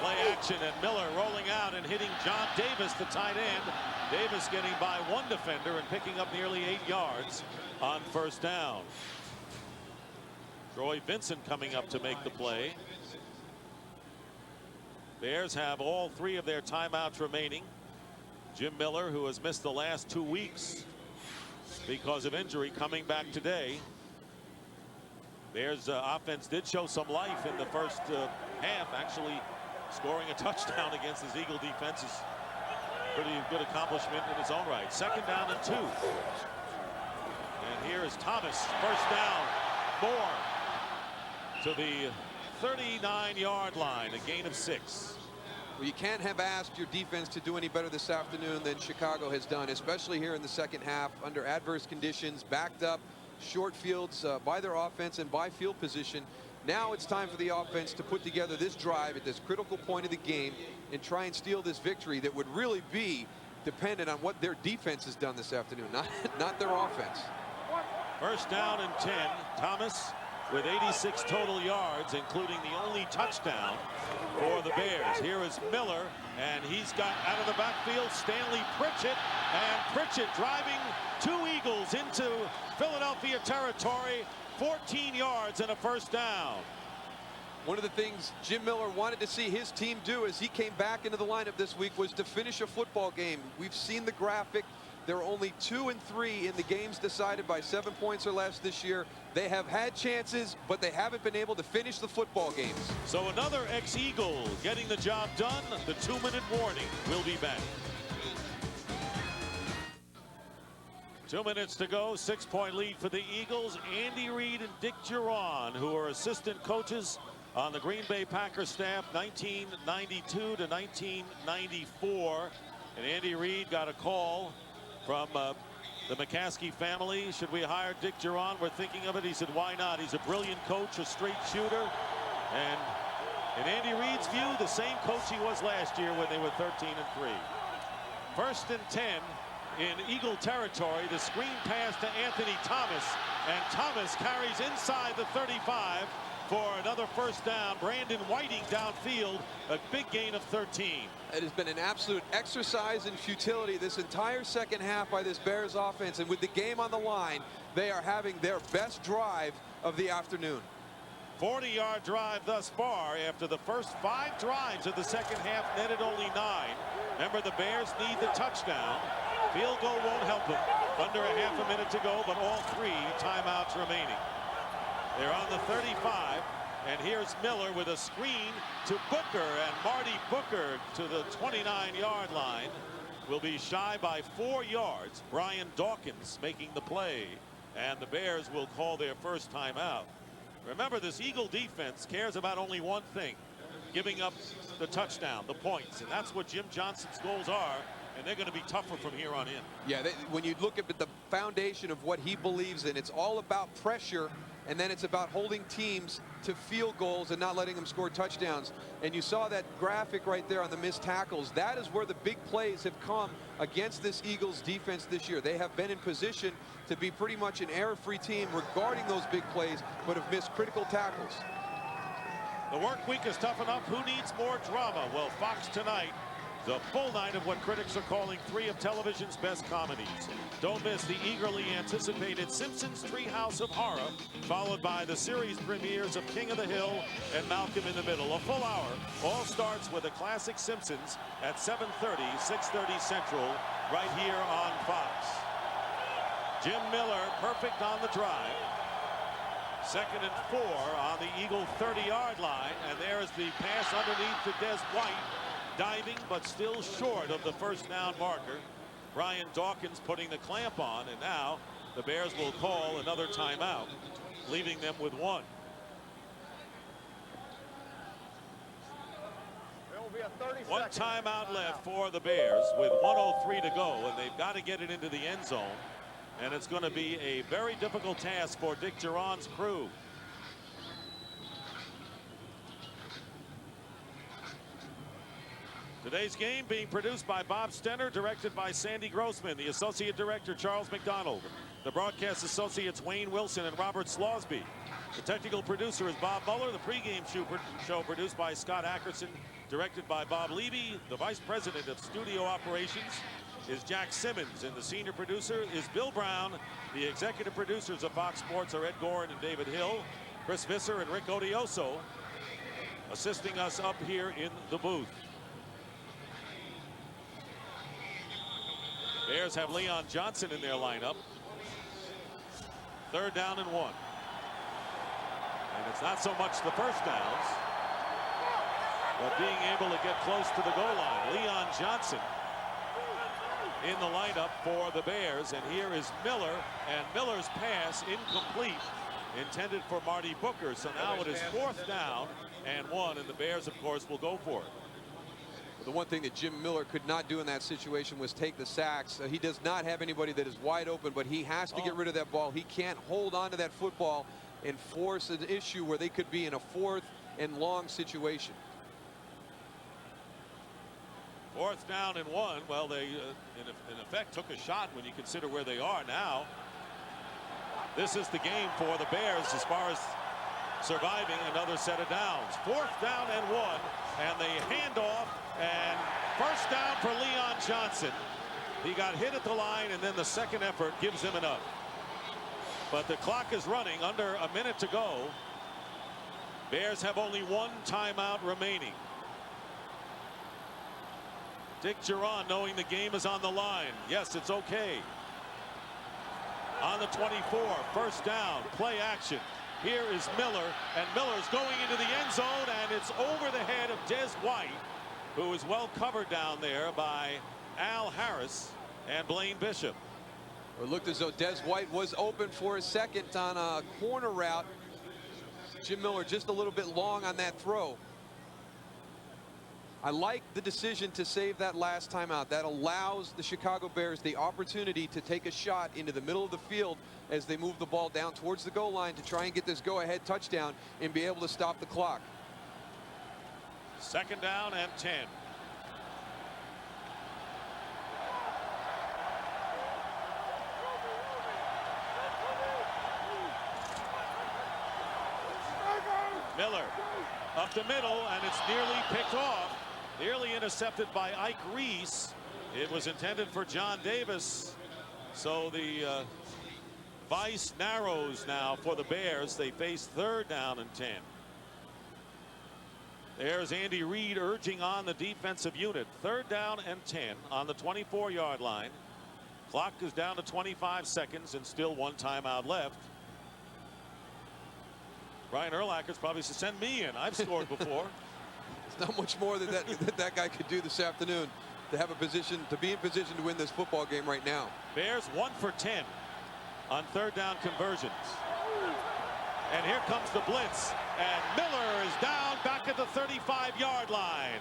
Play action, and Miller rolling out and hitting John Davis, the tight end. Davis getting by one defender and picking up nearly 8 yards on first down. Troy Vincent coming up to make the play. Bears have all 3 of their timeouts remaining. Jim Miller, who has missed the last 2 weeks because of injury, coming back today. Bears offense did show some life in the first half. Actually Scoring a touchdown against this Eagle defense is pretty good accomplishment in its own right. 2nd down and 2. And here is Thomas. First down. Moore to the 39-yard line, a gain of 6. Well, you can't have asked your defense to do any better this afternoon than Chicago has done, especially here in the second half under adverse conditions, backed up, short fields by their offense and by field position. Now it's time for the offense to put together this drive at this critical point of the game and try and steal this victory that would really be dependent on what their defense has done this afternoon, not their offense. First down and 10. Thomas with 86 total yards, including the only touchdown for the Bears. Here is Miller, and he's got out of the backfield Stanley Pritchett, and Pritchett driving 2 Eagles into Philadelphia territory, 14 yards and a first down. One of the things Jim Miller wanted to see his team do as he came back into the lineup this week was to finish a football game. We've seen the graphic. They're only 2 and 3 in the games decided by 7 points or less this year. They have had chances, but they haven't been able to finish the football games. So another ex-Eagle getting the job done. The 2-minute warning will be back. 2 minutes to go. 6-point lead for the Eagles. Andy Reid and Dick Duron, who are assistant coaches on the Green Bay Packers staff 1992 to 1994. And Andy Reid got a call from the McCaskey family. Should we hire Dick Duron? We're thinking of it. He said, why not? He's a brilliant coach, a straight shooter. And in Andy Reid's view, the same coach he was last year when they were 13 and 3. 1st and 10 in Eagle territory. The screen pass to Anthony Thomas, and Thomas carries inside the 35 for another first down. Brandon Whiting downfield, a big gain of 13. It has been an absolute exercise in futility this entire second half by this Bears offense, and with the game on the line, they are having their best drive of the afternoon. 40-yard drive thus far after the first 5 drives of the second half netted only 9. Remember, the Bears need the touchdown. Field goal won't help them. Under a half a minute to go, but all 3 timeouts remaining. They're on the 35, and here's Miller with a screen to Booker, and Marty Booker to the 29-yard line will be shy by 4 yards. Brian Dawkins making the play, and the Bears will call their first timeout. Remember, this Eagle defense cares about only one thing: giving up the touchdown, the points, and that's what Jim Johnston's goals are. And they're going to be tougher from here on in. Yeah, when you look at the foundation of what he believes in, it's all about pressure, and then it's about holding teams to field goals and not letting them score touchdowns. And you saw that graphic right there on the missed tackles. That is where the big plays have come against this Eagles defense this year. They have been in position to be pretty much an error-free team regarding those big plays, but have missed critical tackles. The work week is tough enough. Who needs more drama? Well, Fox tonight, the full night of what critics are calling 3 of television's best comedies. Don't miss the eagerly anticipated Simpsons Treehouse of Horror, followed by the series premieres of King of the Hill and Malcolm in the Middle. A full hour all starts with the classic Simpsons at 7:30, 6:30 Central, right here on Fox. Jim Miller perfect on the drive. 2nd and 4 on the Eagle 30-yard line, and there's the pass underneath to Des White. Diving, but still short of the first down marker. Brian Dawkins putting the clamp on, and now the Bears will call another timeout, leaving them with 1. There will be a 30-second 1 timeout left for the Bears with 1:03 to go, and they've got to get it into the end zone. And it's going to be a very difficult task for Dick Duron's crew. Today's game being produced by Bob Stenner, directed by Sandy Grossman, the associate director Charles McDonald, the broadcast associates Wayne Wilson and Robert Slosby. The technical producer is Bob Muller. The pregame show produced by Scott Ackerson, directed by Bob Levy. The vice president of studio operations is Jack Simmons, and the senior producer is Bill Brown. The executive producers of Fox Sports are Ed Gorin and David Hill. Chris Visser and Rick Odioso assisting us up here in the booth. Bears have Leon Johnson in their lineup. 3rd down and 1. And it's not so much the first downs. but being able to get close to the goal line. Leon Johnson in the lineup for the Bears, and here is Miller, and Miller's pass incomplete, intended for Marty Booker. So now it is 4th down and 1, and the Bears, of course, will go for it. The one thing that Jim Miller could not do in that situation was take the sacks. He does not have anybody that is wide open, but he has to get rid of that ball. He can't hold on to that football and force an issue where they could be in a 4th and long situation. 4th down and 1. Well, they in effect took a shot when you consider where they are now. This is the game for the Bears as far as surviving another set of downs. 4th down and 1, and the handoff, and 1st down for Leon Johnson. He got hit at the line, and then the second effort gives him enough. But the clock is running, under a minute to go. Bears have only 1 timeout remaining. Dick Geron, knowing the game is on the line. Yes, it's okay. On the 24, 1st down, play action. Here is Miller, and Miller's going into the end zone, and it's over the head of Des White, who is well covered down there by Al Harris and Blaine Bishop. It looked as though Des White was open for a second on a corner route. Jim Miller just a little bit long on that throw. I like the decision to save that last timeout. That allows the Chicago Bears the opportunity to take a shot into the middle of the field as they move the ball down towards the goal line to try and get this go-ahead touchdown and be able to stop the clock. 2nd down and 10. Miller up the middle, and it's nearly picked off. Nearly intercepted by Ike Reese. It was intended for John Davis. So the vice narrows now for the Bears. They face 3rd down and 10. There's Andy Reid urging on the defensive unit. 3rd down and 10 on the 24-yard line. Clock is down to 25 seconds and still 1 timeout left. Brian Urlacher's probably said, send me in. I've scored before. There's not much more that that guy could do this afternoon to have a position, to be in position to win this football game right now. Bears 1 for 10 on 3rd down conversions. And here comes the blitz, and Miller is down back at the 35-yard line.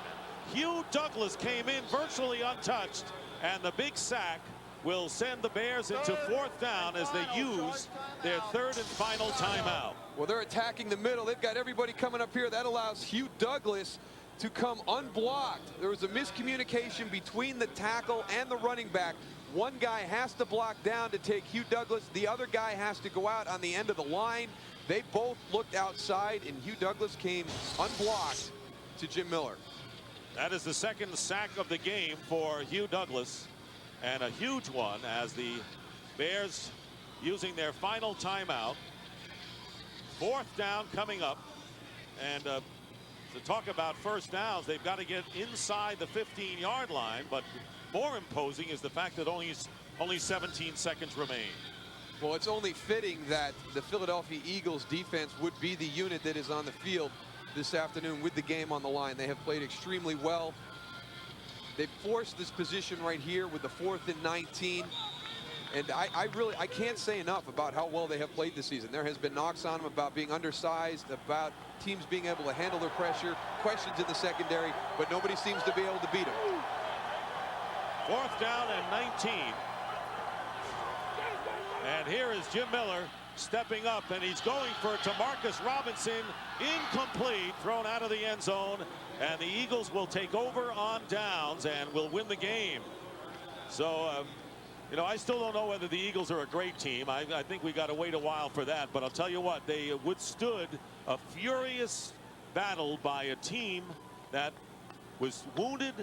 Hugh Douglas came in virtually untouched, and the big sack will send the Bears into 4th down as they use their 3rd and final timeout. Well, they're attacking the middle. They've got everybody coming up here. That allows Hugh Douglas to come unblocked. There was a miscommunication between the tackle and the running back. One guy has to block down to take Hugh Douglas. The other guy has to go out on the end of the line. They both looked outside, and Hugh Douglas came unblocked to Jim Miller. That is the 2nd sack of the game for Hugh Douglas, and a huge one as the Bears using their final timeout. 4th down coming up, and to talk about 1st downs, they've got to get inside the 15-yard line, but more imposing is the fact that only 17 seconds remain. Well, it's only fitting that the Philadelphia Eagles defense would be the unit that is on the field this afternoon with the game on the line. They have played extremely well. They've forced this position right here with the 4th and 19. And I can't say enough about how well they have played this season. There has been knocks on them about being undersized, about teams being able to handle their pressure, questions in the secondary, but nobody seems to be able to beat them. 4th down and 19. And here is Jim Miller stepping up, and he's going for Tamarcus Robinson. Incomplete, thrown out of the end zone, and the Eagles will take over on downs and will win the game. So you know, I still don't know whether the Eagles are a great team. I think we got to wait a while for that, but I'll tell you what, they withstood a furious battle by a team that was wounded,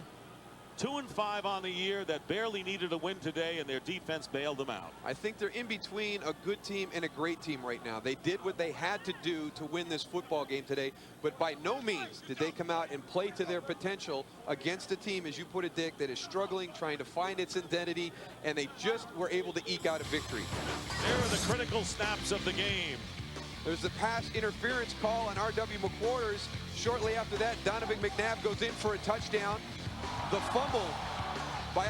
2-5 on the year, that barely needed a win today, and their defense bailed them out. I think they're in between a good team and a great team right now. They did what they had to do to win this football game today, but by no means did they come out and play to their potential against a team, as you put it, Dick, that is struggling, trying to find its identity, and they just were able to eke out a victory. There are the critical snaps of the game. There's the pass interference call on R.W. McQuarters. Shortly after that, Donovan McNabb goes in for a touchdown. The fumble by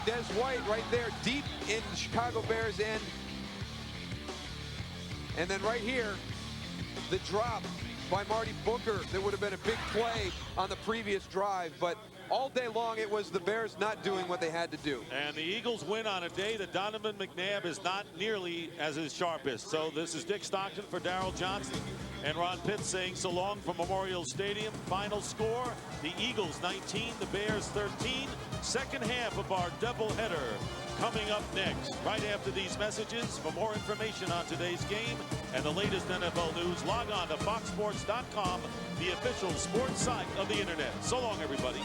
Des White right there, deep in the Chicago Bears end. And then right here, the drop by Marty Booker. There would have been a big play on the previous drive, but all day long it was the Bears not doing what they had to do. And the Eagles win on a day that Donovan McNabb is not nearly as his sharpest. So this is Dick Stockton for Daryl Johnston and Ron Pitts saying so long from Memorial Stadium. Final score, the Eagles 19, the Bears 13. Second half of our doubleheader coming up next. Right after these messages, for more information on today's game and the latest NFL news, log on to foxsports.com, the official sports site of the internet. So long, everybody.